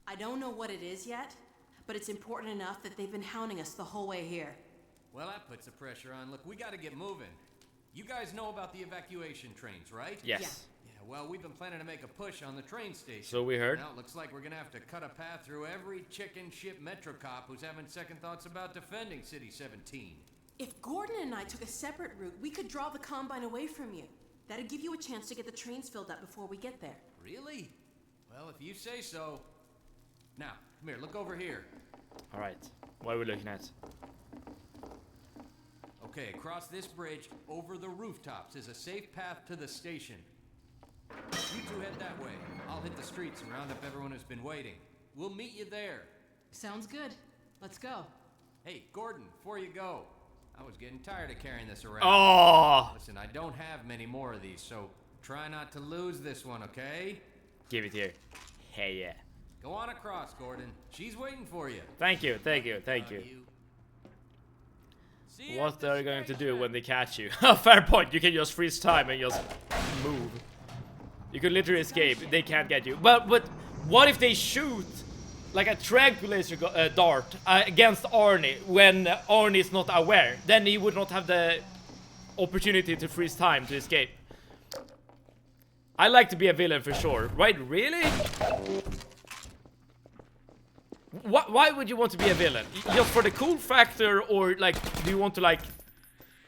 I don't know what it is yet, but it's important enough that they've been hounding us the whole way here. Well, that puts the pressure on. Look, we gotta get moving. You guys know about the evacuation trains, right? Yes. Yeah, well, we've been planning to make a push on the train station. So we heard. Now it looks like we're gonna have to cut a path through every chicken ship Metro cop who's having second thoughts about defending City 17. If Gordon and I took a separate route, we could draw the Combine away from you. That'd give you a chance to get the trains filled up before we get there. Really? Well, if you say so. Now, come here, look over here. All right. What are we looking at? Okay, across this bridge, over the rooftops, is a safe path to the station. You two head that way. I'll hit the streets and round up everyone who's been waiting. We'll meet you there. Sounds good. Let's go. Hey, Gordon, before you go, I was getting tired of carrying this around. Oh, Listen, I don't have many more of these, so try not to lose this one, okay? give it here. Hey, yeah. Go on across, Gordon. She's waiting for you. Thank you, thank you, thank you. See you what at the they're going to do station. when they catch you. Fair point. You can just freeze time and just move. You could literally escape. They can't get you. But what if they shoot like a tranquilizer dart against Arnie when Arnie is not aware? Then he would not have the opportunity to freeze time to escape. I like to be a villain for sure. Right? Really? Why would you want to be a villain? Just for the cool factor, or like, do you want to like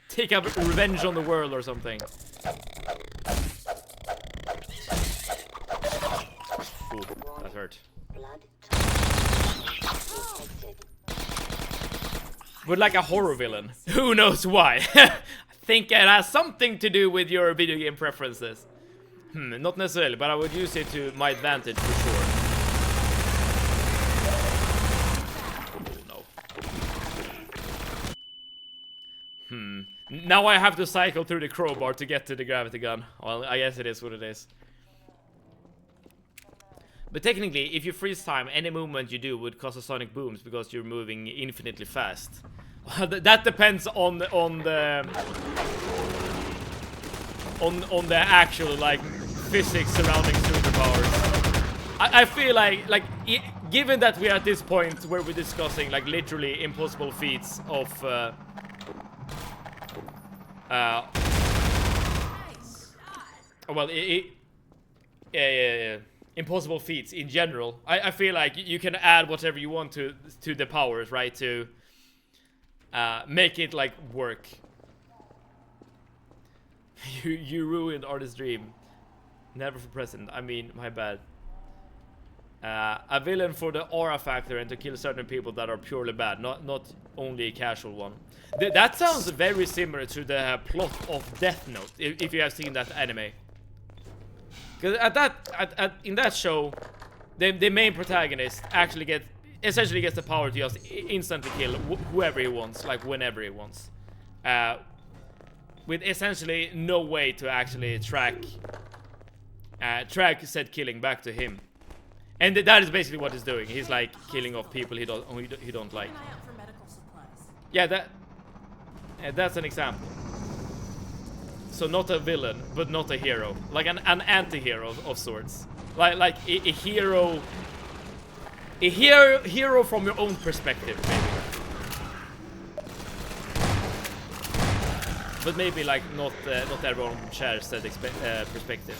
take up revenge on the world or something? Ooh, that hurt. But like a horror villain. Who knows why? I think it has something to do with your video game preferences. Not necessarily, but I would use it to my advantage for sure. Now I have to cycle through the crowbar to get to the gravity gun. Well, I guess it is what it is. But technically, if you freeze time, any movement you do would cause a sonic booms because you're moving infinitely fast. That depends on the actual like physics surrounding superpowers. I feel like given that we're at this point where we're discussing like literally impossible feats of well, impossible feats in general. I feel like you can add whatever you want to the powers, right? To make it like work. You ruined Artist's dream. Never for president. I mean, my bad. A villain for the aura factor and to kill certain people that are purely bad, not only a casual one. That sounds very similar to the plot of Death Note, if you have seen that anime. Because in that show, the main protagonist actually essentially gets the power to just instantly kill whoever he wants, like whenever he wants, with essentially no way to actually track said killing back to him. And that is basically what he's doing. He's like killing off people he don't like. Keep an eye out for medical supplies. Yeah, that's an example. So not a villain, but not a hero. Like an anti-hero of sorts. Like a hero. A hero from your own perspective, maybe. But maybe like not everyone shares that perspective.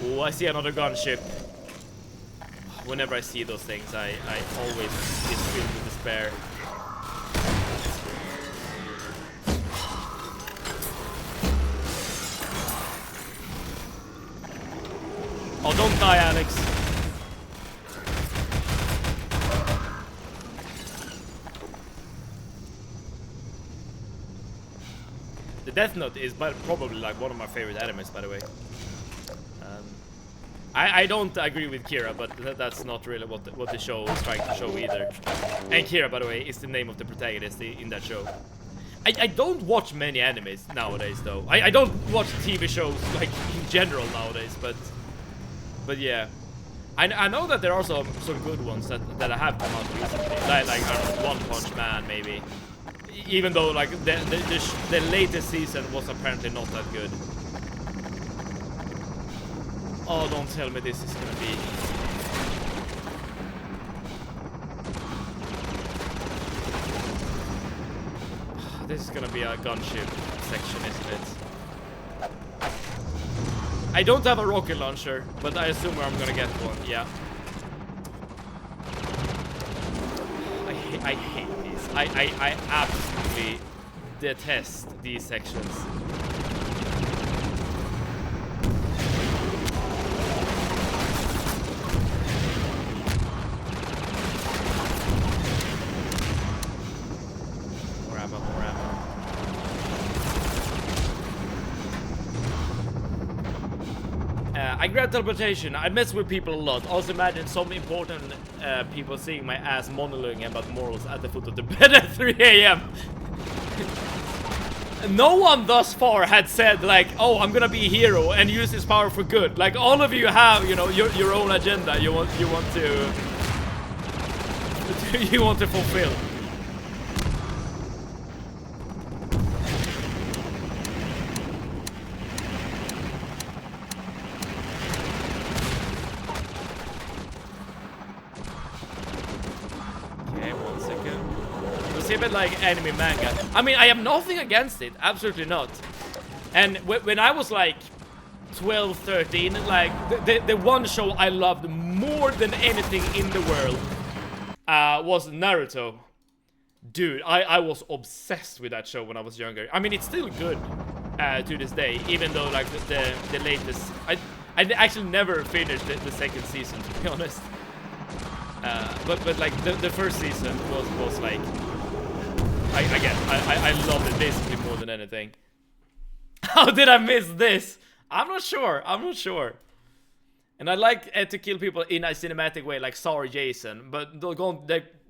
Oh, I see another gunship. Whenever I see those things, I always get filled with despair. Oh, don't die, Alex. The Death Note is probably like one of my favorite animes, by the way. I don't agree with Kira, but that's not really what the show is trying to show either. And Kira, by the way, is the name of the protagonist in that show. I don't watch many animes nowadays, though. I don't watch TV shows like in general nowadays, but yeah. I know that there are some good ones that have come out recently, like I don't know, One Punch Man maybe. Even though like the latest season was apparently not that good. Oh, don't tell me this is gonna be... This is gonna be a gunship section, isn't it? I don't have a rocket launcher, but I assume I'm gonna get one, yeah. I hate these. I absolutely detest these sections. I grab teleportation. I mess with people a lot. Also imagine some important people seeing my ass monologuing about morals at the foot of the bed at 3 AM. no one thus far had said like, oh, I'm gonna be a hero and use this power for good. Like all of you have, you know, your own agenda you want to you want to fulfill. Okay, 1 second. It was a bit like anime manga. I mean, I have nothing against it, absolutely not. And when I was like 12, 13, like the one show I loved more than anything in the world was Naruto. Dude, I was obsessed with that show when I was younger. I mean, it's still good to this day, even though like the latest, I actually never finished the second season, to be honest. But like the first season was like, I loved it basically more than anything. How did I miss this? I'm not sure. And I like to kill people in a cinematic way, like sorry Jason, but don't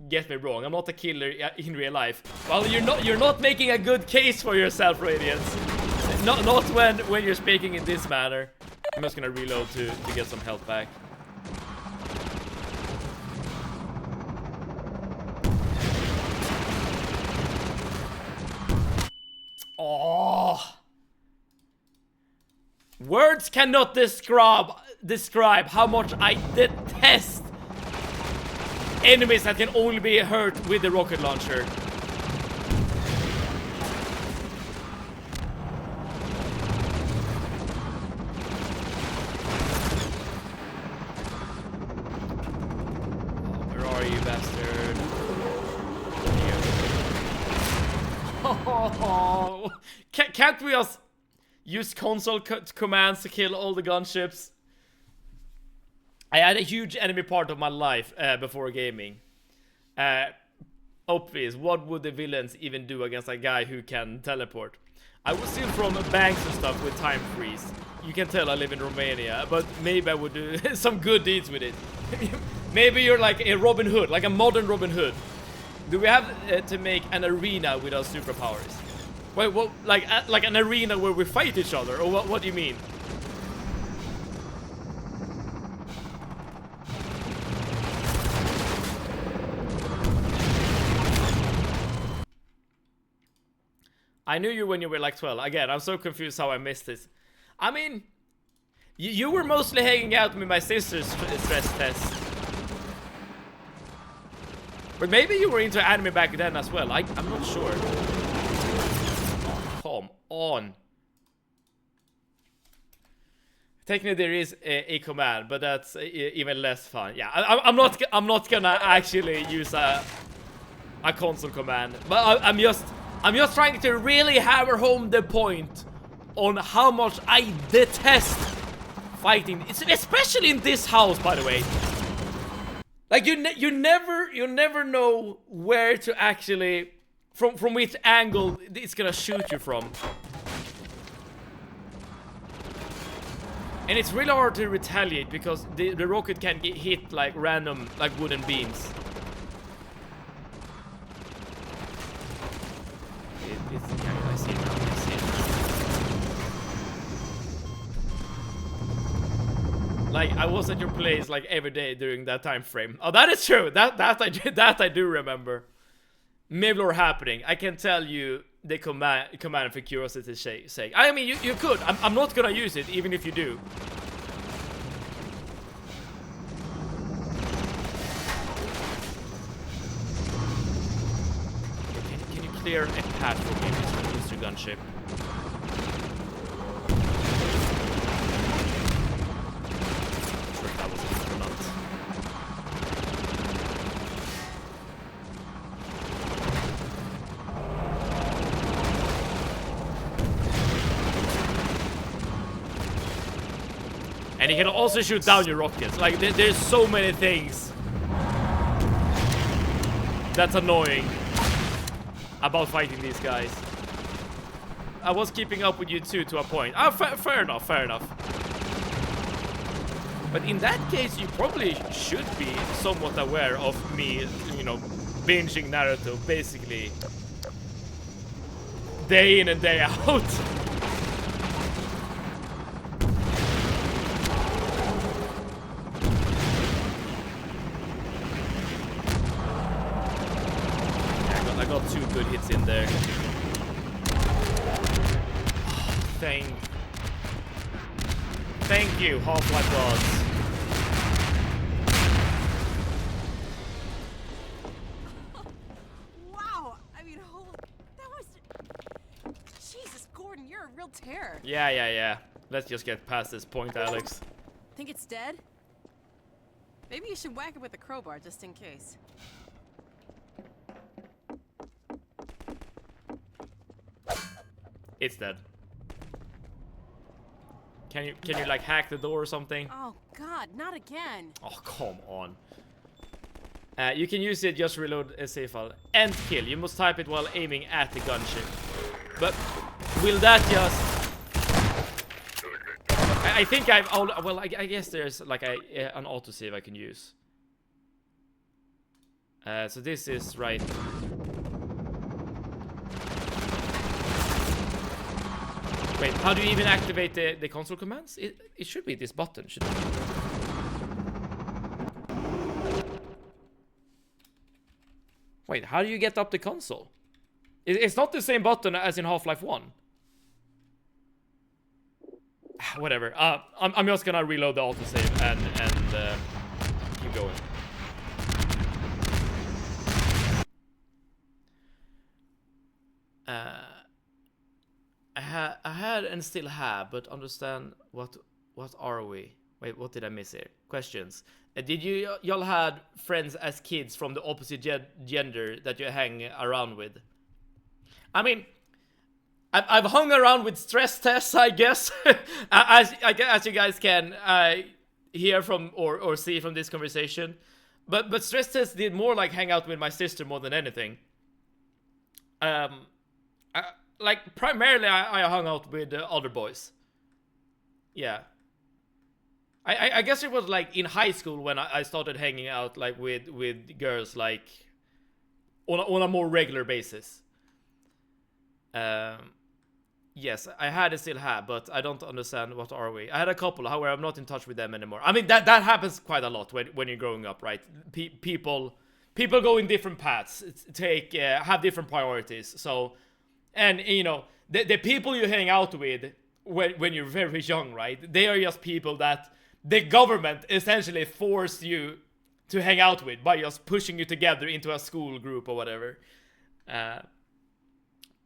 get me wrong, I'm not a killer in real life. Well, you're not making a good case for yourself, Radiance. Not when you're speaking in this manner. I'm just gonna reload to get some health back. Oh. Words cannot describe how much I detest enemies that can only be hurt with the rocket launcher. Where are you, bastard? Oh, can't we just use console commands to kill all the gunships? I had a huge enemy part of my life before gaming. Obvious, what would the villains even do against a guy who can teleport? I would steal from banks and stuff with time freeze. You can tell I live in Romania, but maybe I would do some good deeds with it. Maybe you're like a Robin Hood, like a modern Robin Hood. Do we have to make an arena with our superpowers? Wait, what? Like an arena where we fight each other, or what do you mean? I knew you when you were like 12. Again, I'm so confused how I missed this. I mean, you were mostly hanging out with my sister's stress test. But maybe you were into anime back then as well. I'm not sure. Oh, come on. Technically there is a command, but that's even less fun. Yeah, I'm not gonna actually use a console command. But I'm just trying to really hammer home the point on how much I detest fighting. It's especially in this house, by the way. Like you never know where to actually from which angle it's gonna shoot you from. And it's really hard to retaliate because the rocket can get hit like random like wooden beams. I see it now. Like I was at your place like every day during that time frame. Oh, that is true. That I do remember. Maybe or happening. I can tell you the command for curiosity's sake. I mean, you could. I'm not gonna use it even if you do. Can you clear a path for me, Mr. Gunship? And he can also shoot down your rockets. Like, there's so many things that's annoying about fighting these guys. I was keeping up with you too, to a point. Ah, fair enough. But in that case, you probably should be somewhat aware of me, you know, binging Naruto, basically day in and day out. I got 2 good hits in there. Thank you, Half-Life gods. Wow, I mean, that was... Jesus, Gordon, you're a real terror. Yeah. Let's just get past this point, Alex. Think it's dead? Maybe you should whack it with a crowbar just in case. It's dead. Can you like hack the door or something? Oh God, not again. Oh, come on. You can use it, just reload a save file. End kill. You must type it while aiming at the gunship. But will that just... I think I've... Well, I guess there's like an autosave I can use. So this is right... Wait, how do you even activate the console commands? It should be this button, shouldn't it? Wait, how do you get up the console? It's not the same button as in Half-Life 1. Whatever. I'm just gonna reload the autosave and keep going. I had and still have, but understand what are we? Wait, what did I miss here? Questions. Did y'all had friends as kids from the opposite gender that you hang around with? I mean, I've hung around with stress tests, I guess, as you guys can hear from or see from this conversation. But stress tests did more like hang out with my sister more than anything. Like primarily, I hung out with other boys. Yeah. I guess it was like in high school when I started hanging out like with girls like on a more regular basis. Yes, I had and still have, but I don't understand what are we. I had a couple, however, I'm not in touch with them anymore. I mean that happens quite a lot when you're growing up, right? People go in different paths, have different priorities. So, and you know, the people you hang out with when you're very young, right? They are just people that the government essentially forced you to hang out with by just pushing you together into a school group or whatever. That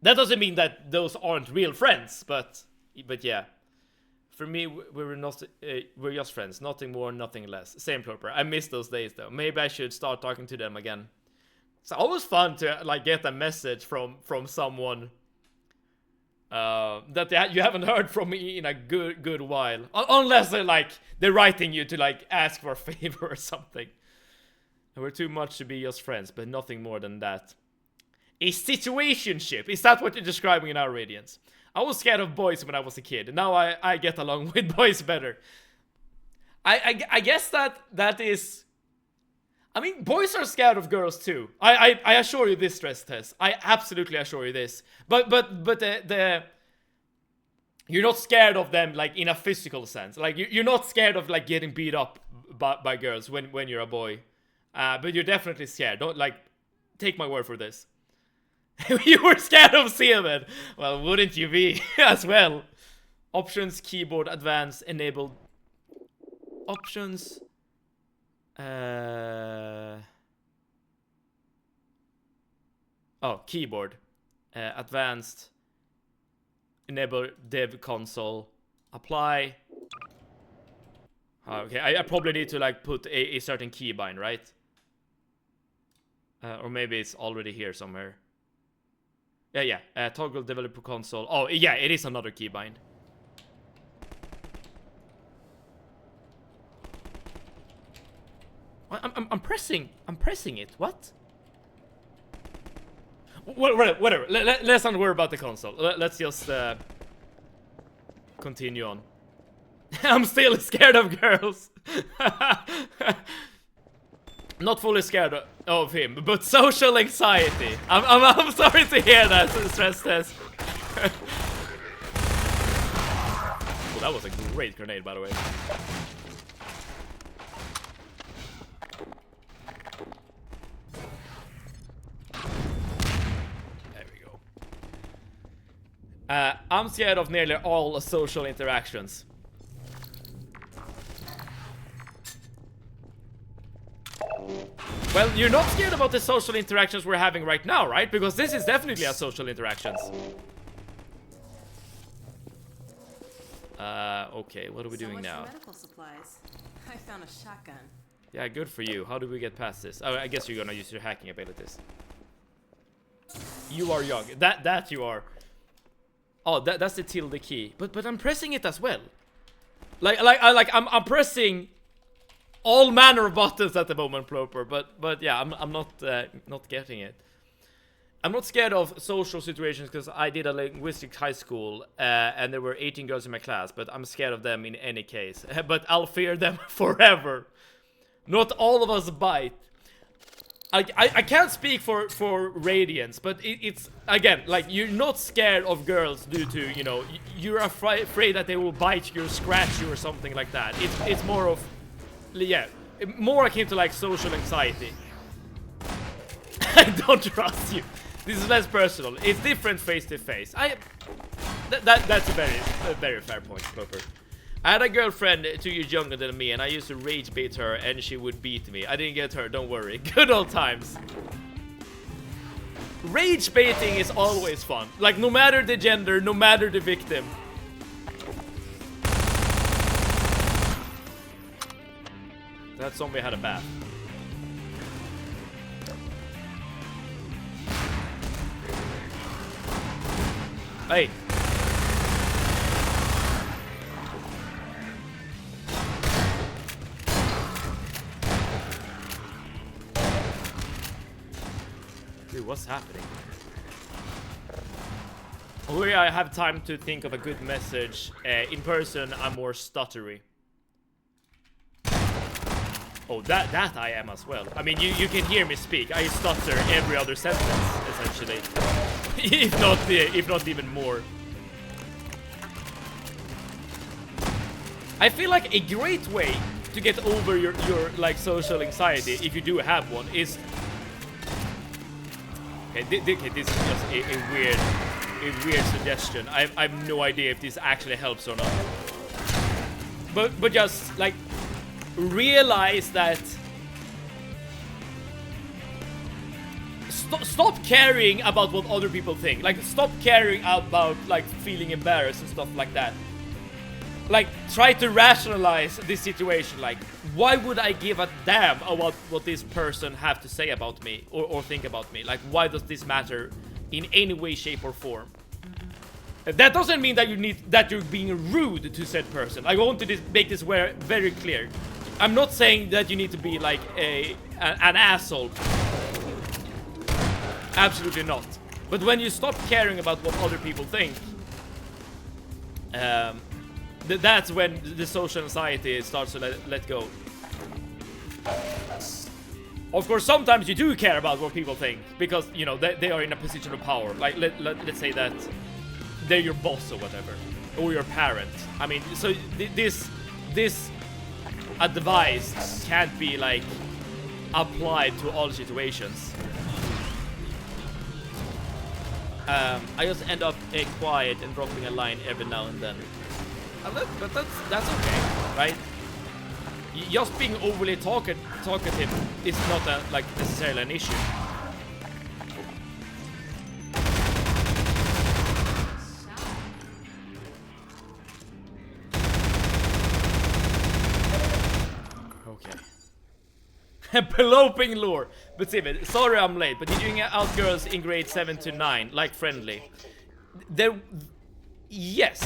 doesn't mean that those aren't real friends, but yeah. For me, we're just friends. Nothing more, nothing less. Same proper. I miss those days though. Maybe I should start talking to them again. It's always fun to like get a message from someone that you haven't heard from me in a good while. Unless they're writing you to like ask for a favor or something. We're too much to be just friends, but nothing more than that. A situationship. Is that what you're describing in our radiance? I was scared of boys when I was a kid. Now I get along with boys better. I guess that is... I mean, boys are scared of girls too. I assure you this, stress test. I absolutely assure you this. But you're not scared of them like in a physical sense. Like you're not scared of like getting beat up by girls when you're a boy. But you're definitely scared. Don't like take my word for this. You were scared of semen. Well, wouldn't you be as well? Options, keyboard, advanced, enabled. Options. Keyboard. Advanced. Enable dev console. Apply. Okay, I probably need to like put a certain keybind, right? Or maybe it's already here somewhere. Yeah. Toggle developer console. Oh, yeah, it is another keybind. I'm pressing it. What? Whatever. Let's not worry about the console. Let's just continue on. I'm still scared of girls. Not fully scared of him, but social anxiety. I'm sorry to hear that, stress test. Well, that was a great grenade, by the way. There we go. I'm scared of nearly all social interactions. Well, you're not scared about the social interactions we're having right now, right? Because this is definitely a social interactions. Okay, what are we doing now? Medical supplies. I found a shotgun. Yeah, good for you. How do we get past this? Oh, I guess you're gonna use your hacking abilities. You are young. That you are. Oh, that's the tilde key. But I'm pressing it as well. I'm pressing all manner of buttons at the moment, Ploper. But yeah, I'm not getting it. I'm not scared of social situations because I did a linguistics high school and there were 18 girls in my class, but I'm scared of them in any case. But I'll fear them forever. Not all of us bite. I can't speak for Radiance, but it's again, like, you're not scared of girls due to, you know, you're afraid that they will bite you or scratch you or something like that. It's more of, yeah, more akin to like social anxiety. I don't trust you. This is less personal. It's different face to face. That's a very fair point, Clover. I had a girlfriend 2 years younger than me, and I used to rage bait her, and she would beat me. I didn't get her, don't worry. Good old times. Rage baiting is always fun. Like, no matter the gender, no matter the victim. That zombie had a bath. Hey. Dude, what's happening? Only I have time to think of a good message. In person, I'm more stuttery. Oh, that I am as well. I mean, you can hear me speak. I stutter every other sentence, essentially. if not even more. I feel like a great way to get over your like social anxiety, if you do have one, is okay, this is just a weird suggestion. I have no idea if this actually helps or not. But just like realize that stop caring about what other people think. Like, stop caring about like feeling embarrassed and stuff like that. Like, try to rationalize this situation. Like, why would I give a damn about what this person have to say about me or think about me? Like, why does this matter in any way, shape, or form? That doesn't mean that you're being rude to said person. I want to make this very clear. I'm not saying that you need to be like an asshole. Absolutely not. But when you stop caring about what other people think, that's when the social anxiety starts to let go. Of course, sometimes you do care about what people think because, you know, they are in a position of power. Like, let's say that they're your boss or whatever, or your parent. I mean, so this advice can't be like applied to all situations. I just end up quiet and dropping a line every now and then. But that's okay, right? Just being overly talkative is not like necessarily an issue. Peloping lore. But Steven, sorry I'm late, but did you hang out girls in grade 7 to 9, like friendly? Yes.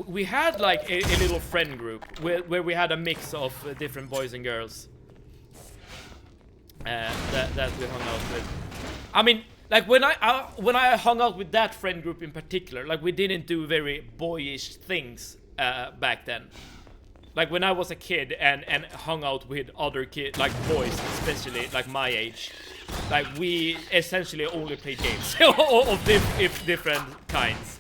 We had like a little friend group where we had a mix of different boys and girls that we hung out with. I mean, like when I hung out with that friend group in particular, like we didn't do very boyish things back then. like when I was a kid and hung out with other kids, like boys especially, like my age, like we essentially only played games of different kinds.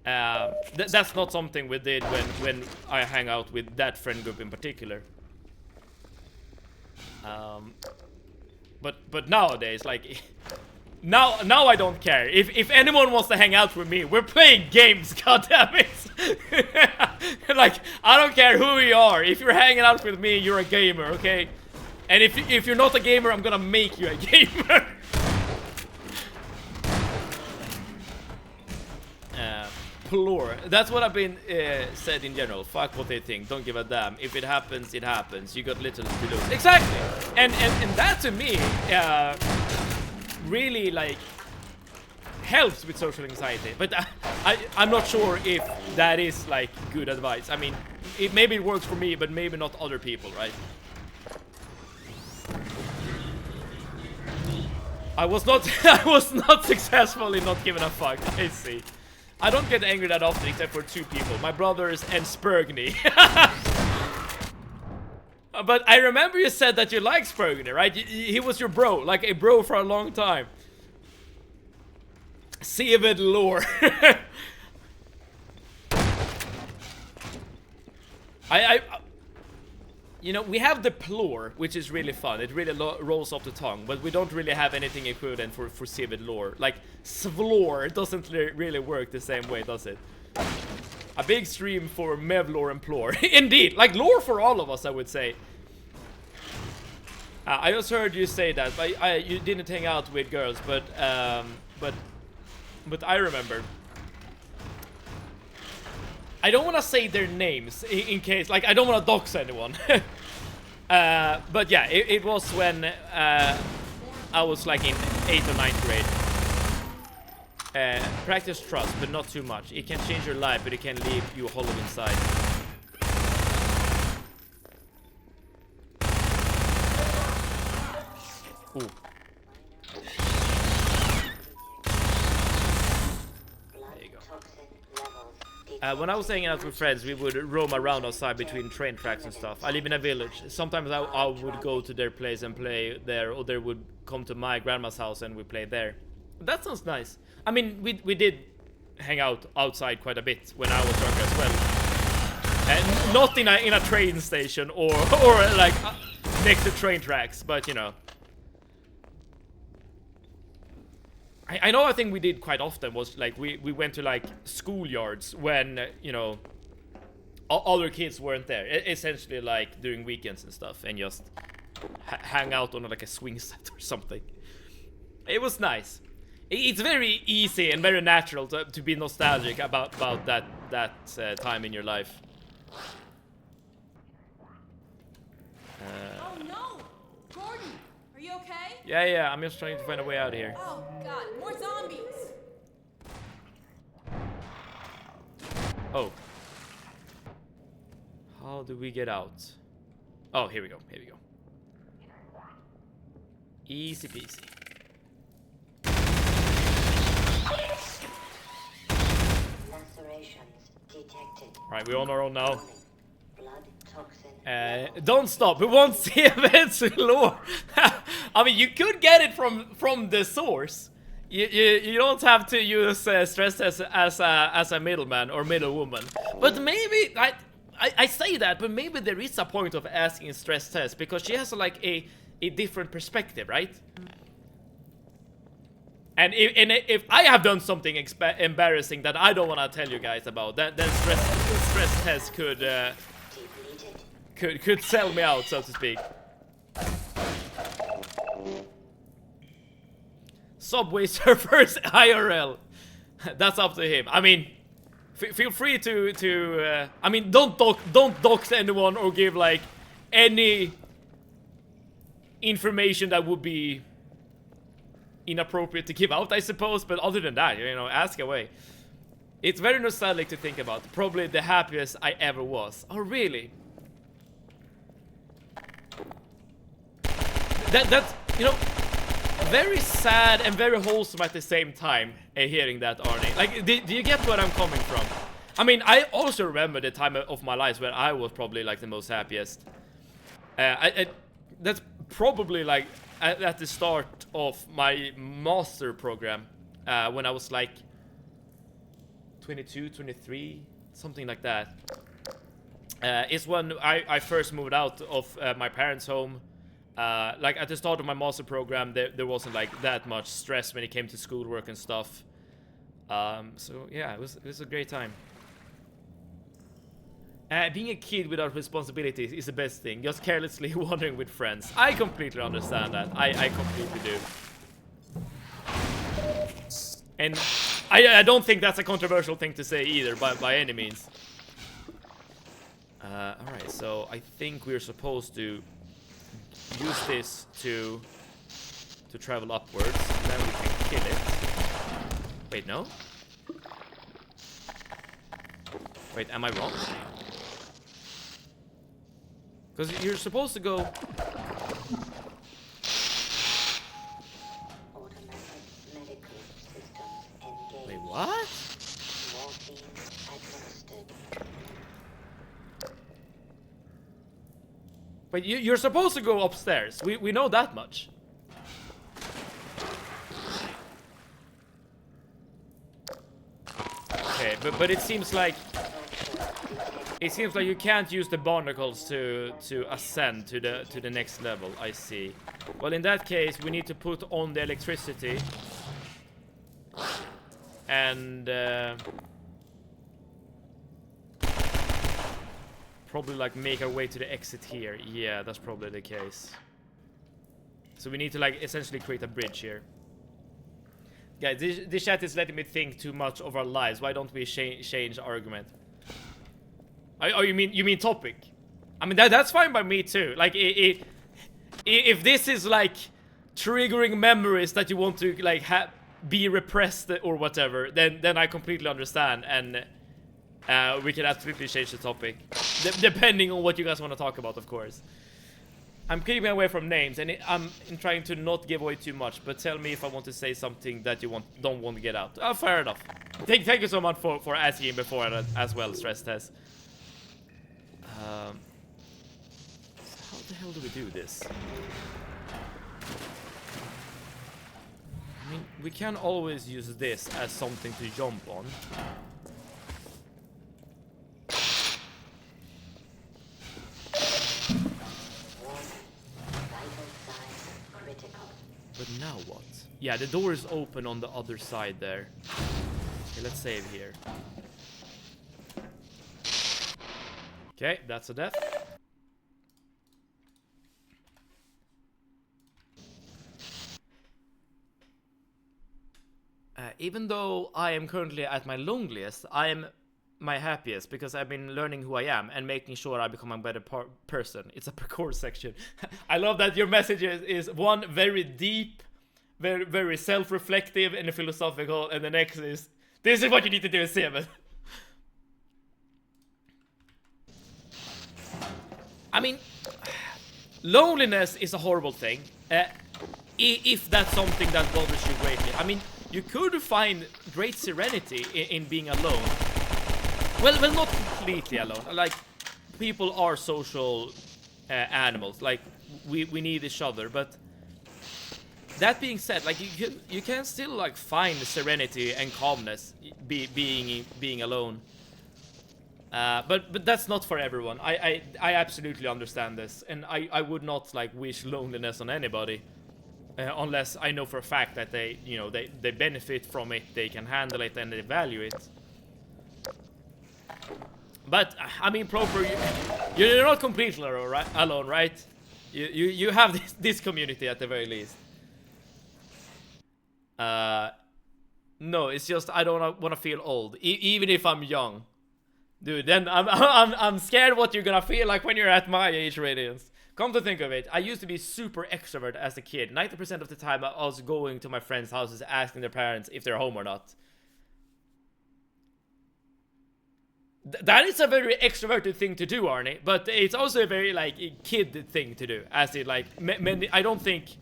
That's not something we did when I hang out with that friend group in particular. But nowadays, like now I don't care. If anyone wants to hang out with me, we're playing games. God damn it! Like I don't care who you are. If you're hanging out with me, you're a gamer, okay? And if you're not a gamer, I'm gonna make you a gamer. Plore. That's what I've been said in general. Fuck what they think. Don't give a damn. If it happens, it happens. You got little to lose. Exactly. And that to me really like helps with social anxiety. But I'm not sure if that is like good advice. I mean, maybe it works for me, but maybe not other people, right? I was not successful in not giving a fuck. I see. I don't get angry that often except for 2 people, my brothers and Spurgny. But I remember you said that you like Spurgny, right? He was your bro, like a bro for a long time. Sevid lore. You know, we have the plore, which is really fun. It really rolls off the tongue, but we don't really have anything equivalent for Civid lore. Like, Svlore doesn't really work the same way, does it? A big stream for Mevlore and Plore. Indeed, like lore for all of us, I would say. I just heard you say that, but you didn't hang out with girls, but I remember. I don't want to say their names in case, like, I don't want to dox anyone. But yeah, it was when I was like in 8th or 9th grade. Practice trust, but not too much. It can change your life, but it can leave you hollow inside. Ooh. When I was hanging out with friends, we would roam around outside between train tracks and stuff. I live in a village. Sometimes I would go to their place and play there, or they would come to my grandma's house and we play there. That sounds nice. I mean, we did hang out outside quite a bit when I was younger as well. And not in a train station or like next to train tracks, but you know. I know a thing we did quite often was like we went to like schoolyards when you know other kids weren't there, essentially like during weekends and stuff, and just hang out on like a swing set or something. It was nice. It's very easy and very natural to be nostalgic about that time in your life. Oh no! Gordon, are you okay? Yeah, I'm just trying to find a way out of here. Oh god, more zombies! Oh. How do we get out? Oh, here we go. Easy peasy. Lacerations detected. Right, we're on our own now. Blood toxin. Don't stop. We won't see events lore. I mean, you could get it from the source. You don't have to use stress test as a middleman or middlewoman. But maybe I say that, but maybe there is a point of asking stress test because she has like a different perspective, right? And if I have done something embarrassing that I don't want to tell you guys about, then stress test could sell me out, so to speak. Subway Surfers IRL. That's up to him. I mean, feel free to I mean, don't dox anyone or give like any information that would be inappropriate to give out, I suppose. But other than that, you know, ask away. It's very nostalgic to think about. Probably the happiest I ever was. Oh, really? That's, you know, very sad and very wholesome at the same time, hearing that, Arnie. Like, do you get where I'm coming from? I mean, I also remember the time of my life when I was probably like the most happiest. That's probably like at the start of my master program, when I was like 22, 23, something like that. It's when I first moved out of my parents' home. Like at the start of my master program, there wasn't like that much stress when it came to schoolwork and stuff. So yeah, it was a great time. Being a kid without responsibilities is the best thing. Just carelessly wandering with friends. I completely understand that. I completely do. And I don't think that's a controversial thing to say either, by any means. Alright, so I think we're supposed to use this to travel upwards. Then we can kill it. Wait, no? Wait, am I wrong? Because you're supposed to go... Automatic medical systems engaged. Wait, what? Morphine administered. Wait, you're supposed to go upstairs. We know that much. Okay, but it seems like... It seems like you can't use the barnacles to ascend to the next level. I see. Well, in that case, we need to put on the electricity and probably like make our way to the exit here. Yeah, that's probably the case. So we need to like essentially create a bridge here. Guys, this chat is letting me think too much of our lives. Why don't we change argument? Oh, you mean topic? I mean that's fine by me too. Like if this is like triggering memories that you want to like be repressed or whatever, then I completely understand, and we can absolutely change the topic depending on what you guys want to talk about, of course. I'm keeping away from names, and I'm trying to not give away too much. But tell me if I want to say something that you don't want to get out. Oh, fair enough. Thank you so much for asking before as well, Stress Test. How the hell do we do this? I mean, we can always use this as something to jump on. But now what? Yeah, the door is open on the other side there. Okay, let's save here. Okay, that's a death. Even though I am currently at my loneliest, I am my happiest because I've been learning who I am and making sure I become a better person. It's a parkour section. I love that your message is one very deep, very self-reflective and philosophical, and the next is, this is what you need to do in 7. I mean, loneliness is a horrible thing, if that's something that bothers you greatly. I mean, you could find great serenity in being alone. Well, not completely alone. Like, people are social animals. Like, we need each other. But that being said, like, you can still like find serenity and calmness being alone. But that's not for everyone. I absolutely understand this, and I would not like wish loneliness on anybody, unless I know for a fact that they benefit from it, they can handle it, and they value it. But I mean, Proper, you're not completely alone, right? You have this community at the very least. No, it's just I don't want to feel old, even if I'm young. Dude, then I'm scared what you're gonna feel like when you're at my age, Radiance. Come to think of it, I used to be super extrovert as a kid. 90% of the time I was going to my friends' houses asking their parents if they're home or not. That is a very extroverted thing to do, Arnie, but it's also a very like kid thing to do. As it like, I don't think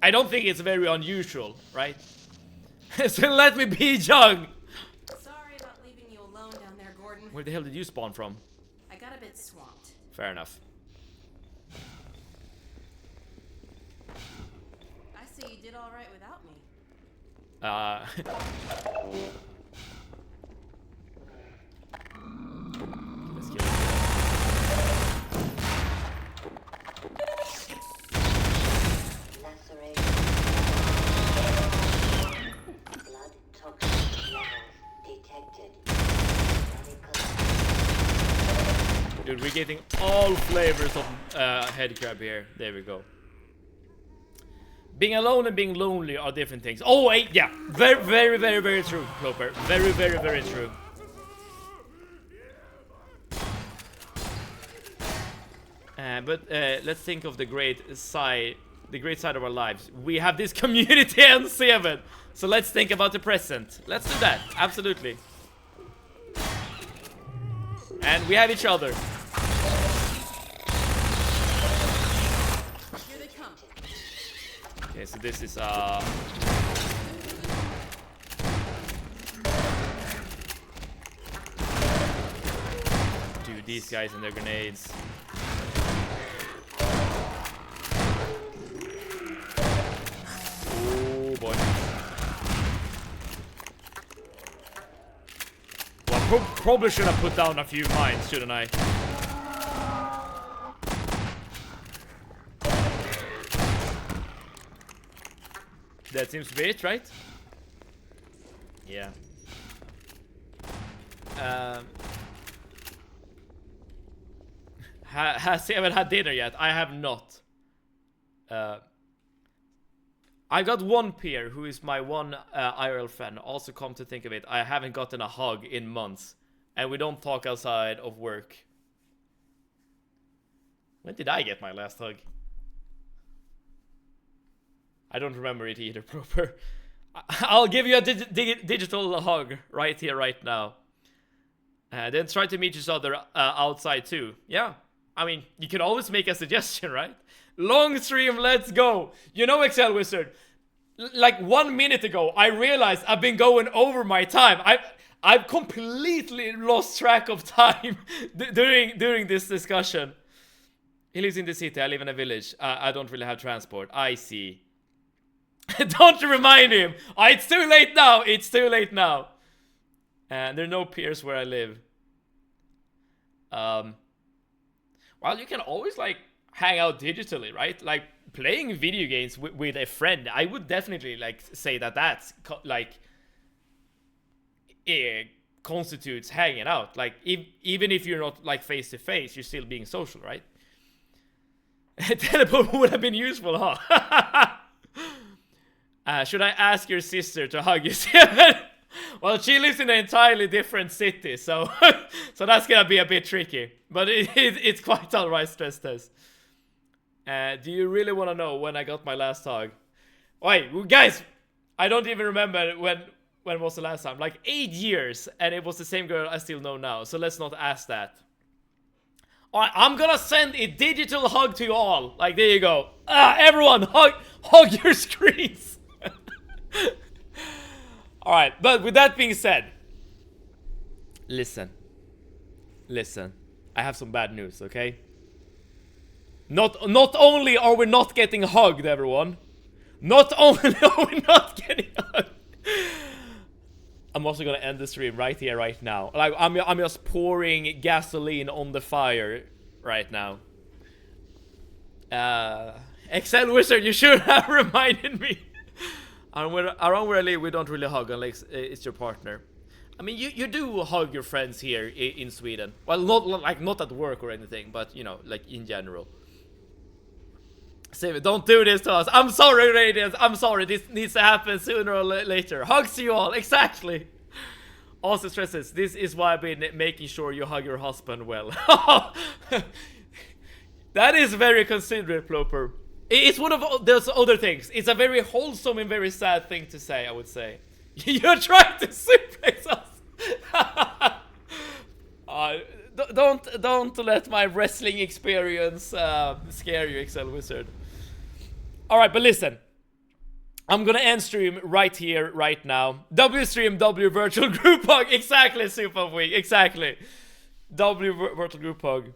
it's very unusual, right? So let me be young. Sorry about leaving you alone down Where the hell did you spawn from? I got a bit swamped. Fair enough. I see you did all right without me. Let's kill it. Laceration. Blood toxin levels detected. Medical. Dude, we're getting all flavors of head crab here. There we go. Being alone and being lonely are different things. Oh wait, yeah. Very, very, very, very true, Cloper. Very, very, very true. But let's think of the great side of our lives. We have this community and 7. So let's think about the present. Let's do that. Absolutely. And we have each other. Here they come. Okay, so this is dude, these guys and their grenades. Oh boy. Well, probably should have put down a few mines, shouldn't I? That seems to be it, right? Yeah. Has he ever had dinner yet? I have not. I got one peer who is my one IRL friend. Also, come to think of it, I haven't gotten a hug in months. And we don't talk outside of work. When did I get my last hug? I don't remember it either, proper. I'll give you a digital hug right here, right now. Then try to meet each other outside too. Yeah, I mean, you can always make a suggestion, right? Long stream, let's go. You know, Excel Wizard, like 1 minute ago, I realized I've been going over my time. I've completely lost track of time during this discussion. He lives in the city, I live in a village. I don't really have transport. I see. Don't remind him. It's too late now. It's too late now. And there are no peers where I live. Well, you can always like hang out digitally, right? Like playing video games with a friend. I would definitely like say that that's like it constitutes hanging out. Like even if you're not like face to face, you're still being social, right? Teleport would have been useful, huh? Should I ask your sister to hug you? Well, she lives in an entirely different city, so so that's gonna be a bit tricky. But it's quite alright, stress test. Do you really want to know when I got my last hug? Wait, guys, I don't even remember when was the last time. Like 8 years, and it was the same girl I still know now. So let's not ask that. Alright, I'm gonna send a digital hug to you all. Like, there you go. Everyone, hug your screens. Alright, but with that being said, listen. I have some bad news, okay? Not only are we not getting hugged, everyone. Not only are we not getting hugged. I'm also gonna end the stream right here, right now. Like, I'm just pouring gasoline on the fire right now. Excel Wizard, you should have reminded me. Around where I live, we don't really hug unless it's your partner. I mean, you do hug your friends here in Sweden. Well, not at work or anything, but you know, like in general. Save it. Don't do this to us. I'm sorry, Radiance. I'm sorry. This needs to happen sooner or later. Hugs to you all. Exactly. Also stresses. This is why I've been making sure you hug your husband well. That is very considerate, Ploper. It's one of those other things. It's a very wholesome and very sad thing to say, I would say. You're trying to suplex us. Don't let my wrestling experience scare you, Excel Wizard. Alright, but listen. I'm gonna end stream right here, right now. W stream, W virtual group hug. Exactly, Super Week. Exactly. W virtual group hug.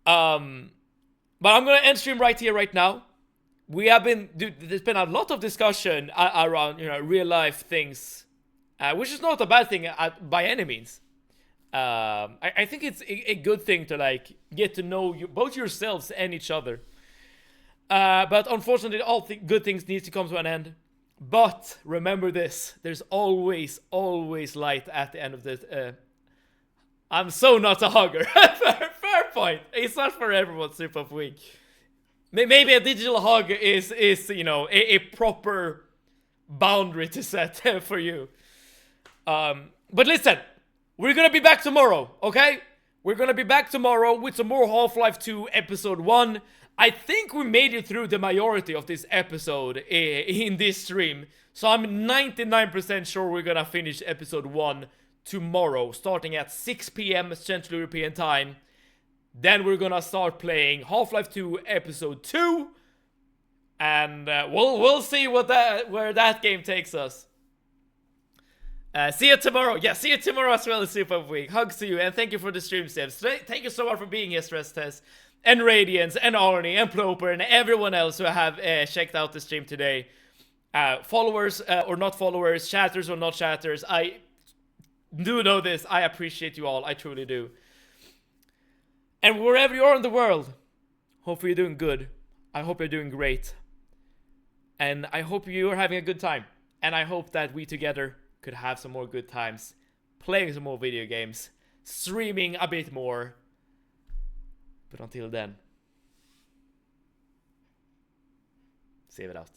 But I'm gonna end stream right here, right now. We have been, dude, there's been a lot of discussion around, you know, real life things, which is not a bad thing by any means. I think it's a good thing to like get to know both yourselves and each other. But unfortunately, all good things need to come to an end. But remember this: there's always light at the end of this. I'm so not a hugger. fair point. It's not for everyone. Super of week. Maybe a digital hug is you know a proper boundary to set for you. But listen, we're gonna be back tomorrow, okay? We're gonna be back tomorrow with some more Half-Life 2 Episode 1. I think we made it through the majority of this episode in this stream, so I'm 99% sure we're gonna finish Episode 1 tomorrow, starting at 6 p.m. Central European Time. Then we're gonna start playing Half-Life 2 Episode 2, and we'll see where that game takes us. See you tomorrow. Yeah, see you tomorrow as well as Super Week. Hugs to you, and thank you for the stream, Steps. Thank you so much for being here, Stress Test, and Radiance, and Arnie, and Ploper, and everyone else who have checked out the stream today. Followers or not followers, chatters or not chatters, I do know this. I appreciate you all. I truly do. And wherever you are in the world, hopefully you're doing good. I hope you're doing great. And I hope you're having a good time. And I hope that we together could have some more good times, playing some more video games, streaming a bit more. But until then, save it out.